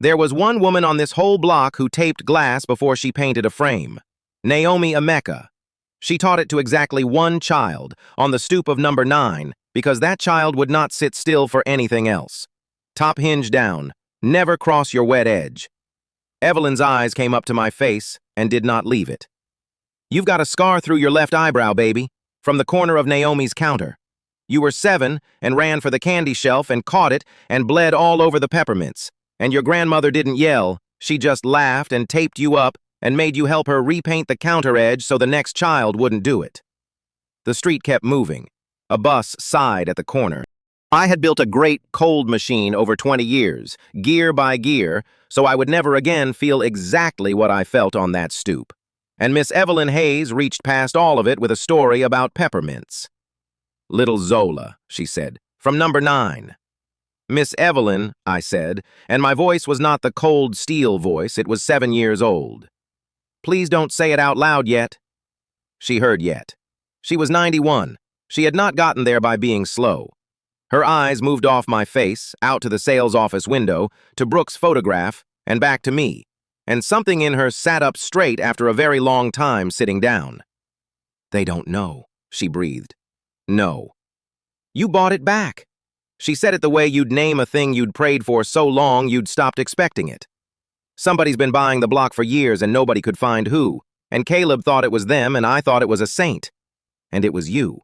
"There was one woman on this whole block who taped glass before she painted a frame. Naomi Emeka. She taught it to exactly one child, on the stoop of number 9, because that child would not sit still for anything else. Top hinge down, never cross your wet edge." Evelyn's eyes came up to my face and did not leave it. "You've got a scar through your left eyebrow, baby, from the corner of Naomi's counter. You were 7 and ran for the candy shelf and caught it and bled all over the peppermints. And your grandmother didn't yell, she just laughed and taped you up and made you help her repaint the counter edge so the next child wouldn't do it." The street kept moving. A bus sighed at the corner. I had built a great cold machine over 20 years, gear by gear, so I would never again feel exactly what I felt on that stoop. And Miss Evelyn Hayes reached past all of it with a story about peppermints. "Little Zola," she said, "from number 9. "Miss Evelyn," I said, and my voice was not the cold steel voice, it was 7 years old. "Please don't say it out loud yet." She heard yet. She was 91. She had not gotten there by being slow. Her eyes moved off my face, out to the sales office window, to Brooke's photograph, and back to me, and something in her sat up straight after a very long time sitting down. "They don't know," she breathed. "No." "You bought it back." She said it the way you'd name a thing you'd prayed for so long you'd stopped expecting it. "Somebody's been buying the block for years and nobody could find who, and Caleb thought it was them and I thought it was a saint. And it was you."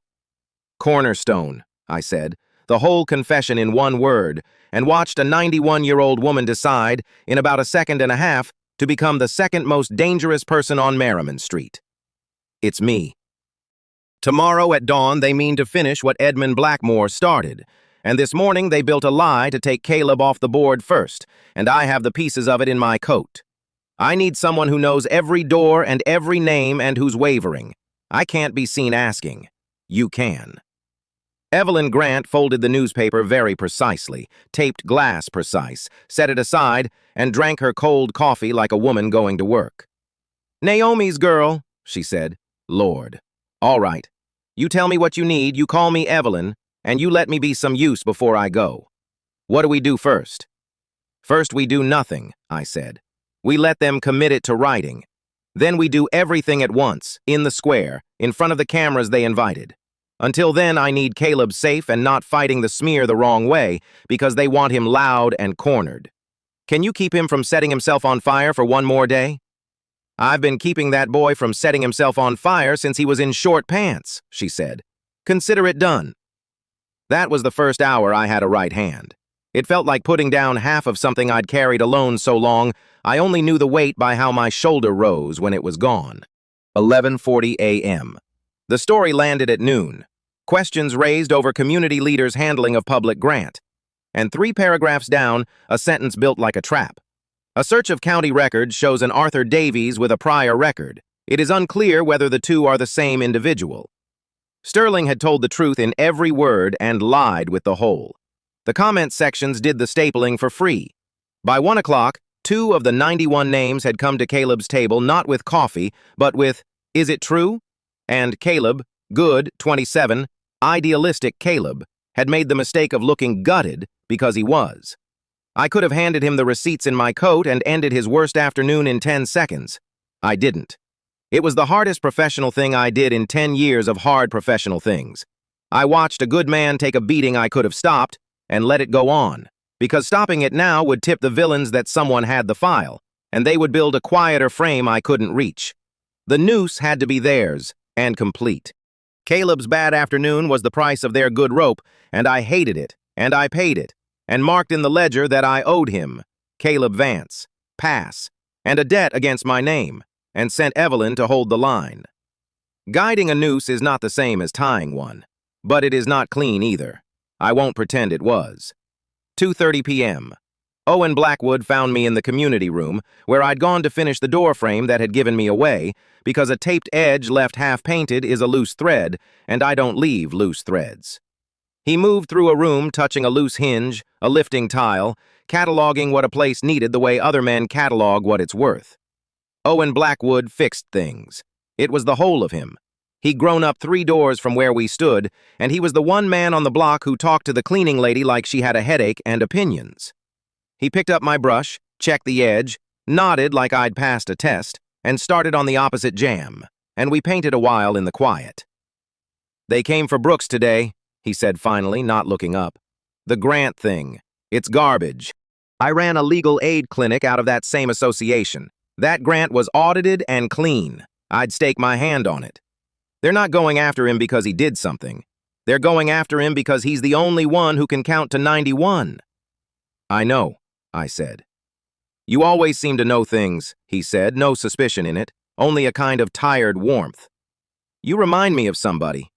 "Cornerstone," I said, the whole confession in one word, and watched a 91-year-old woman decide, in about a second and a half, to become the second most dangerous person on Merriman Street. "It's me." Tomorrow at dawn they mean to finish what Edmund Blackmore started, and this morning they built a lie to take Caleb off the board first, and I have the pieces of it in my coat. I need someone who knows every door and every name and who's wavering. I can't be seen asking. You can. Evelyn Grant folded the newspaper very precisely, taped glass precise, set it aside, and drank her cold coffee like a woman going to work. "Naomi's girl," she said. "Lord. All right. You tell me what you need, you call me Evelyn, and you let me be some use before I go. What do we do first?" "First we do nothing," I said. "We let them commit it to writing. Then we do everything at once, in the square, in front of the cameras they invited. Until then, I need Caleb safe and not fighting the smear the wrong way, because they want him loud and cornered. Can you keep him from setting himself on fire for one more day?" "I've been keeping that boy from setting himself on fire since he was in short pants," she said. "Consider it done." That was the first hour I had a right hand. It felt like putting down half of something I'd carried alone so long, I only knew the weight by how my shoulder rose when it was gone. 11:40 a.m. The story landed at noon. Questions raised over community leaders' handling of public grant. And 3 paragraphs down, a sentence built like a trap. A search of county records shows an Arthur Davies with a prior record. It is unclear whether the two are the same individual. Sterling had told the truth in every word and lied with the whole. The comment sections did the stapling for free. By 1 o'clock, 2 of the 91 names had come to Caleb's table not with coffee, but with, "Is it true?" And Caleb, good, 27, idealistic Caleb, had made the mistake of looking gutted because he was. I could have handed him the receipts in my coat and ended his worst afternoon in 10 seconds. I didn't. It was the hardest professional thing I did in 10 years of hard professional things. I watched a good man take a beating I could have stopped and let it go on, because stopping it now would tip the villains that someone had the file, and they would build a quieter frame I couldn't reach. The noose had to be theirs, and complete. Caleb's bad afternoon was the price of their good rope, and I hated it, and I paid it, and marked in the ledger that I owed him, Caleb Vance, pass, and a debt against my name, and sent Evelyn to hold the line. Guiding a noose is not the same as tying one, but it is not clean either. I won't pretend it was. 2:30 p.m. Owen Blackwood found me in the community room, where I'd gone to finish the door frame that had given me away, because a taped edge left half-painted is a loose thread, and I don't leave loose threads. He moved through a room touching a loose hinge, a lifting tile, cataloging what a place needed the way other men catalog what it's worth. Owen Blackwood fixed things. It was the whole of him. He'd grown up 3 doors from where we stood, and he was the one man on the block who talked to the cleaning lady like she had a headache and opinions. He picked up my brush, checked the edge, nodded like I'd passed a test, and started on the opposite jam, and we painted a while in the quiet. "They came for Brooks today," he said finally, not looking up. "The grant thing. It's garbage. I ran a legal aid clinic out of that same association. That grant was audited and clean. I'd stake my hand on it. They're not going after him because he did something. They're going after him because he's the only one who can count to 91. "I know," I said. "You always seem to know things," he said, no suspicion in it, only a kind of tired warmth. "You remind me of somebody.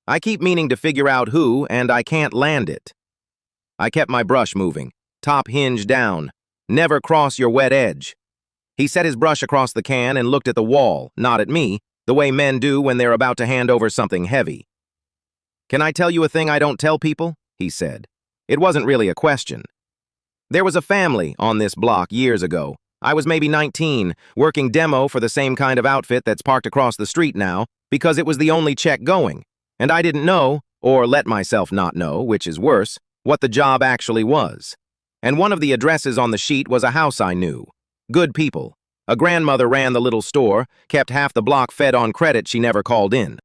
I keep meaning to figure out who, and I can't land it." I kept my brush moving, top hinge down. "Never cross your wet edge." He set his brush across the can and looked at the wall, not at me, the way men do when they're about to hand over something heavy. "Can I tell you a thing I don't tell people?" he said. It wasn't really a question. "There was a family on this block years ago. I was maybe 19, working demo for the same kind of outfit that's parked across the street now, because it was the only check going, and I didn't know, or let myself not know, which is worse, what the job actually was. And one of the addresses on the sheet was a house I knew. Good people. A grandmother ran the little store, kept half the block fed on credit she never called in.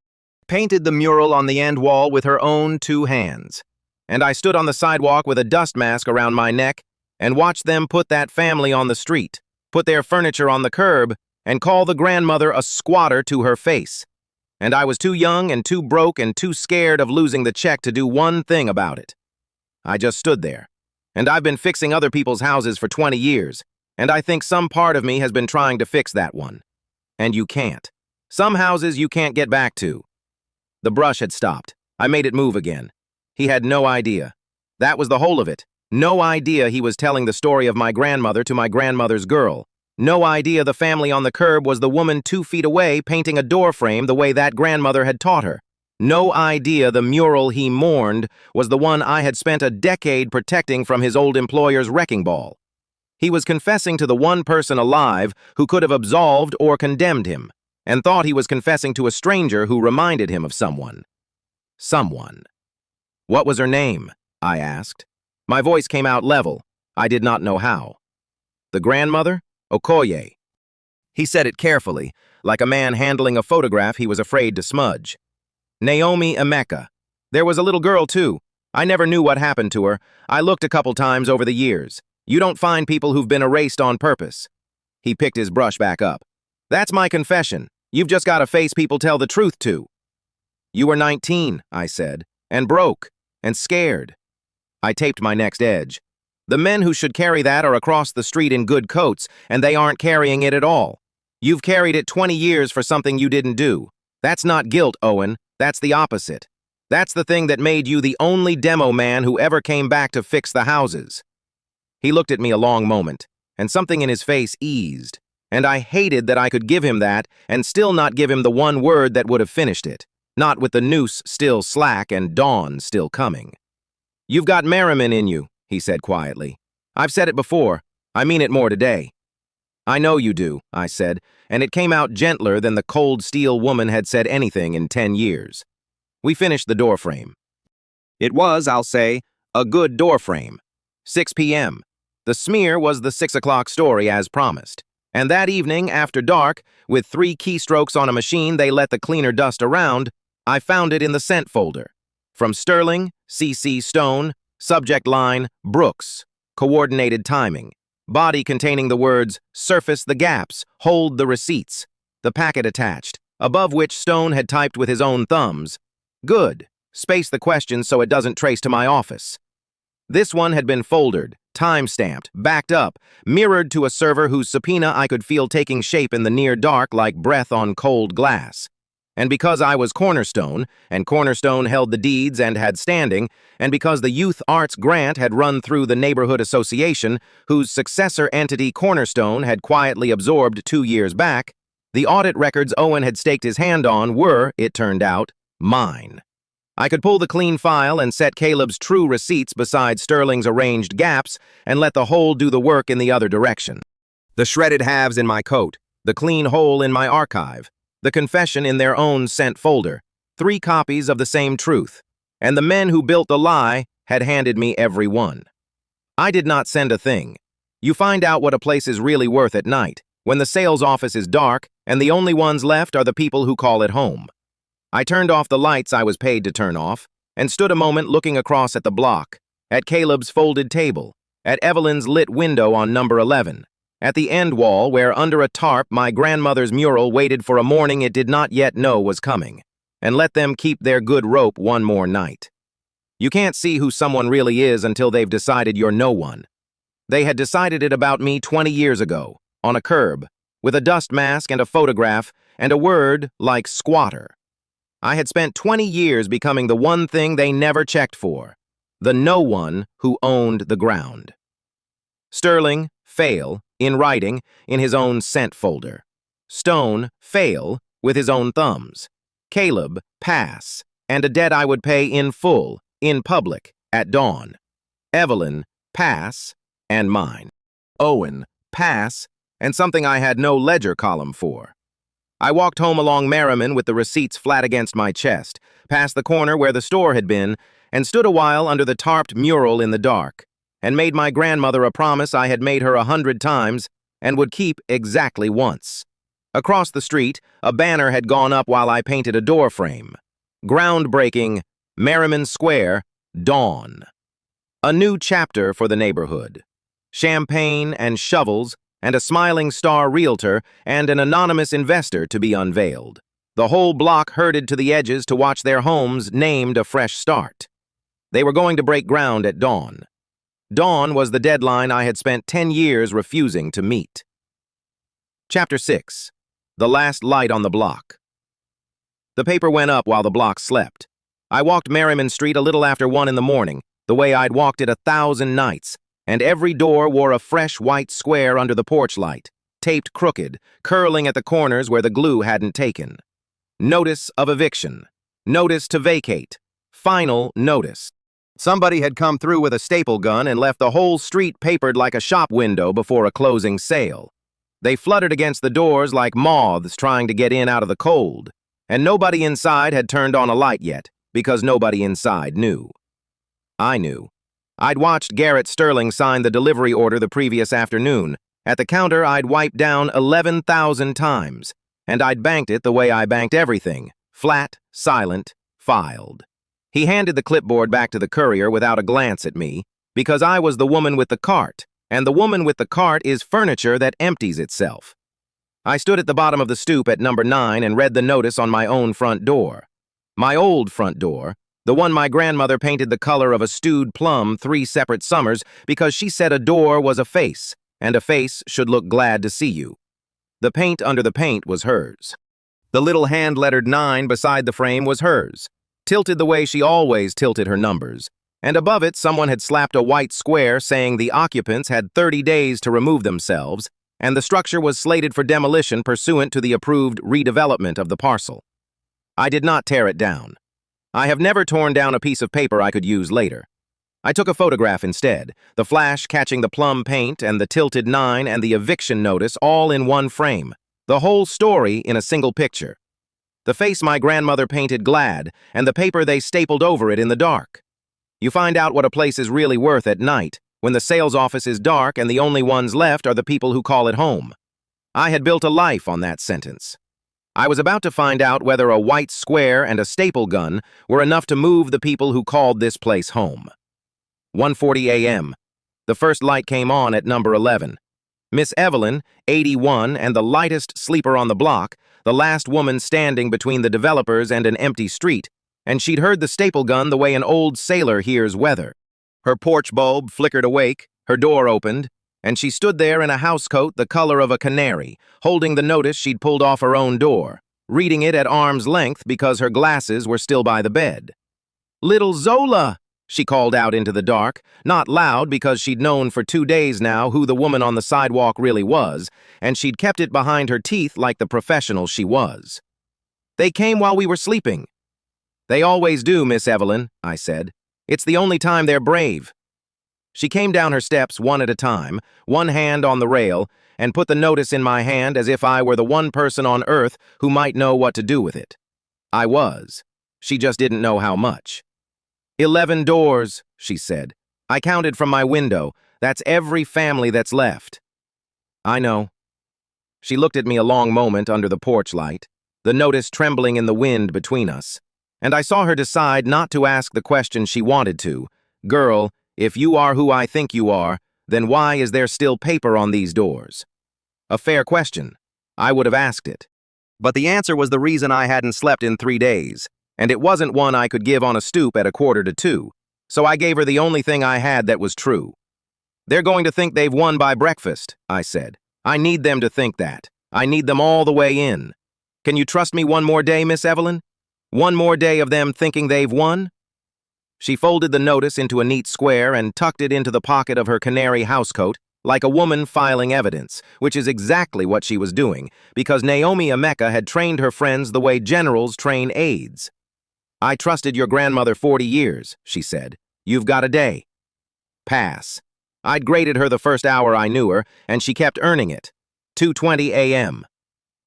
Painted the mural on the end wall with her own 2 hands. And I stood on the sidewalk with a dust mask around my neck and watched them put that family on the street, put their furniture on the curb, and call the grandmother a squatter to her face. And I was too young and too broke and too scared of losing the check to do one thing about it. I just stood there. And I've been fixing other people's houses for 20 years, and I think some part of me has been trying to fix that one. And you can't. Some houses you can't get back to." The brush had stopped. I made it move again. He had no idea. That was the whole of it. No idea he was telling the story of my grandmother to my grandmother's girl. No idea the family on the curb was the woman 2 feet away painting a door frame the way that grandmother had taught her. No idea the mural he mourned was the one I had spent a decade protecting from his old employer's wrecking ball. He was confessing to the one person alive who could have absolved or condemned him, and thought he was confessing to a stranger who reminded him of someone. Someone. "What was her name?" I asked. My voice came out level. I did not know how. "The grandmother? Okoye." He said it carefully, like a man handling a photograph he was afraid to smudge. "Naomi Emeka. There was a little girl, too. I never knew what happened to her. I looked a couple times over the years. You don't find people who've been erased on purpose." He picked his brush back up. "That's my confession. You've just got to face people tell the truth to." "You were 19, I said, "and broke, and scared." I taped my next edge. "The men who should carry that are across the street in good coats, and they aren't carrying it at all. You've carried it 20 years for something you didn't do. That's not guilt, Owen. That's the opposite. That's the thing that made you the only demo man who ever came back to fix the houses." He looked at me a long moment, and something in his face eased, and I hated that I could give him that and still not give him the one word that would have finished it, not with the noose still slack and dawn still coming. "You've got Merriman in you," he said quietly. "I've said it before. I mean it more today." "I know you do," I said, and it came out gentler than the cold steel woman had said anything in 10 years. We finished the door frame. It was, I'll say, a good door frame. 6 p.m. The smear was the 6 o'clock story as promised. And that evening, after dark, with 3 keystrokes on a machine they let the cleaner dust around, I found it in the sent folder. From Sterling, C.C. Stone, subject line, Brooks, coordinated timing. Body containing the words, "Surface the gaps, hold the receipts." the packet attached, above which Stone had typed with his own thumbs. Good. Space the question so it doesn't trace to my office. This one had been foldered, time-stamped, backed up, mirrored to a server whose subpoena I could feel taking shape in the near dark like breath on cold glass. And because I was Cornerstone, and Cornerstone held the deeds and had standing, and because the Youth Arts Grant had run through the Neighborhood Association, whose successor entity Cornerstone had quietly absorbed 2 years back, the audit records Owen had staked his hand on were, it turned out, mine. I could pull the clean file and set Caleb's true receipts beside Sterling's arranged gaps and let the whole do the work in the other direction. The shredded halves in my coat, the clean hole in my archive, the confession in their own sent folder, 3 copies of the same truth, and the men who built the lie had handed me every one. I did not send a thing. You find out what a place is really worth at night, when the sales office is dark and the only ones left are the people who call it home. I turned off the lights I was paid to turn off and stood a moment looking across at the block, at Caleb's folded table, at Evelyn's lit window on number 11, at the end wall where under a tarp my grandmother's mural waited for a morning it did not yet know was coming, and let them keep their good rope one more night. You can't see who someone really is until they've decided you're no one. They had decided it about me 20 years ago, on a curb, with a dust mask and a photograph and a word like squatter. I had spent 20 years becoming the one thing they never checked for, the no one who owned the ground. Sterling, fail, in writing, in his own sent folder. Stone, fail, with his own thumbs. Caleb, pass, and a debt I would pay in full, in public, at dawn. Evelyn, pass, and mine. Owen, pass, and something I had no ledger column for. I walked home along Merriman with the receipts flat against my chest, past the corner where the store had been, and stood a while under the tarped mural in the dark, and made my grandmother a promise I had made her 100 times and would keep exactly once. Across the street, a banner had gone up while I painted a door frame. Groundbreaking, Merriman Square, dawn. A new chapter for the neighborhood. Champagne and shovels, and a smiling star realtor and an anonymous investor to be unveiled. The whole block herded to the edges to watch their homes named a fresh start. They were going to break ground at dawn. Dawn was the deadline I had spent 10 years refusing to meet. Chapter 6. The Last Light on the Block. The paper went up while the block slept. I walked Merriman Street a little after 1 in the morning, the way I'd walked it 1,000 nights, and every door wore a fresh white square under the porch light, taped crooked, curling at the corners where the glue hadn't taken. Notice of eviction. Notice to vacate. Final notice. Somebody had come through with a staple gun and left the whole street papered like a shop window before a closing sale. They fluttered against the doors like moths trying to get in out of the cold, and nobody inside had turned on a light yet, because nobody inside knew. I knew. I'd watched Garrett Sterling sign the delivery order the previous afternoon. At the counter, I'd wiped down 11,000 times, and I'd banked it the way I banked everything, flat, silent, filed. He handed the clipboard back to the courier without a glance at me, because I was the woman with the cart, and the woman with the cart is furniture that empties itself. I stood at the bottom of the stoop at number 9 and read the notice on my own front door. My old front door, the one my grandmother painted the color of a stewed plum 3 separate summers because she said a door was a face, and a face should look glad to see you. The paint under the paint was hers. The little hand-lettered 9 beside the frame was hers, tilted the way she always tilted her numbers, and above it someone had slapped a white square saying the occupants had 30 days to remove themselves, and the structure was slated for demolition pursuant to the approved redevelopment of the parcel. I did not tear it down. I have never torn down a piece of paper I could use later. I took a photograph instead, the flash catching the plum paint and the tilted 9 and the eviction notice all in one frame, the whole story in a single picture. The face my grandmother painted glad, and the paper they stapled over it in the dark. You find out what a place is really worth at night, when the sales office is dark and the only ones left are the people who call it home. I had built a life on that sentence. I was about to find out whether a white square and a staple gun were enough to move the people who called this place home. 1:40 a.m. The first light came on at number 11. Miss Evelyn, 81 and the lightest sleeper on the block, the last woman standing between the developers and an empty street, and she'd heard the staple gun the way an old sailor hears weather. Her porch bulb flickered awake, her door opened, and she stood there in a housecoat the color of a canary, holding the notice she'd pulled off her own door, reading it at arm's length because her glasses were still by the bed. "Little Zola!" she called out into the dark, not loud because she'd known for 2 days now who the woman on the sidewalk really was, and she'd kept it behind her teeth like the professional she was. "They came while we were sleeping." "They always do, Miss Evelyn," I said. "It's the only time they're brave." She came down her steps one at a time, one hand on the rail, and put the notice in my hand as if I were the one person on earth who might know what to do with it. I was. She just didn't know how much. 11 doors, she said. "I counted from my window. That's every family that's left." "I know." She looked at me a long moment under the porch light, the notice trembling in the wind between us, and I saw her decide not to ask the question she wanted to. "Girl, if you are who I think you are, then why is there still paper on these doors?" A fair question. I would have asked it. But the answer was the reason I hadn't slept in 3 days, and it wasn't one I could give on a stoop at 1:45, so I gave her the only thing I had that was true. "They're going to think they've won by breakfast," I said. "I need them to think that. I need them all the way in. Can you trust me one more day, Miss Evelyn? One more day of them thinking they've won?" She folded the notice into a neat square and tucked it into the pocket of her canary housecoat like a woman filing evidence, which is exactly what she was doing, because Naomi Emeka had trained her friends the way generals train aides. "I trusted your grandmother 40 years, she said. "You've got a day." Pass. I'd graded her the first hour I knew her, and she kept earning it. 2:20 a.m.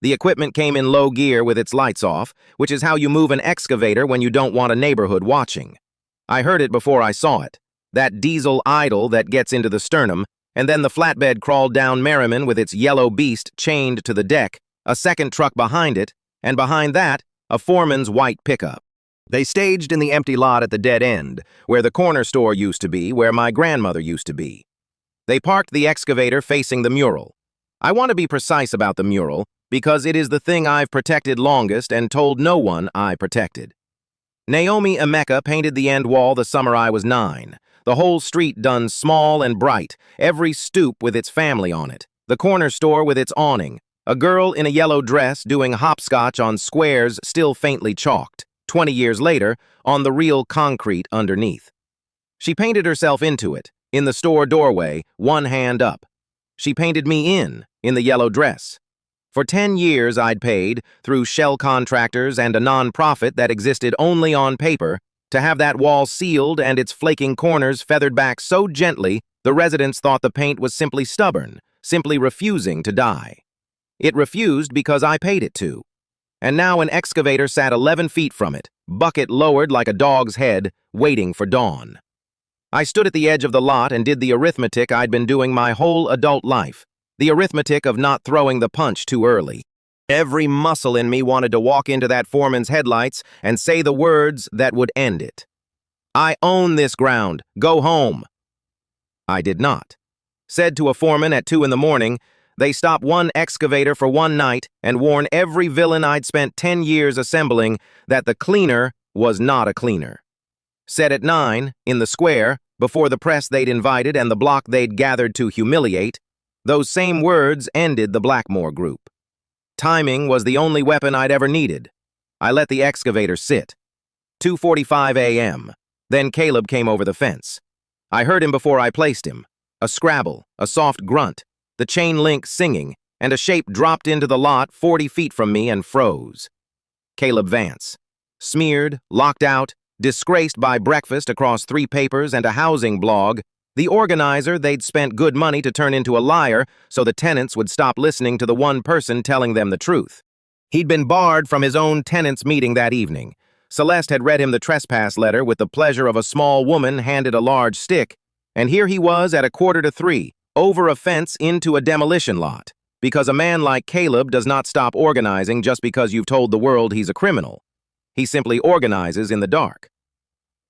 The equipment came in low gear with its lights off, which is how you move an excavator when you don't want a neighborhood watching. I heard it before I saw it. That diesel idle that gets into the sternum, and then the flatbed crawled down Merriman with its yellow beast chained to the deck, a second truck behind it, and behind that, a foreman's white pickup. They staged in the empty lot at the dead end, where the corner store used to be, where my grandmother used to be. They parked the excavator facing the mural. I want to be precise about the mural, because it is the thing I've protected longest and told no one I protected. Naomi Emeka painted the end wall the summer I was 9. The whole street done small and bright, every stoop with its family on it, the corner store with its awning, a girl in a yellow dress doing hopscotch on squares still faintly chalked, 20 years later, on the real concrete underneath. She painted herself into it, in the store doorway, one hand up. She painted me in the yellow dress. For 10 years I'd paid, through shell contractors and a non-profit that existed only on paper, to have that wall sealed and its flaking corners feathered back so gently the residents thought the paint was simply stubborn, simply refusing to die. It refused because I paid it to. And now an excavator sat 11 feet from it, bucket lowered like a dog's head, waiting for dawn. I stood at the edge of the lot and did the arithmetic I'd been doing my whole adult life, the arithmetic of not throwing the punch too early. Every muscle in me wanted to walk into that foreman's headlights and say the words that would end it. "I own this ground. Go home." I did not. Said to a foreman at 2 in the morning, they stopped one excavator for one night and warned every villain I'd spent 10 years assembling that the cleaner was not a cleaner. Said at 9, in the square, before the press they'd invited and the block they'd gathered to humiliate, those same words ended the Blackmore group. Timing was the only weapon I'd ever needed. I let the excavator sit. 2:45 a.m. Then Caleb came over the fence. I heard him before I placed him. A scrabble, a soft grunt, the chain link singing, and a shape dropped into the lot 40 feet from me and froze. Caleb Vance. Smeared, locked out, disgraced by breakfast across 3 papers and a housing blog, the organizer they'd spent good money to turn into a liar so the tenants would stop listening to the one person telling them the truth. He'd been barred from his own tenants' meeting that evening. Celeste had read him the trespass letter with the pleasure of a small woman handed a large stick, and here he was at 2:45, over a fence into a demolition lot, because a man like Caleb does not stop organizing just because you've told the world he's a criminal. He simply organizes in the dark.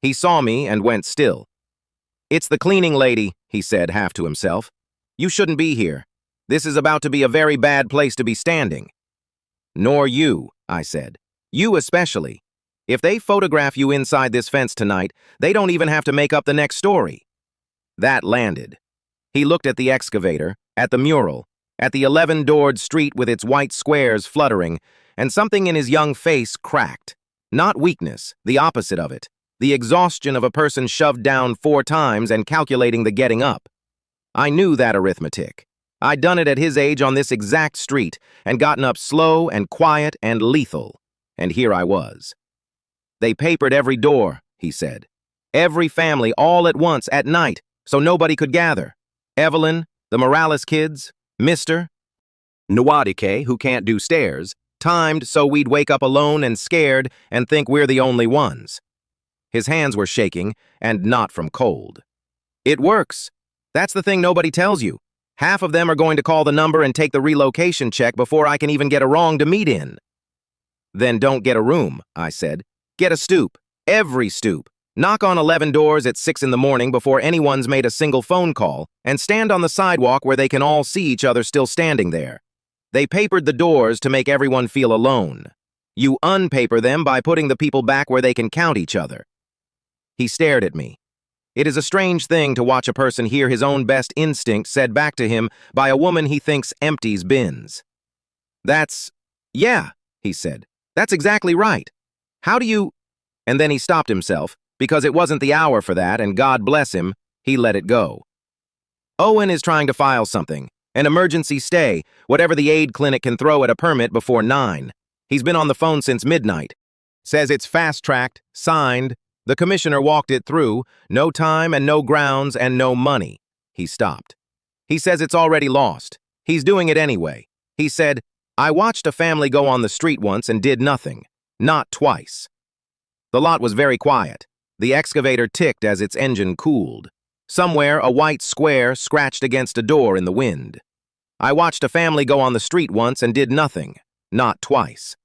He saw me and went still. "It's the cleaning lady," he said, half to himself. "You shouldn't be here. This is about to be a very bad place to be standing." nor you, I said. You especially. If they photograph you inside this fence tonight, they don't even have to make up the next story. That landed. He looked at the excavator, at the mural, at the 11-doored street with its white squares fluttering, and something in his young face cracked. Not weakness, the opposite of it. The exhaustion of a person shoved down 4 times and calculating the getting up. I knew that arithmetic. I'd done it at his age on this exact street and gotten up slow and quiet and lethal. And here I was. They papered every door, he said. Every family all at once at night, so nobody could gather. Evelyn, the Morales kids, Mr. Nwadike, who can't do stairs, timed so we'd wake up alone and scared and think we're the only ones. His hands were shaking, and not from cold. It works. That's the thing nobody tells you. Half of them are going to call the number and take the relocation check before I can even get a wrong to meet in. Then don't get a room, I said. Get a stoop. Every stoop. Knock on 11 doors at 6 in the morning before anyone's made a single phone call, and stand on the sidewalk where they can all see each other still standing there. They papered the doors to make everyone feel alone. You unpaper them by putting the people back where they can count each other. He stared at me. It is a strange thing to watch a person hear his own best instinct said back to him by a woman he thinks empties bins. Yeah, he said. That's exactly right. How do you... And then he stopped himself, because it wasn't the hour for that, and God bless him, he let it go. Owen is trying to file something, an emergency stay, whatever the aid clinic can throw at a permit before 9. He's been on the phone since midnight. Says it's fast-tracked, signed. The commissioner walked it through, no time and no grounds and no money. He stopped. He says it's already lost. He's doing it anyway. He said, I watched a family go on the street once and did nothing. Not twice. The lot was very quiet. The excavator ticked as its engine cooled. Somewhere, a white square scratched against a door in the wind. I watched a family go on the street once and did nothing. Not twice.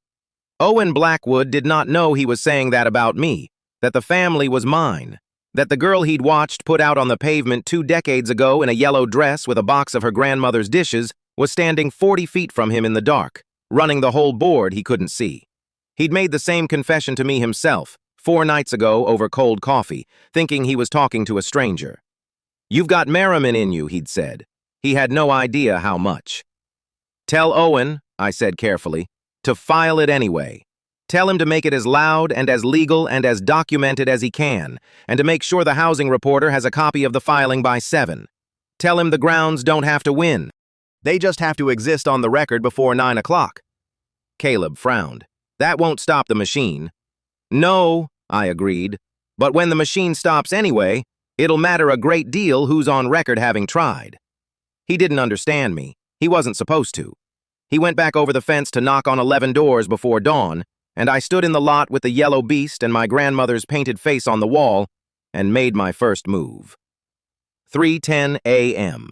Owen Blackwood did not know he was saying that about me, that the family was mine, that the girl he'd watched put out on the pavement 2 decades ago in a yellow dress with a box of her grandmother's dishes was standing 40 feet from him in the dark, running the whole board he couldn't see. He'd made the same confession to me himself, 4 nights ago over cold coffee, thinking he was talking to a stranger. You've got Merriman in you, he'd said. He had no idea how much. Tell Owen, I said carefully, to file it anyway. Tell him to make it as loud and as legal and as documented as he can, and to make sure the housing reporter has a copy of the filing by 7. Tell him the grounds don't have to win. They just have to exist on the record before 9 o'clock. Caleb frowned. That won't stop the machine. No, I agreed. But when the machine stops anyway, it'll matter a great deal who's on record having tried. He didn't understand me. He wasn't supposed to. He went back over the fence to knock on 11 doors before dawn, and I stood in the lot with the yellow beast and my grandmother's painted face on the wall and made my first move. 3:10 a.m.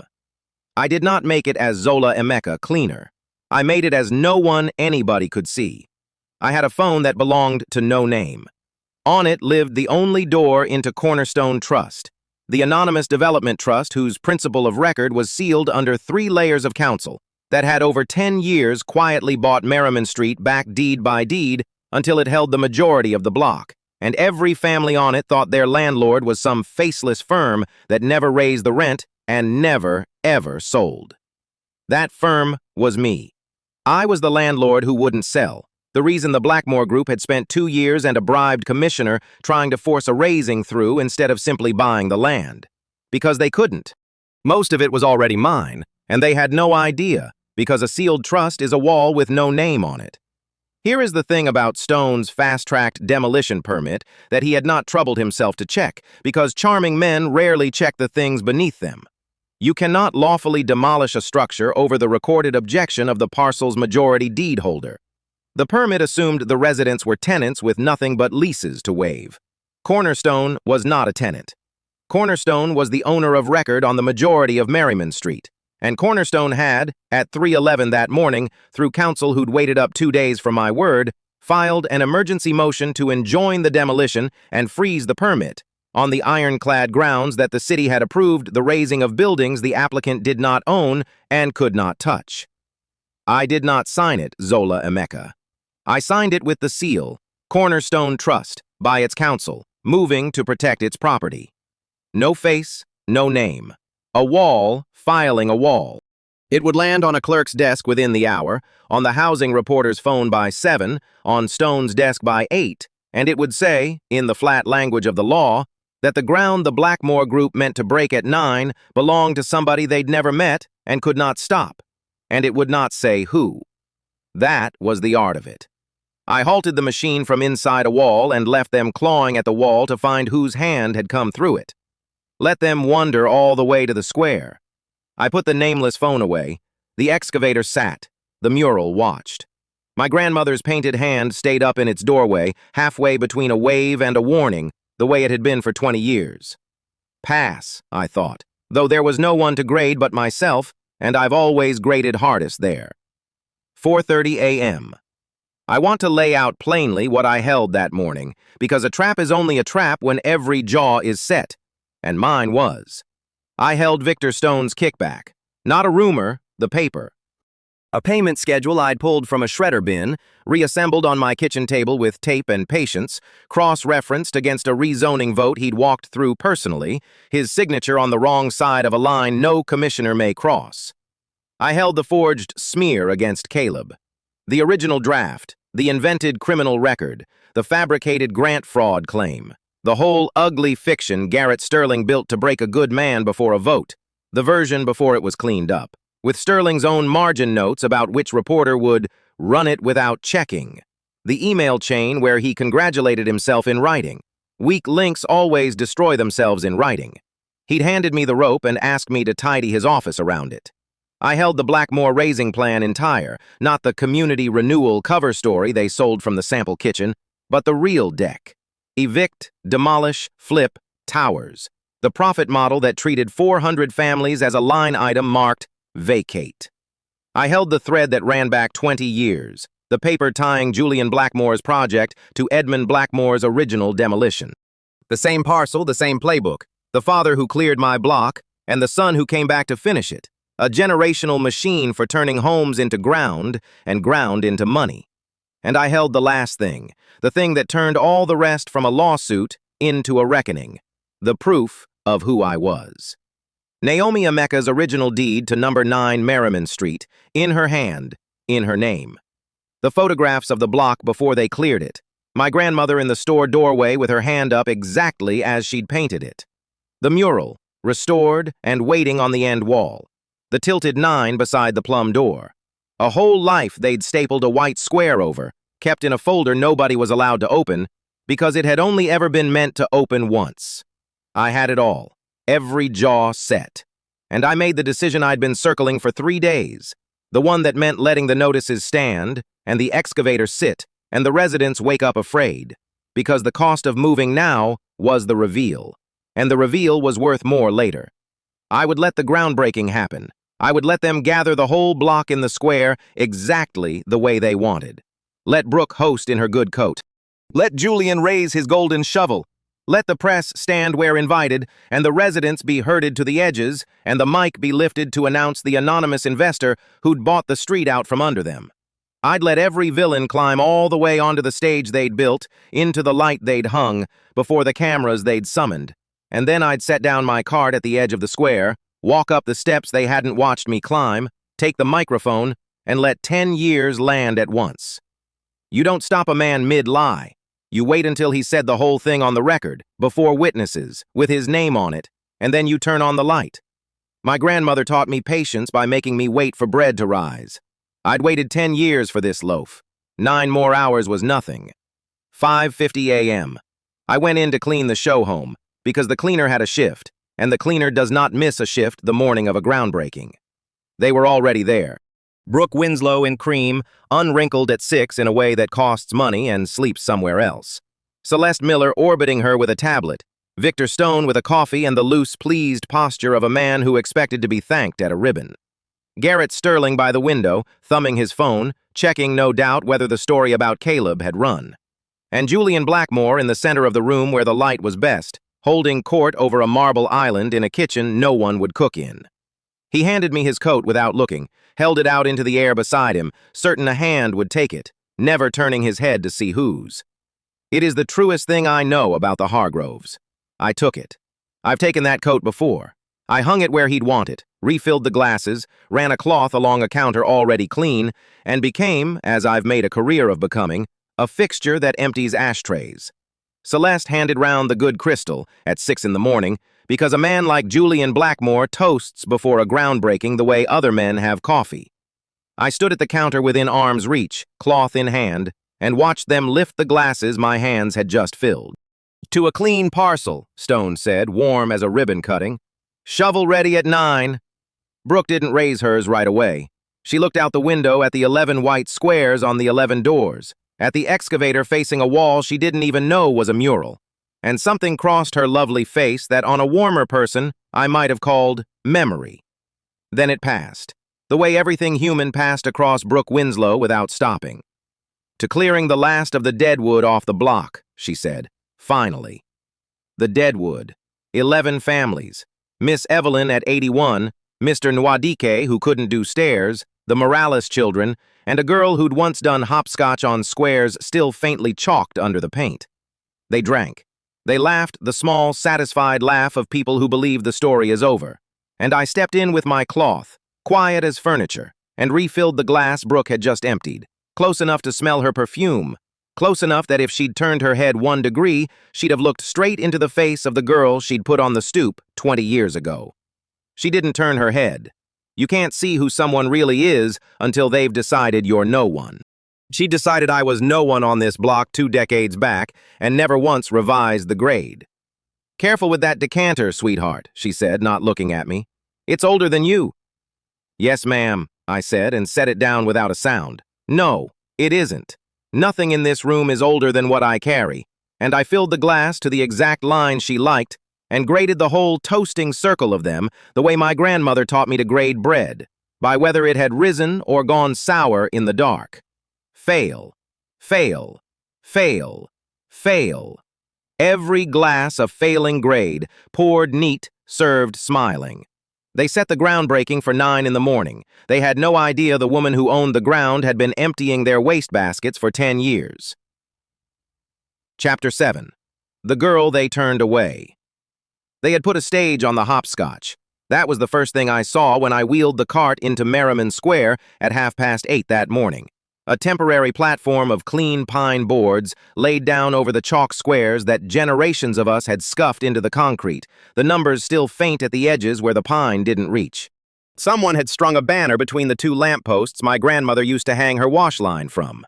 I did not make it as Zola Emeka cleaner. I made it as no one anybody could see. I had a phone that belonged to no name. On it lived the only door into Cornerstone Trust, the anonymous development trust whose principle of record was sealed under 3 layers of counsel that had over 10 years quietly bought Merriman Street back deed by deed until it held the majority of the block, and every family on it thought their landlord was some faceless firm that never raised the rent and never, ever sold. That firm was me. I was the landlord who wouldn't sell, the reason the Blackmore Group had spent 2 years and a bribed commissioner trying to force a raising through instead of simply buying the land. Because they couldn't. Most of it was already mine, and they had no idea, because a sealed trust is a wall with no name on it. Here is the thing about Stone's fast-tracked demolition permit that he had not troubled himself to check, because charming men rarely check the things beneath them. You cannot lawfully demolish a structure over the recorded objection of the parcel's majority deed holder. The permit assumed the residents were tenants with nothing but leases to waive. Cornerstone was not a tenant. Cornerstone was the owner of record on the majority of Merriman Street, and Cornerstone had, at 3:11 that morning, through counsel who'd waited up 2 days for my word, filed an emergency motion to enjoin the demolition and freeze the permit, on the ironclad grounds that the city had approved the raising of buildings the applicant did not own and could not touch. I did not sign it, Zola Emeka. I signed it with the seal, Cornerstone Trust, by its counsel, moving to protect its property. No face, no name. A wall filing a wall. It would land on a clerk's desk within the hour, on the housing reporter's phone by 7, on Stone's desk by 8, and it would say, in the flat language of the law, that the ground the Blackmore Group meant to break at 9 belonged to somebody they'd never met and could not stop, and it would not say who. That was the art of it. I halted the machine from inside a wall and left them clawing at the wall to find whose hand had come through it. Let them wander all the way to the square. I put the nameless phone away. The excavator sat. The mural watched. My grandmother's painted hand stayed up in its doorway, halfway between a wave and a warning, the way it had been for 20 years. Pass, I thought, though there was no one to grade but myself, and I've always graded hardest there. 4:30 a.m. I want to lay out plainly what I held that morning, because a trap is only a trap when every jaw is set, and mine was. I held Victor Stone's kickback, not a rumor, the paper. A payment schedule I'd pulled from a shredder bin, reassembled on my kitchen table with tape and patience, cross-referenced against a rezoning vote he'd walked through personally, his signature on the wrong side of a line no commissioner may cross. I held the forged smear against Caleb. The original draft, the invented criminal record, the fabricated grant fraud claim, the whole ugly fiction Garrett Sterling built to break a good man before a vote, the version before it was cleaned up, with Sterling's own margin notes about which reporter would run it without checking, the email chain where he congratulated himself in writing. Weak links always destroy themselves in writing. He'd handed me the rope and asked me to tidy his office around it. I held the Blackmore raising plan entire, not the community renewal cover story they sold from the sample kitchen, but the real deck. Evict, demolish, flip, towers. The profit model that treated 400 families as a line item marked vacate. I held the thread that ran back 20 years, the paper tying Julian Blackmore's project to Edmund Blackmore's original demolition. The same parcel, the same playbook, the father who cleared my block, and the son who came back to finish it. A generational machine for turning homes into ground and ground into money. And I held the last thing, the thing that turned all the rest from a lawsuit into a reckoning, the proof of who I was. Naomi Emeka's original deed to number 9 Merriman Street, in her hand, in her name. The photographs of the block before they cleared it. My grandmother in the store doorway with her hand up exactly as she'd painted it. The mural, restored and waiting on the end wall. The tilted 9 beside the plum door. A whole life they'd stapled a white square over, kept in a folder nobody was allowed to open, because it had only ever been meant to open once. I had it all, every jaw set. And I made the decision I'd been circling for 3 days, the one that meant letting the notices stand, and the excavator sit, and the residents wake up afraid, because the cost of moving now was the reveal, and the reveal was worth more later. I would let the groundbreaking happen. I would let them gather the whole block in the square exactly the way they wanted. Let Brooke host in her good coat. Let Julian raise his golden shovel. Let the press stand where invited, and the residents be herded to the edges, and the mic be lifted to announce the anonymous investor who'd bought the street out from under them. I'd let every villain climb all the way onto the stage they'd built, into the light they'd hung, before the cameras they'd summoned. And then I'd set down my cart at the edge of the square, walk up the steps they hadn't watched me climb, take the microphone, and let 10 years land at once. You don't stop a man mid-lie. You wait until he said the whole thing on the record, before witnesses, with his name on it, and then you turn on the light. My grandmother taught me patience by making me wait for bread to rise. I'd waited 10 years for this loaf. 9 more hours was nothing. 5:50 a.m. I went in to clean the show home, because the cleaner had a shift, and the cleaner does not miss a shift the morning of a groundbreaking. They were already there. Brooke Winslow in cream, unwrinkled at 6 in a way that costs money and sleeps somewhere else. Celeste Miller orbiting her with a tablet. Victor Stone with a coffee and the loose, pleased posture of a man who expected to be thanked at a ribbon. Garrett Sterling by the window, thumbing his phone, checking no doubt whether the story about Caleb had run. And Julian Blackmore in the center of the room where the light was best, holding court over a marble island in a kitchen no one would cook in. He handed me his coat without looking, held it out into the air beside him, certain a hand would take it, never turning his head to see whose. It is the truest thing I know about the Hargroves. I took it. I've taken that coat before. I hung it where he'd want it, refilled the glasses, ran a cloth along a counter already clean, and became, as I've made a career of becoming, a fixture that empties ashtrays. Celeste handed round the good crystal at 6 in the morning because a man like Julian Blackmore toasts before a groundbreaking the way other men have coffee. I stood at the counter within arm's reach, cloth in hand, and watched them lift the glasses my hands had just filled. "To a clean parcel," Stone said, warm as a ribbon cutting. "Shovel ready at 9. Brooke didn't raise hers right away. She looked out the window at the 11 white squares on the 11 doors, at the excavator facing a wall she didn't even know was a mural, and something crossed her lovely face that on a warmer person I might have called memory. Then it passed, the way everything human passed across Brooke Winslow without stopping. "To clearing the last of the deadwood off the block," she said, finally. The deadwood. 11 families. Miss Evelyn at 81, Mr. Nwadike, who couldn't do stairs, the Morales children, and a girl who'd once done hopscotch on squares still faintly chalked under the paint. They drank. They laughed the small, satisfied laugh of people who believe the story is over. And I stepped in with my cloth, quiet as furniture, and refilled the glass Brooke had just emptied, close enough to smell her perfume, close enough that if she'd turned her head 1 degree, she'd have looked straight into the face of the girl she'd put on the stoop 20 years ago. She didn't turn her head. You can't see who someone really is until they've decided you're no one. She decided I was no one on this block 2 decades back and never once revised the grade. "Careful with that decanter, sweetheart," she said, not looking at me. "It's older than you." "Yes, ma'am," I said, and set it down without a sound. "No, it isn't. Nothing in this room is older than what I carry." And I filled the glass to the exact line she liked and graded the whole toasting circle of them the way my grandmother taught me to grade bread, by whether it had risen or gone sour in the dark. Fail, fail, fail, fail. Every glass a failing grade, poured neat, served smiling. They set the groundbreaking for 9 in the morning. They had no idea the woman who owned the ground had been emptying their wastebaskets for 10 years. Chapter 7. The Girl They Turned Away. They had put a stage on the hopscotch. That was the first thing I saw when I wheeled the cart into Merriman Square at 8:30 that morning. A temporary platform of clean pine boards laid down over the chalk squares that generations of us had scuffed into the concrete, the numbers still faint at the edges where the pine didn't reach. Someone had strung a banner between the 2 lampposts my grandmother used to hang her wash line from.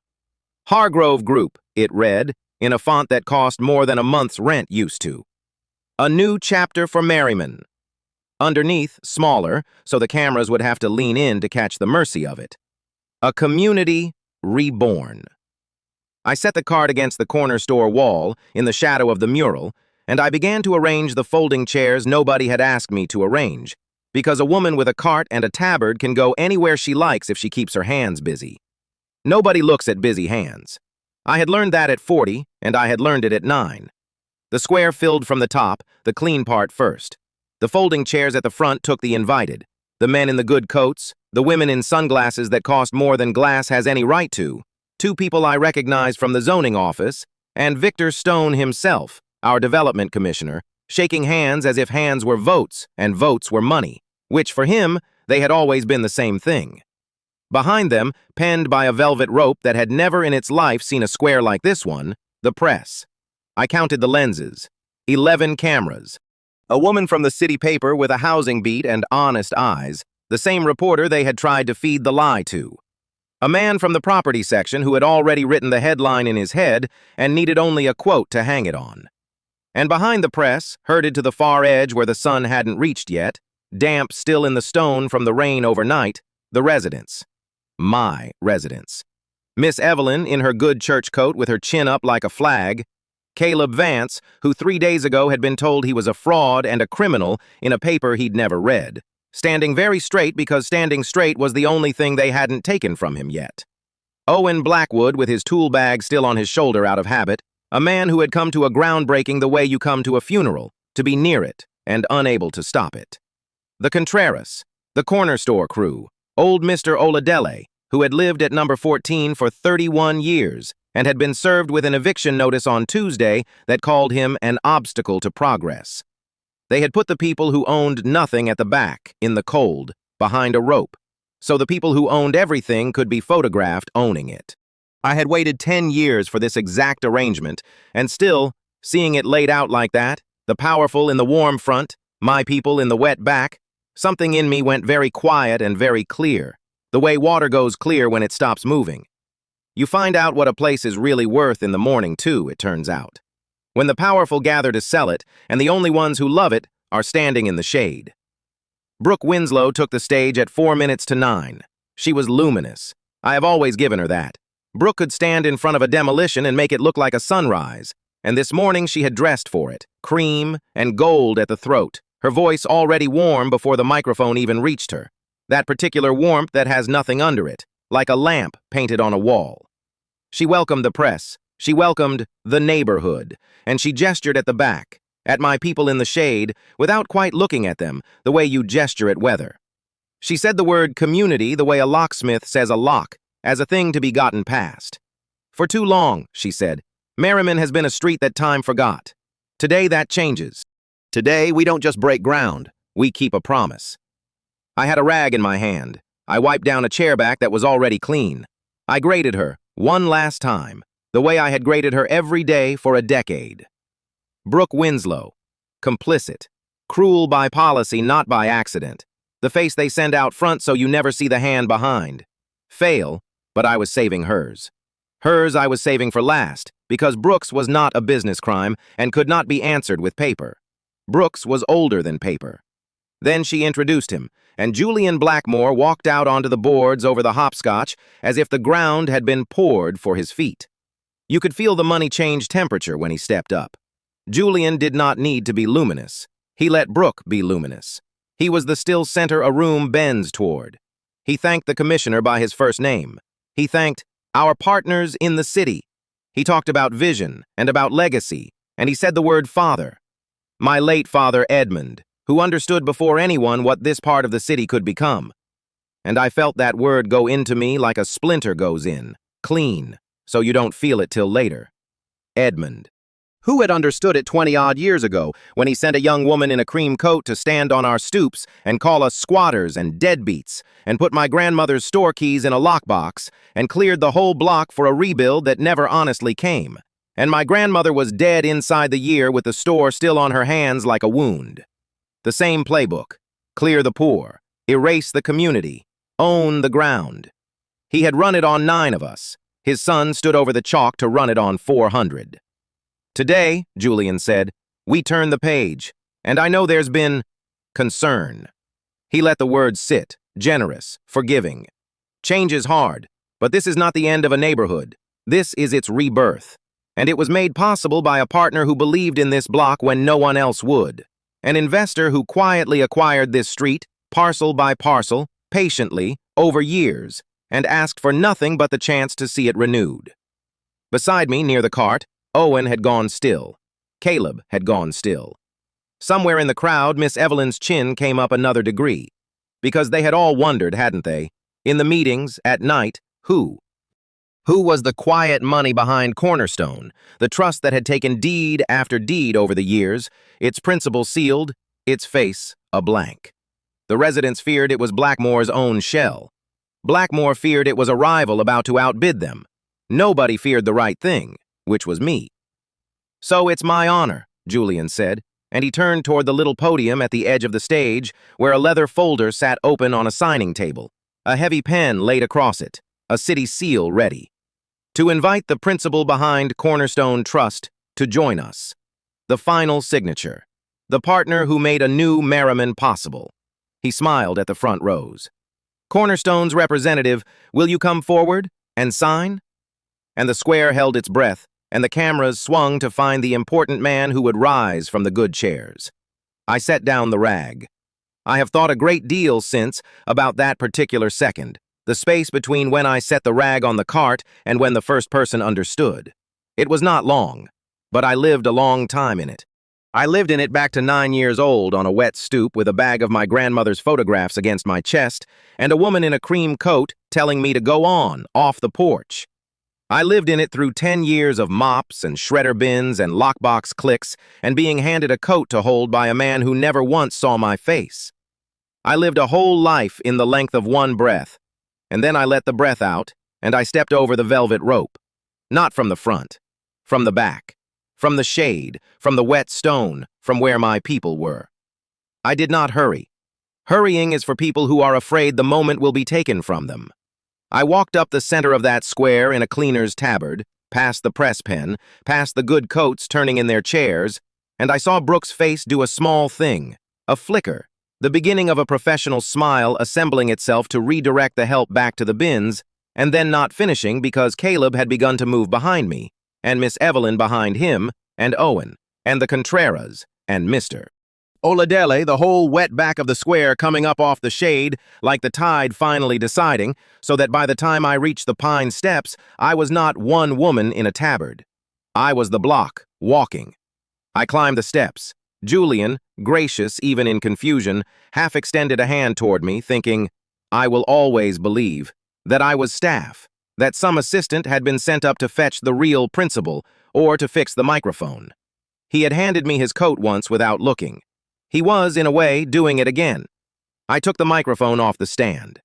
Hargrove Group, it read, in a font that cost more than a month's rent used to. A new chapter for Merriman. Underneath, smaller, so the cameras would have to lean in to catch the mercy of it. A community reborn. I set the cart against the corner store wall, in the shadow of the mural, and I began to arrange the folding chairs nobody had asked me to arrange, because a woman with a cart and a tabard can go anywhere she likes if she keeps her hands busy. Nobody looks at busy hands. I had learned that at 40, and I had learned it at 9. The square filled from the top, the clean part first. The folding chairs at the front took the invited. The men in the good coats, the women in sunglasses that cost more than glass has any right to, 2 people I recognized from the zoning office, and Victor Stone himself, our development commissioner, shaking hands as if hands were votes and votes were money, which for him, they had always been the same thing. Behind them, penned by a velvet rope that had never in its life seen a square like this one, the press. I counted the lenses. 11 cameras. A woman from the city paper with a housing beat and honest eyes, the same reporter they had tried to feed the lie to. A man from the property section who had already written the headline in his head and needed only a quote to hang it on. And behind the press, herded to the far edge where the sun hadn't reached yet, damp still in the stone from the rain overnight, the residents. My residents. Miss Evelyn in her good church coat with her chin up like a flag. Caleb Vance, who 3 days ago had been told he was a fraud and a criminal in a paper he'd never read, standing very straight because standing straight was the only thing they hadn't taken from him yet. Owen Blackwood with his tool bag still on his shoulder out of habit, a man who had come to a groundbreaking the way you come to a funeral, to be near it and unable to stop it. The Contreras, The corner store crew, old Mr. Oladele, who had lived at number 14 for 31 years and had been served with an eviction notice on Tuesday that called him an obstacle to progress. They had put the people who owned nothing at the back, in the cold, behind a rope, so the people who owned everything could be photographed owning it. I had waited 10 years for this exact arrangement, and still, seeing it laid out like that, the powerful in the warm front, my people in the wet back, something in me went very quiet and very clear, the way water goes clear when it stops moving. You find out what a place is really worth in the morning, too, it turns out. When the powerful gather to sell it, and the only ones who love it are standing in the shade. Brooke Winslow took the stage at 4 minutes to 9. She was luminous. I have always given her that. Brooke could stand in front of a demolition and make it look like a sunrise. And this morning she had dressed for it, cream and gold at the throat, her voice already warm before the microphone even reached her. That particular warmth that has nothing under it, like a lamp painted on a wall. She welcomed the press. She welcomed the neighborhood, and she gestured at the back, at my people in the shade, without quite looking at them, the way you gesture at weather. She said the word community the way a locksmith says a lock, as a thing to be gotten past. For too long, she said, Merriman has been a street that time forgot. Today that changes. Today we don't just break ground, we keep a promise. I had a rag in my hand. I wiped down a chair back that was already clean. I graded her, one last time, the way I had graded her every day for a decade. Brooke Winslow, complicit, cruel by policy, not by accident. The face they send out front so you never see the hand behind. Fail, but I was saving hers. Hers I was saving for last, because Brooks was not a business crime and could not be answered with paper. Brooks was older than paper. Then she introduced him, and Julian Blackmore walked out onto the boards over the hopscotch as if the ground had been poured for his feet. You could feel the money change temperature when he stepped up. Julian did not need to be luminous. He let Brooke be luminous. He was the still center a room bends toward. He thanked the commissioner by his first name. He thanked our partners in the city. He talked about vision and about legacy, and he said the word father. My late father, Edmund, who understood before anyone what this part of the city could become. And I felt that word go into me like a splinter goes in, clean, so you don't feel it till later. Edmund. Who had understood it 20-odd years ago when he sent a young woman in a cream coat to stand on our stoops and call us squatters and deadbeats, and put my grandmother's store keys in a lockbox, and cleared the whole block for a rebuild that never honestly came. And my grandmother was dead inside the year with the store still on her hands like a wound. The same playbook. Clear the poor. Erase the community. Own the ground. He had run it on 9 of us. His son stood over the chalk to run it on 400. Today, Julian said, we turn the page, and I know there's been concern. He let the words sit, generous, forgiving. Change is hard, but this is not the end of a neighborhood. This is its rebirth. And it was made possible by a partner who believed in this block when no one else would. An investor who quietly acquired this street, parcel by parcel, patiently, over years, and asked for nothing but the chance to see it renewed. Beside me, near the cart, Owen had gone still. Caleb had gone still. Somewhere in the crowd, Miss Evelyn's chin came up another degree. Because they had all wondered, hadn't they? In the meetings, at night, who? Who was the quiet money behind Cornerstone, the trust that had taken deed after deed over the years, its principal sealed, its face a blank. The residents feared it was Blackmore's own shell. Blackmore feared it was a rival about to outbid them. Nobody feared the right thing, which was me. So it's my honor, Julian said, and he turned toward the little podium at the edge of the stage where a leather folder sat open on a signing table, a heavy pen laid across it, a city seal ready. To invite the principal behind Cornerstone Trust to join us. The final signature. The partner who made a new Merriman possible. He smiled at the front rows. Cornerstone's representative, will you come forward and sign? And the square held its breath, and the cameras swung to find the important man who would rise from the good chairs. I set down the rag. I have thought a great deal since about that particular second, the space between when I set the rag on the cart and when the first person understood. It was not long, but I lived a long time in it. I lived in it back to 9 years old on a wet stoop with a bag of my grandmother's photographs against my chest and a woman in a cream coat telling me to go on, off the porch. I lived in it through 10 years of mops and shredder bins and lockbox clicks and being handed a coat to hold by a man who never once saw my face. I lived a whole life in the length of one breath, and then I let the breath out and I stepped over the velvet rope. Not from the front, from the back. From the shade, from the wet stone, from where my people were. I did not hurry. Hurrying is for people who are afraid the moment will be taken from them. I walked up the center of that square in a cleaner's tabard, past the press pen, past the good coats turning in their chairs, and I saw Brooke's face do a small thing, a flicker, the beginning of a professional smile assembling itself to redirect the help back to the bins, and then not finishing because Caleb had begun to move behind me, and Miss Evelyn behind him, and Owen, and the Contreras, and Mr. Oladele, the whole wet back of the square coming up off the shade, like the tide finally deciding, so that by the time I reached the pine steps, I was not one woman in a tabard. I was the block, walking. I climbed the steps. Julian, gracious even in confusion, half extended a hand toward me, thinking, I will always believe, that I was staff, that some assistant had been sent up to fetch the real principal, or to fix the microphone. He had handed me his coat once without looking. He was, in a way, doing it again. I took the microphone off the stand.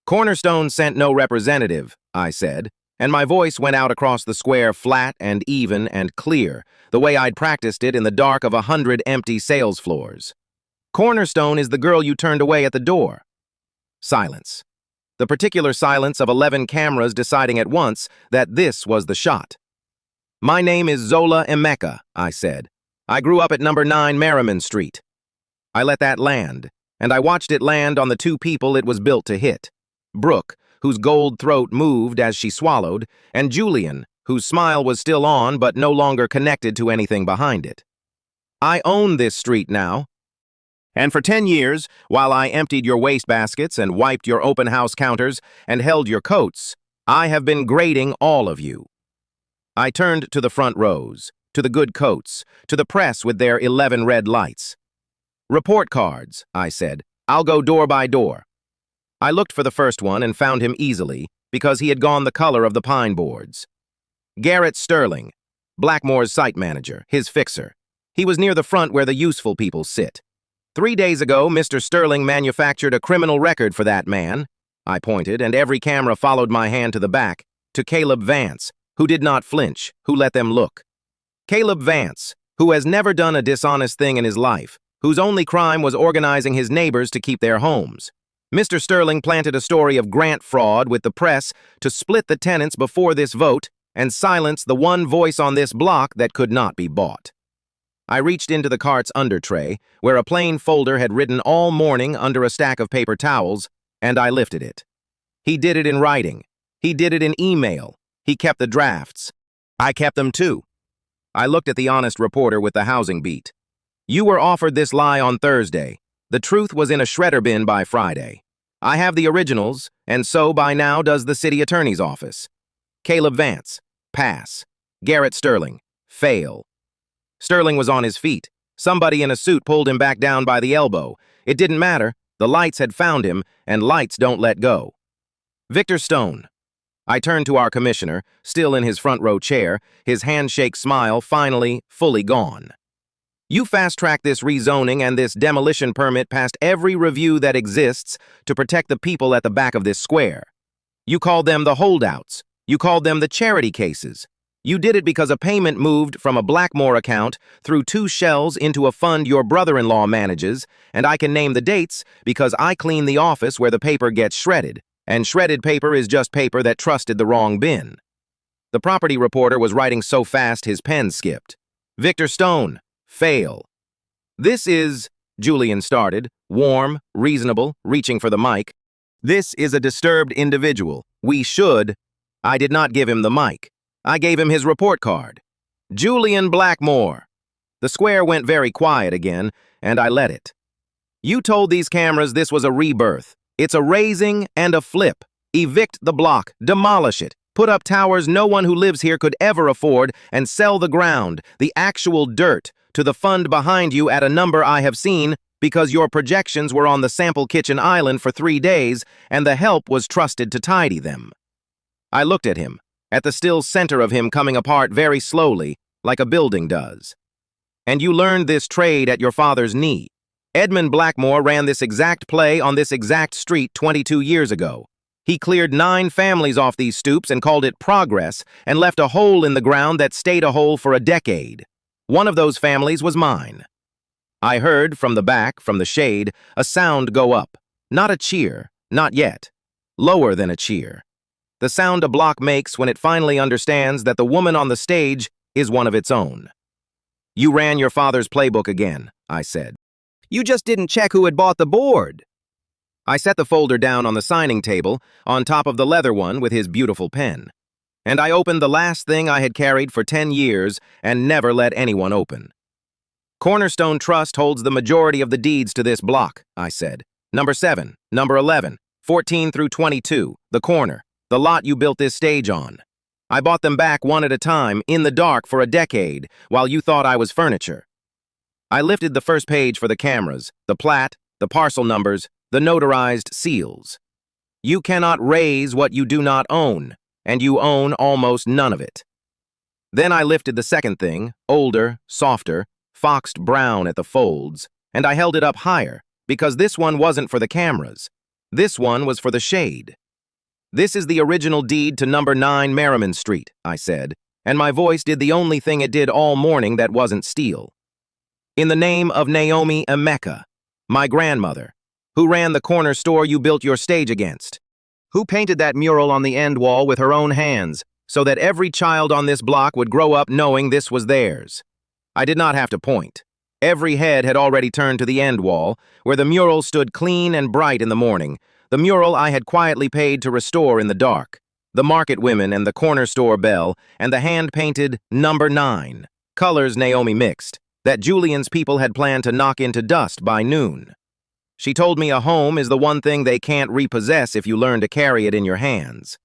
Cornerstone sent no representative, I said, and my voice went out across the square flat and even and clear, the way I'd practiced it in the dark of 100 empty sales floors. Cornerstone is the girl you turned away at the door. Silence. The particular silence of 11 cameras deciding at once that this was the shot. My name is Zola Emeka, I said. I grew up at number 9 Merriman Street. I let that land, and I watched it land on the two people it was built to hit. Brooke, whose gold throat moved as she swallowed, and Julian, whose smile was still on but no longer connected to anything behind it. I own this street now. And for 10 years, while I emptied your wastebaskets and wiped your open house counters and held your coats, I have been grading all of you. I turned to the front rows, to the good coats, to the press with their 11 red lights. Report cards, I said. I'll go door by door. I looked for the first one and found him easily because he had gone the color of the pine boards. Garrett Sterling, Blackmore's site manager, his fixer. He was near the front where the useful people sit. 3 days ago, Mr. Sterling manufactured a criminal record for that man. I pointed, and every camera followed my hand to the back, to Caleb Vance, who did not flinch, who let them look. Caleb Vance, who has never done a dishonest thing in his life, whose only crime was organizing his neighbors to keep their homes. Mr. Sterling planted a story of grant fraud with the press to split the tenants before this vote and silence the one voice on this block that could not be bought. I reached into the cart's under tray, where a plain folder had written all morning under a stack of paper towels, and I lifted it. He did it in writing. He did it in email. He kept the drafts. I kept them too. I looked at the honest reporter with the housing beat. You were offered this lie on Thursday. The truth was in a shredder bin by Friday. I have the originals, and so by now does the city attorney's office. Caleb Vance, pass. Garrett Sterling, fail. Sterling was on his feet. Somebody in a suit pulled him back down by the elbow. It didn't matter. The lights had found him, and lights don't let go. Victor Stone. I turned to our commissioner, still in his front row chair, his handshake smile finally fully gone. You fast-tracked this rezoning and this demolition permit past every review that exists to protect the people at the back of this square. You called them the holdouts. You called them the charity cases. You did it because a payment moved from a Blackmore account through 2 shells into a fund your brother-in-law manages, and I can name the dates because I clean the office where the paper gets shredded, and shredded paper is just paper that trusted the wrong bin. The property reporter was writing so fast his pen skipped. Victor Stone, fail. This is, Julian started, warm, reasonable, reaching for the mic. This is a disturbed individual. We should. I did not give him the mic. I gave him his report card. Julian Blackmore. The square went very quiet again, and I let it. You told these cameras this was a rebirth. It's a raising and a flip. Evict the block, demolish it, put up towers no one who lives here could ever afford, and sell the ground, the actual dirt, to the fund behind you at a number I have seen because your projections were on the sample kitchen island for 3 days and the help was trusted to tidy them. I looked at him, at the still center of him coming apart very slowly, like a building does. And you learned this trade at your father's knee. Edmund Blackmore ran this exact play on this exact street 22 years ago. He cleared 9 families off these stoops and called it progress and left a hole in the ground that stayed a hole for a decade. One of those families was mine. I heard from the back, from the shade, a sound go up. Not a cheer, not yet. Lower than a cheer. The sound a block makes when it finally understands that the woman on the stage is one of its own. You ran your father's playbook again, I said. You just didn't check who had bought the board. I set the folder down on the signing table, on top of the leather one with his beautiful pen. And I opened the last thing I had carried for 10 years and never let anyone open. Cornerstone Trust holds the majority of the deeds to this block, I said. Number 7, number 11, 14 through 22, the corner, the lot you built this stage on. I bought them back one at a time, in the dark for a decade, while you thought I was furniture. I lifted the first page for the cameras, the plat, the parcel numbers, the notarized seals. You cannot raise what you do not own, and you own almost none of it. Then I lifted the second thing, older, softer, foxed brown at the folds, and I held it up higher, because this one wasn't for the cameras. This one was for the shade. This is the original deed to number 9 Merriman Street, I said, and my voice did the only thing it did all morning that wasn't steal. In the name of Naomi Emeka, my grandmother, who ran the corner store you built your stage against, who painted that mural on the end wall with her own hands, so that every child on this block would grow up knowing this was theirs. I did not have to point. Every head had already turned to the end wall, where the mural stood clean and bright in the morning, the mural I had quietly paid to restore in the dark, the market women and the corner store bell, and the hand-painted number 9, colors Naomi mixed, that Julian's people had planned to knock into dust by noon. She told me a home is the one thing they can't repossess if you learn to carry it in your hands.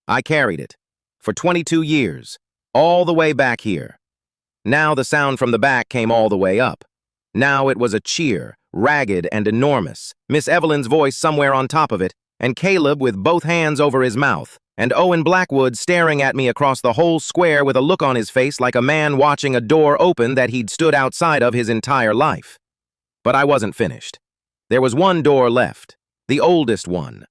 I carried it. For 22 years. All the way back here. Now the sound from the back came all the way up. Now it was a cheer, ragged and enormous, Miss Evelyn's voice somewhere on top of it, and Caleb with both hands over his mouth, and Owen Blackwood staring at me across the whole square with a look on his face like a man watching a door open that he'd stood outside of his entire life. But I wasn't finished. There was one door left, the oldest one.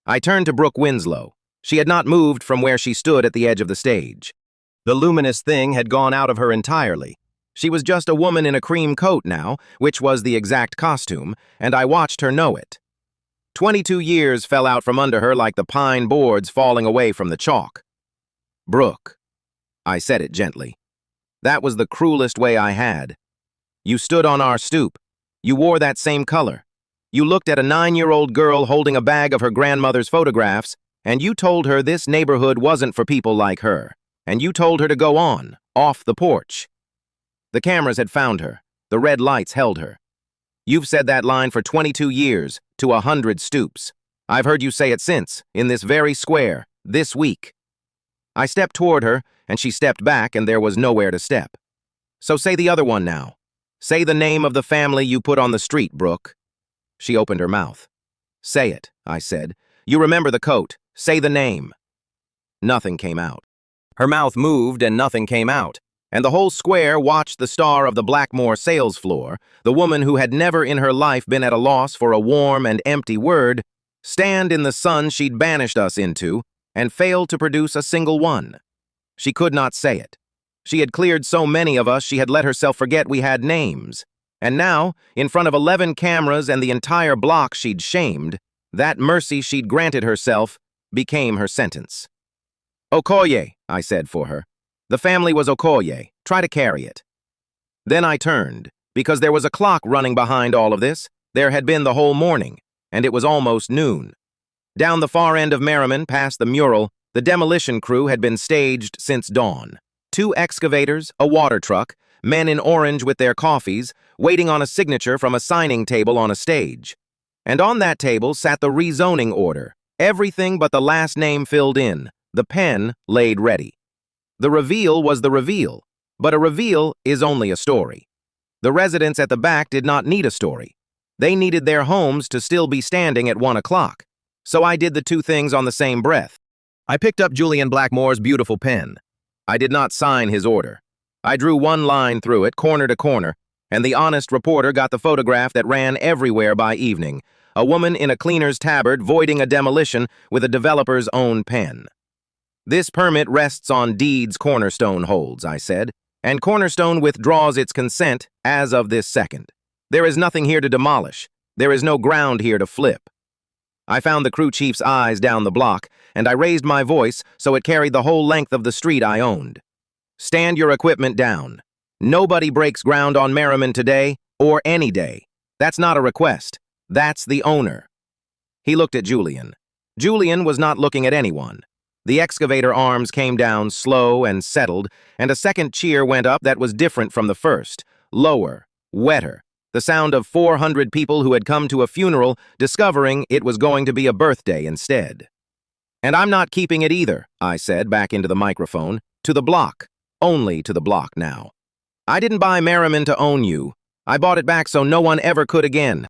I turned to Brooke Winslow. She had not moved from where she stood at the edge of the stage. The luminous thing had gone out of her entirely. She was just a woman in a cream coat now, which was the exact costume, and I watched her know it. 22 years fell out from under her like the pine boards falling away from the chalk. Brooke, I said it gently. That was the cruelest way I had. You stood on our stoop. You wore that same color. You looked at a 9-year-old girl holding a bag of her grandmother's photographs, and you told her this neighborhood wasn't for people like her. And you told her to go on, off the porch. The cameras had found her. The red lights held her. You've said that line for 22 years, to 100 stoops. I've heard you say it since, in this very square, this week. I stepped toward her, and she stepped back, and there was nowhere to step. So say the other one now. Say the name of the family you put on the street, Brooke. She opened her mouth. Say it, I said. You remember the coat. Say the name. Nothing came out. Her mouth moved and nothing came out, and the whole square watched the star of the Blackmore sales floor, the woman who had never in her life been at a loss for a warm and empty word, stand in the sun she'd banished us into, and fail to produce a single one. She could not say it. She had cleared so many of us she had let herself forget we had names. And now, in front of 11 cameras and the entire block she'd shamed, that mercy she'd granted herself became her sentence. Okoye, I said for her. The family was Okoye. Try to carry it. Then I turned, because there was a clock running behind all of this. There had been the whole morning, and it was almost noon. Down the far end of Merriman, past the mural, the demolition crew had been staged since dawn. 2 excavators, a water truck, men in orange with their coffees, waiting on a signature from a signing table on a stage. And on that table sat the rezoning order, everything but the last name filled in, the pen laid ready. The reveal was the reveal, but a reveal is only a story. The residents at the back did not need a story. They needed their homes to still be standing at 1 o'clock. So I did the two things on the same breath. I picked up Julian Blackmore's beautiful pen. I did not sign his order. I drew one line through it, corner to corner, and the honest reporter got the photograph that ran everywhere by evening, a woman in a cleaner's tabard voiding a demolition with a developer's own pen. This permit rests on deeds Cornerstone holds, I said, and Cornerstone withdraws its consent as of this second. There is nothing here to demolish. There is no ground here to flip. I found the crew chief's eyes down the block, and I raised my voice so it carried the whole length of the street I owned. Stand your equipment down. Nobody breaks ground on Merriman today, or any day. That's not a request. That's the owner. He looked at Julian. Julian was not looking at anyone. The excavator arms came down slow and settled, and a second cheer went up that was different from the first, lower, wetter, the sound of 400 people who had come to a funeral discovering it was going to be a birthday instead. And I'm not keeping it either, I said back into the microphone, to the block, only to the block now. I didn't buy Merriman to own you. I bought it back so no one ever could again.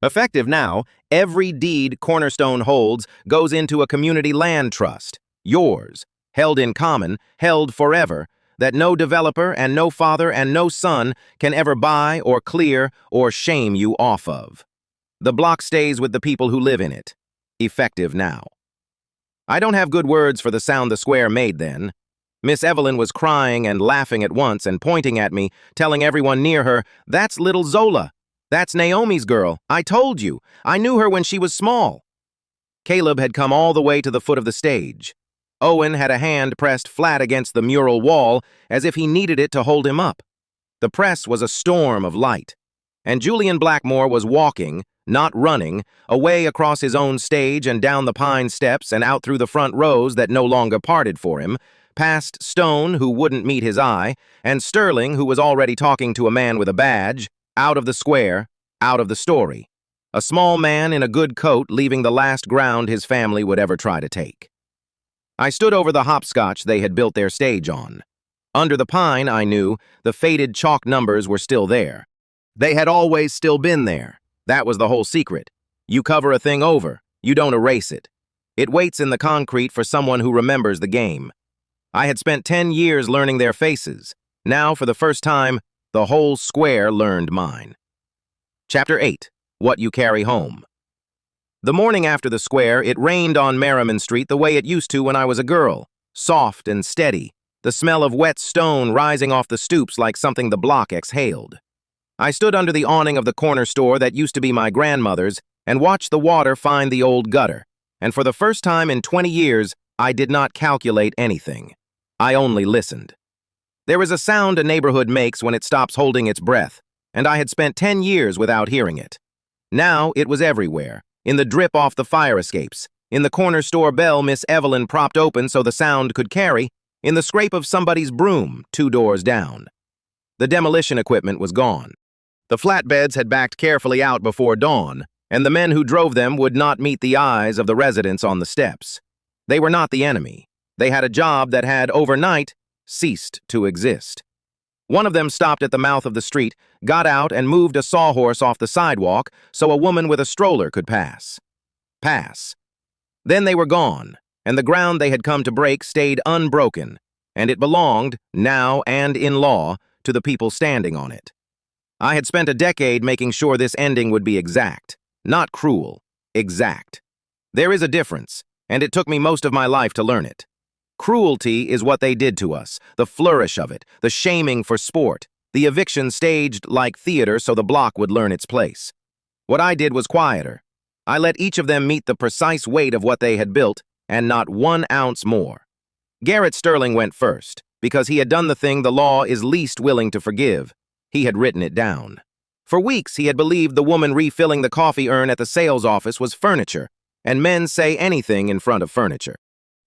Effective now, every deed Cornerstone holds goes into a community land trust, yours, held in common, held forever, that no developer and no father and no son can ever buy or clear or shame you off of. The block stays with the people who live in it. Effective now. I don't have good words for the sound the square made then. Miss Evelyn was crying and laughing at once and pointing at me, telling everyone near her, "That's little Zola. That's Naomi's girl. I told you. I knew her when she was small." Caleb had come all the way to the foot of the stage. Owen had a hand pressed flat against the mural wall as if he needed it to hold him up. The press was a storm of light, and Julian Blackmore was walking, not running, away across his own stage and down the pine steps and out through the front rows that no longer parted for him, past Stone, who wouldn't meet his eye, and Sterling, who was already talking to a man with a badge, out of the square, out of the story. A small man in a good coat leaving the last ground his family would ever try to take. I stood over the hopscotch they had built their stage on. Under the pine, I knew, the faded chalk numbers were still there. They had always still been there. That was the whole secret. You cover a thing over, you don't erase it. It waits in the concrete for someone who remembers the game. I had spent 10 years learning their faces. Now, for the first time, the whole square learned mine. Chapter 8. What You Carry Home. The morning after the square, it rained on Merriman Street the way it used to when I was a girl, soft and steady, the smell of wet stone rising off the stoops like something the block exhaled. I stood under the awning of the corner store that used to be my grandmother's and watched the water find the old gutter, and for the first time in 20 years, I did not calculate anything. I only listened. There is a sound a neighborhood makes when it stops holding its breath, and I had spent 10 years without hearing it. Now it was everywhere. In the drip off the fire escapes, in the corner store bell Miss Evelyn propped open so the sound could carry, in the scrape of somebody's broom 2 doors down. The demolition equipment was gone. The flatbeds had backed carefully out before dawn, and the men who drove them would not meet the eyes of the residents on the steps. They were not the enemy. They had a job that had, overnight, ceased to exist. One of them stopped at the mouth of the street, got out and moved a sawhorse off the sidewalk so a woman with a stroller could pass. Then they were gone, and the ground they had come to break stayed unbroken, and it belonged, now and in law, to the people standing on it. I had spent a decade making sure this ending would be exact, not cruel, exact. There is a difference, and it took me most of my life to learn it. Cruelty is what they did to us, the flourish of it, the shaming for sport, the eviction staged like theater so the block would learn its place. What I did was quieter. I let each of them meet the precise weight of what they had built, and not 1 ounce more. Garrett Sterling went first, because he had done the thing the law is least willing to forgive. He had written it down. For weeks he had believed the woman refilling the coffee urn at the sales office was furniture, and men say anything in front of furniture.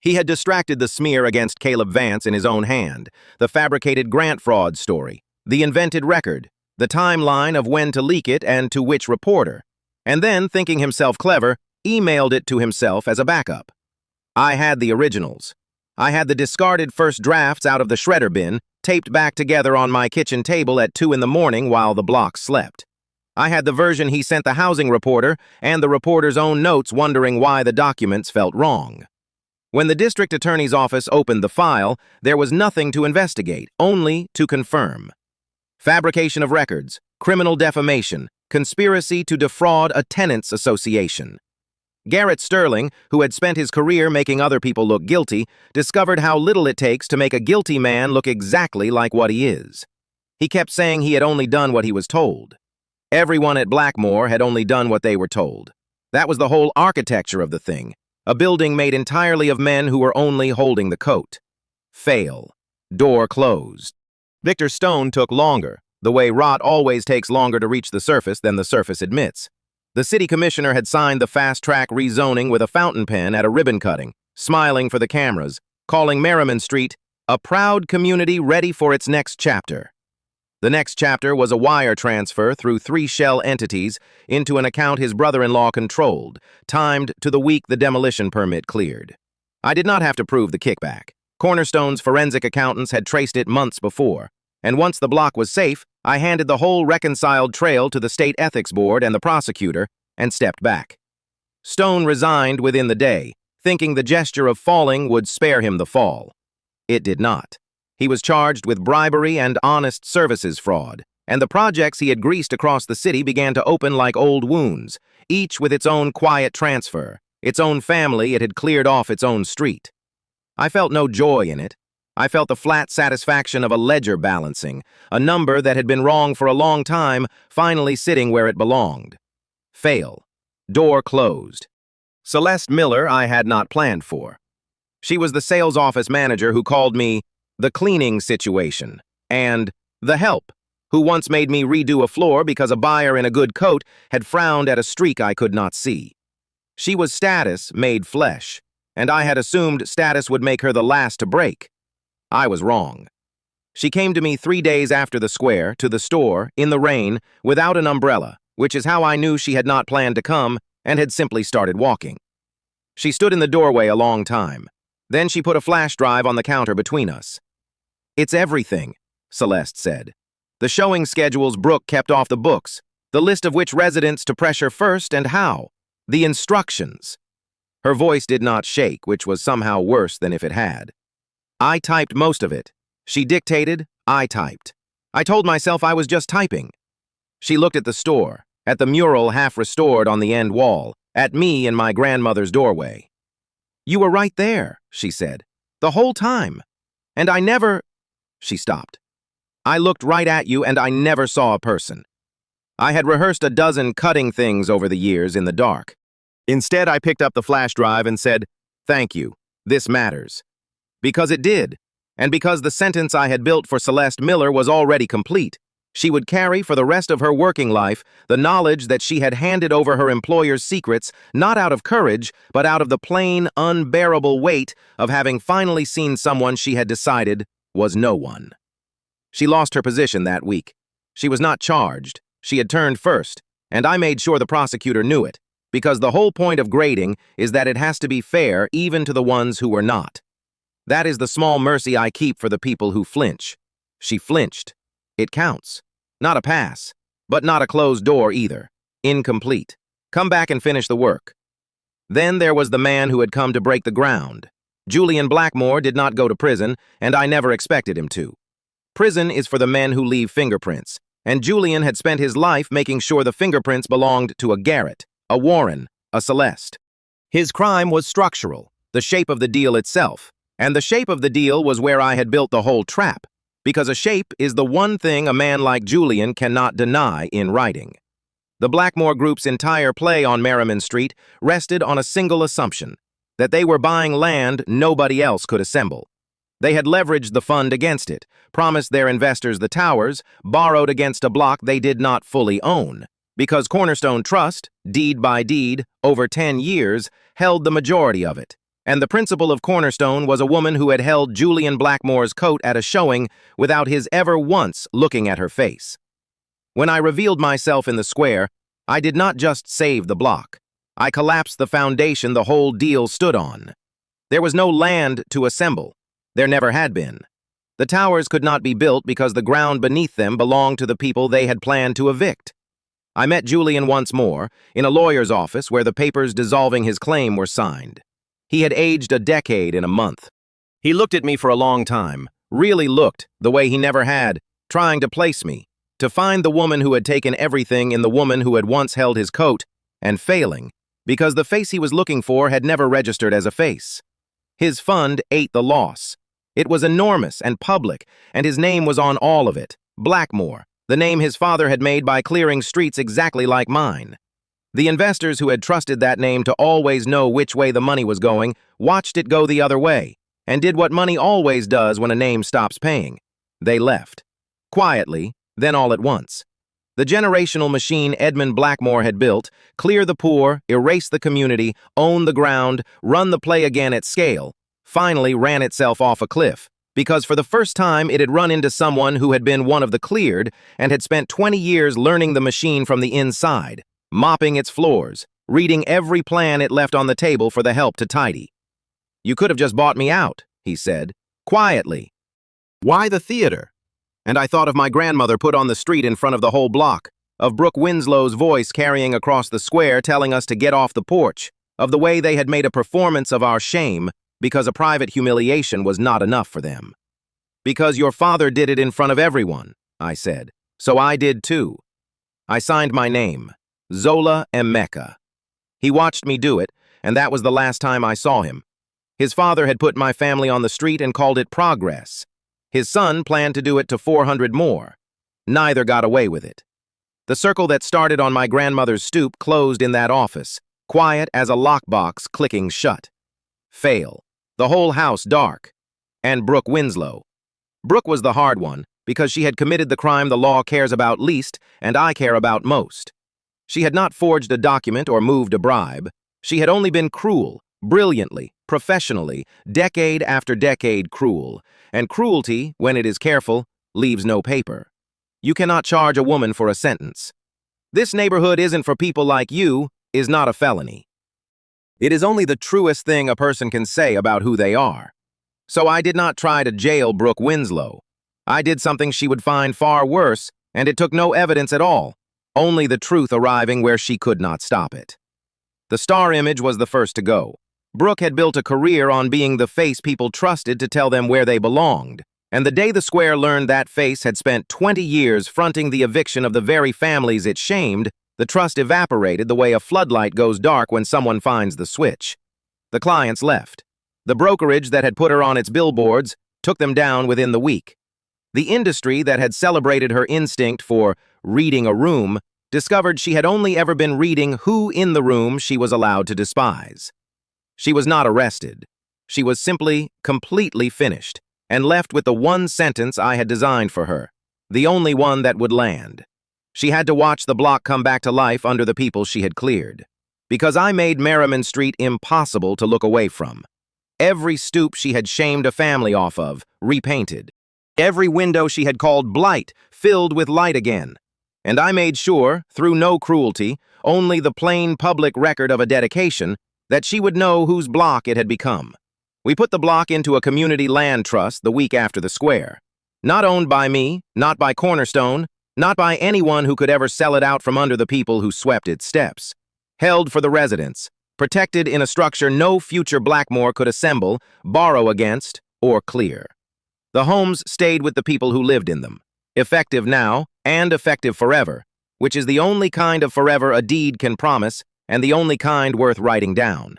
He had distracted the smear against Caleb Vance in his own hand, the fabricated grant fraud story, the invented record, the timeline of when to leak it and to which reporter, and then, thinking himself clever, emailed it to himself as a backup. I had the originals. I had the discarded first drafts out of the shredder bin, taped back together on my kitchen table at 2 in the morning while the block slept. I had the version he sent the housing reporter and the reporter's own notes wondering why the documents felt wrong. When the district attorney's office opened the file, there was nothing to investigate, only to confirm. Fabrication of records, criminal defamation, conspiracy to defraud a tenants association. Garrett Sterling, who had spent his career making other people look guilty, discovered how little it takes to make a guilty man look exactly like what he is. He kept saying he had only done what he was told. Everyone at Blackmore had only done what they were told. That was the whole architecture of the thing, a building made entirely of men who were only holding the coat. Fail. Door closed. Victor Stone took longer, the way rot always takes longer to reach the surface than the surface admits. The city commissioner had signed the fast-track rezoning with a fountain pen at a ribbon cutting, smiling for the cameras, calling Merriman Street a proud community ready for its next chapter. The next chapter was a wire transfer through 3 shell entities into an account his brother-in-law controlled, timed to the week the demolition permit cleared. I did not have to prove the kickback. Cornerstone's forensic accountants had traced it months before, and once the block was safe, I handed the whole reconciled trail to the State Ethics Board and the prosecutor and stepped back. Stone resigned within the day, thinking the gesture of falling would spare him the fall. It did not. He was charged with bribery and honest services fraud, and the projects he had greased across the city began to open like old wounds, each with its own quiet transfer, its own family it had cleared off its own street. I felt no joy in it. I felt the flat satisfaction of a ledger balancing, a number that had been wrong for a long time, finally sitting where it belonged. Fail. Door closed. Celeste Miller I had not planned for. She was the sales office manager who called me the cleaning situation, and the help, who once made me redo a floor because a buyer in a good coat had frowned at a streak I could not see. She was status made flesh, and I had assumed status would make her the last to break. I was wrong. She came to me 3 days after the square, to the store, in the rain, without an umbrella, which is how I knew she had not planned to come and had simply started walking. She stood in the doorway a long time. Then she put a flash drive on the counter between us. "It's everything," Celeste said. "The showing schedules Brooke kept off the books, the list of which residents to pressure first and how, the instructions." Her voice did not shake, which was somehow worse than if it had. I typed most of it. She dictated, I typed. I told myself I was just typing. She looked at the store, at the mural half restored on the end wall, at me in my grandmother's doorway. "You were right there," she said, "the whole time. And I never—" She stopped. "I looked right at you and I never saw a person. I had rehearsed a dozen cutting things over the years in the dark. Instead, I picked up the flash drive and said, 'Thank you, this matters.' Because it did, and because the sentence I had built for Celeste Miller was already complete. She would carry for the rest of her working life the knowledge that she had handed over her employer's secrets not out of courage, but out of the plain, unbearable weight of having finally seen someone she had decided was no one. She lost her position that week. She was not charged. She had turned first, and I made sure the prosecutor knew it, because the whole point of grading is that it has to be fair even to the ones who were not. That is the small mercy I keep for the people who flinch. She flinched. It counts. Not a pass, but not a closed door either. Incomplete. Come back and finish the work. Then there was the man who had come to break the ground. Julian Blackmore did not go to prison, and I never expected him to. Prison is for the men who leave fingerprints, and Julian had spent his life making sure the fingerprints belonged to a Garrett, a Warren, a Celeste. His crime was structural, the shape of the deal itself. And the shape of the deal was where I had built the whole trap, because a shape is the one thing a man like Julian cannot deny in writing. The Blackmore Group's entire play on Merriman Street rested on a single assumption, that they were buying land nobody else could assemble. They had leveraged the fund against it, promised their investors the towers, borrowed against a block they did not fully own, because Cornerstone Trust, deed by deed, over 10 years, held the majority of it. And the principal of Cornerstone was a woman who had held Julian Blackmore's coat at a showing without his ever once looking at her face. When I revealed myself in the square, I did not just save the block. I collapsed the foundation the whole deal stood on. There was no land to assemble. There never had been. The towers could not be built because the ground beneath them belonged to the people they had planned to evict. I met Julian once more, in a lawyer's office where the papers dissolving his claim were signed. He had aged a decade in a month. He looked at me for a long time, really looked, the way he never had, trying to place me, to find the woman who had taken everything in the woman who had once held his coat, and failing, because the face he was looking for had never registered as a face. His fund ate the loss. It was enormous and public, and his name was on all of it, Blackmore, the name his father had made by clearing streets exactly like mine. The investors who had trusted that name to always know which way the money was going watched it go the other way, and did what money always does when a name stops paying. They left. Quietly, then all at once. The generational machine Edmund Blackmore had built, clear the poor, erase the community, own the ground, run the play again at scale, finally ran itself off a cliff, because for the first time it had run into someone who had been one of the cleared and had spent 20 years learning the machine from the inside, mopping its floors, reading every plan it left on the table for the help to tidy. "You could have just bought me out," he said, quietly. "Why the theater?" And I thought of my grandmother put on the street in front of the whole block, of Brooke Winslow's voice carrying across the square telling us to get off the porch, of the way they had made a performance of our shame because a private humiliation was not enough for them. "Because your father did it in front of everyone," I said, "so I did too." I signed my name, Zola Emeka. He watched me do it, and that was the last time I saw him. His father had put my family on the street and called it progress. His son planned to do it to 400 more. Neither got away with it. The circle that started on my grandmother's stoop closed in that office, quiet as a lockbox clicking shut. Fail. The whole house dark. And Brooke Winslow. Brooke was the hard one, because she had committed the crime the law cares about least and I care about most. She had not forged a document or moved a bribe. She had only been cruel, brilliantly, professionally, decade after decade cruel. And cruelty, when it is careful, leaves no paper. You cannot charge a woman for a sentence. "This neighborhood isn't for people like you" is not a felony. It is only the truest thing a person can say about who they are. So I did not try to jail Brooke Winslow. I did something she would find far worse, and it took no evidence at all, only the truth arriving where she could not stop it. The Star Image was the first to go. Brooke had built a career on being the face people trusted to tell them where they belonged, and the day the Square learned that face had spent 20 years fronting the eviction of the very families it shamed, the trust evaporated the way a floodlight goes dark when someone finds the switch. The clients left. The brokerage that had put her on its billboards took them down within the week. The industry that had celebrated her instinct for reading a room discovered she had only ever been reading who in the room she was allowed to despise. She was not arrested. She was simply, completely finished, and left with the one sentence I had designed for her, the only one that would land. She had to watch the block come back to life under the people she had cleared. Because I made Merriman Street impossible to look away from. Every stoop she had shamed a family off of, repainted. Every window she had called blight, filled with light again. And I made sure, through no cruelty, only the plain public record of a dedication, that she would know whose block it had become. We put the block into a community land trust the week after the Square. Not owned by me, not by Cornerstone, not by anyone who could ever sell it out from under the people who swept its steps. Held for the residents, protected in a structure no future Blackmore could assemble, borrow against, or clear. The homes stayed with the people who lived in them, effective now and effective forever, which is the only kind of forever a deed can promise and the only kind worth writing down.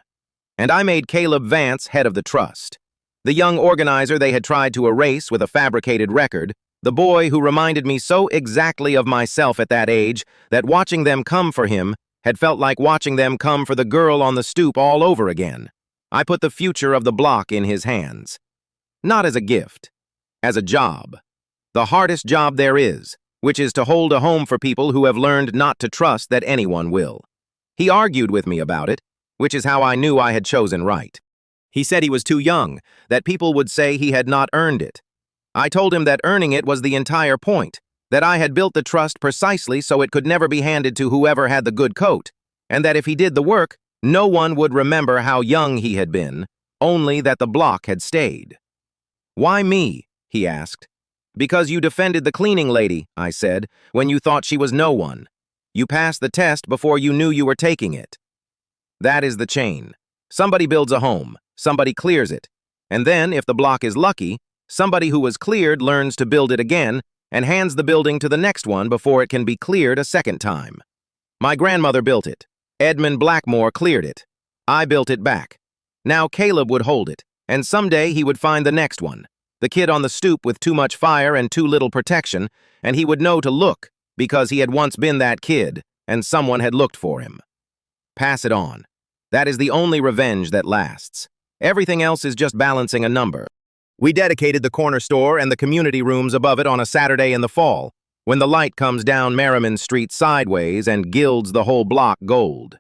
And I made Caleb Vance head of the trust. The young organizer they had tried to erase with a fabricated record, the boy who reminded me so exactly of myself at that age that watching them come for him had felt like watching them come for the girl on the stoop all over again. I put the future of the block in his hands. Not as a gift, as a job. The hardest job there is, which is to hold a home for people who have learned not to trust that anyone will. He argued with me about it, which is how I knew I had chosen right. He said he was too young, that people would say he had not earned it. I told him that earning it was the entire point, that I had built the trust precisely so it could never be handed to whoever had the good coat, and that if he did the work, no one would remember how young he had been, only that the block had stayed. Why me? he asked. Because you defended the cleaning lady, I said, when you thought she was no one. You passed the test before you knew you were taking it. That is the chain. Somebody builds a home, somebody clears it, and then, if the block is lucky, somebody who was cleared learns to build it again and hands the building to the next one before it can be cleared a second time. My grandmother built it. Edmund Blackmore cleared it. I built it back. Now Caleb would hold it, and someday he would find the next one, the kid on the stoop with too much fire and too little protection, and he would know to look, because he had once been that kid, and someone had looked for him. Pass it on. That is the only revenge that lasts. Everything else is just balancing a number. We dedicated the corner store and the community rooms above it on a Saturday in the fall, when the light comes down Merriman Street sideways and gilds the whole block gold.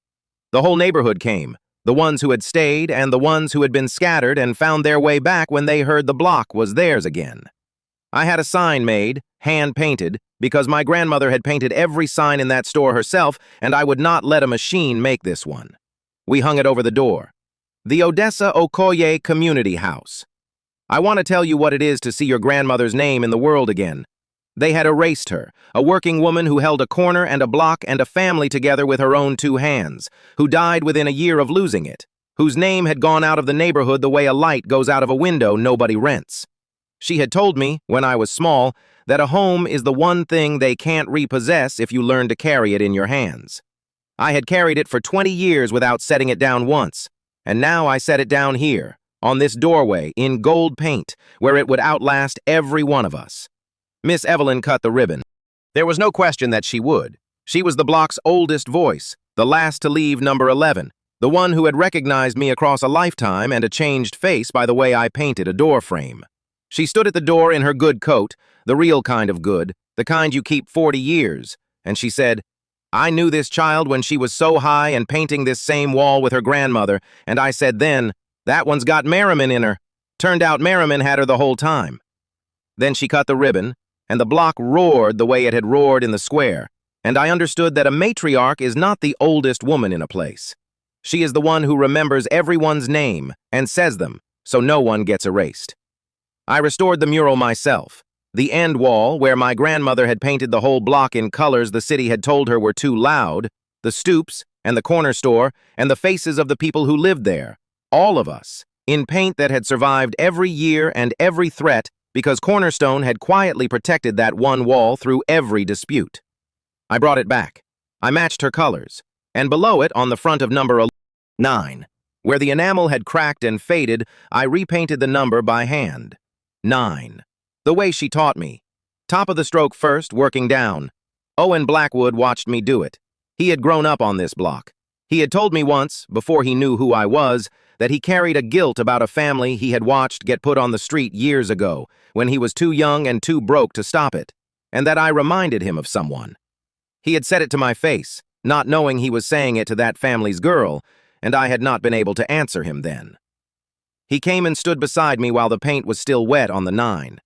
The whole neighborhood came, the ones who had stayed and the ones who had been scattered and found their way back when they heard the block was theirs again. I had a sign made, hand-painted, because my grandmother had painted every sign in that store herself, and I would not let a machine make this one. We hung it over the door. The Yara Okoye Community House. I want to tell you what it is to see your grandmother's name in the world again. They had erased her, a working woman who held a corner and a block and a family together with her own two hands, who died within a year of losing it, whose name had gone out of the neighborhood the way a light goes out of a window nobody rents. She had told me, when I was small, that a home is the one thing they can't repossess if you learn to carry it in your hands. I had carried it for 20 years without setting it down once, and now I set it down here, on this doorway, in gold paint, where it would outlast every one of us. Miss Evelyn cut the ribbon. There was no question that she would. She was the block's oldest voice, the last to leave number 11, the one who had recognized me across a lifetime and a changed face by the way I painted a door frame. She stood at the door in her good coat, the real kind of good, the kind you keep 40 years, and she said, I knew this child when she was so high and painting this same wall with her grandmother, and I said then, that one's got Merriman in her. Turned out Merriman had her the whole time. Then she cut the ribbon, and the block roared the way it had roared in the square, and I understood that a matriarch is not the oldest woman in a place. She is the one who remembers everyone's name and says them, so no one gets erased. I restored the mural myself. The end wall, where my grandmother had painted the whole block in colors the city had told her were too loud, the stoops, and the corner store, and the faces of the people who lived there, all of us, in paint that had survived every year and every threat because Cornerstone had quietly protected that one wall through every dispute. I brought it back. I matched her colors, and below it, on the front of number 9, where the enamel had cracked and faded, I repainted the number by hand. 9. The way she taught me. Top of the stroke first, working down. Owen Blackwood watched me do it. He had grown up on this block. He had told me once, before he knew who I was, that he carried a guilt about a family he had watched get put on the street years ago, when he was too young and too broke to stop it, and that I reminded him of someone. He had said it to my face, not knowing he was saying it to that family's girl, and I had not been able to answer him then. He came and stood beside me while the paint was still wet on the 9.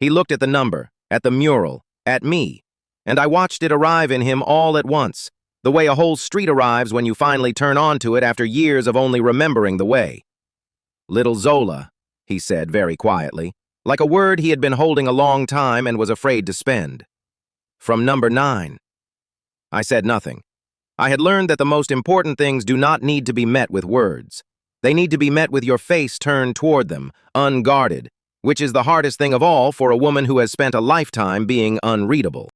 He looked at the number, at the mural, at me, and I watched it arrive in him all at once, the way a whole street arrives when you finally turn onto it after years of only remembering the way. Little Zola, he said very quietly, like a word he had been holding a long time and was afraid to spend. From number 9. I said nothing. I had learned that the most important things do not need to be met with words. They need to be met with your face turned toward them, unguarded, which is the hardest thing of all for a woman who has spent a lifetime being unreadable.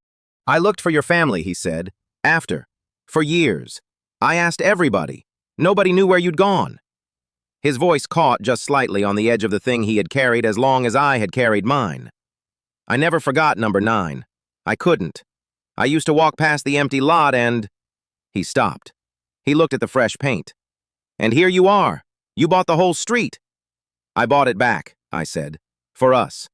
I looked for your family, he said, after. For years. I asked everybody. Nobody knew where you'd gone. His voice caught just slightly on the edge of the thing he had carried as long as I had carried mine. I never forgot number 9. I couldn't. I used to walk past the empty lot and... He stopped. He looked at the fresh paint. And here you are. You bought the whole street. I bought it back, I said. For us.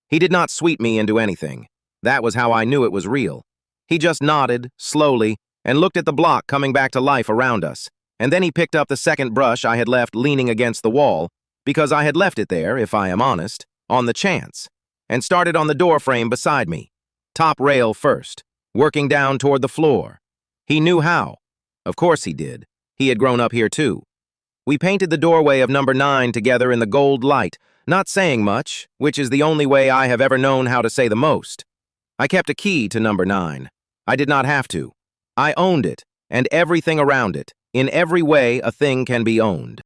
He did not sweep me into anything. That was how I knew it was real. He just nodded, slowly, and looked at the block coming back to life around us, and then he picked up the second brush I had left leaning against the wall, because I had left it there, if I am honest, on the chance, and started on the door frame beside me, top rail first, working down toward the floor. He knew how. Of course he did. He had grown up here too. We painted the doorway of number 9 together in the gold light, not saying much, which is the only way I have ever known how to say the most. I kept a key to number 9. I did not have to. I owned it, and everything around it. In every way a thing can be owned.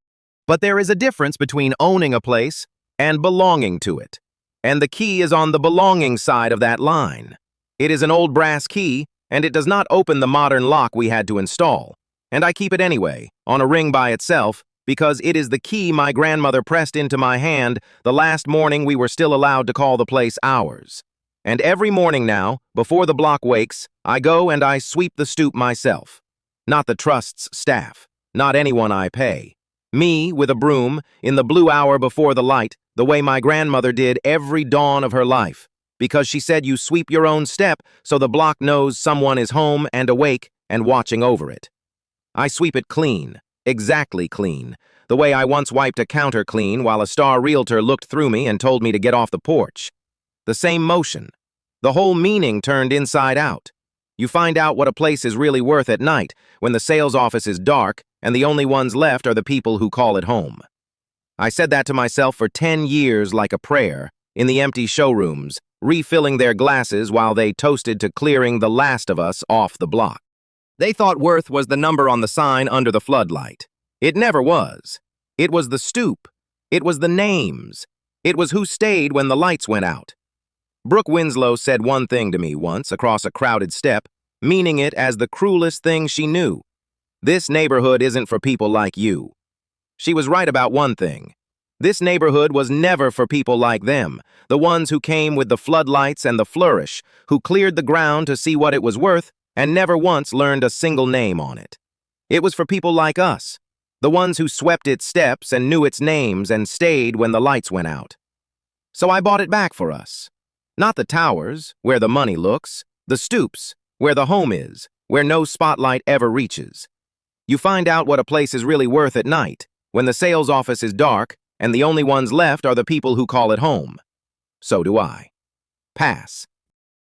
But there is a difference between owning a place and belonging to it. And the key is on the belonging side of that line. It is an old brass key, and it does not open the modern lock we had to install. And I keep it anyway, on a ring by itself, because it is the key my grandmother pressed into my hand the last morning we were still allowed to call the place ours. And every morning now, before the block wakes, I go and I sweep the stoop myself. Not the trust's staff, not anyone I pay. Me, with a broom, in the blue hour before the light, the way my grandmother did every dawn of her life, because she said you sweep your own step so the block knows someone is home and awake and watching over it. I sweep it clean, exactly clean, the way I once wiped a counter clean while a star realtor looked through me and told me to get off the porch. The same motion. The whole meaning turned inside out. You find out what a place is really worth at night when the sales office is dark and the only ones left are the people who call it home. I said that to myself for 10 years like a prayer, in the empty showrooms, refilling their glasses while they toasted to clearing the last of us off the block. They thought worth was the number on the sign under the floodlight. It never was. It was the stoop. It was the names. It was who stayed when the lights went out. Brooke Winslow said one thing to me once across a crowded step, meaning it as the cruelest thing she knew. This neighborhood isn't for people like you. She was right about one thing. This neighborhood was never for people like them, the ones who came with the floodlights and the flourish, who cleared the ground to see what it was worth and never once learned a single name on it. It was for people like us, the ones who swept its steps and knew its names and stayed when the lights went out. So I bought it back for us. Not the towers, where the money looks, the stoops, where the home is, where no spotlight ever reaches. You find out what a place is really worth at night, when the sales office is dark and the only ones left are the people who call it home. So do I. Pass.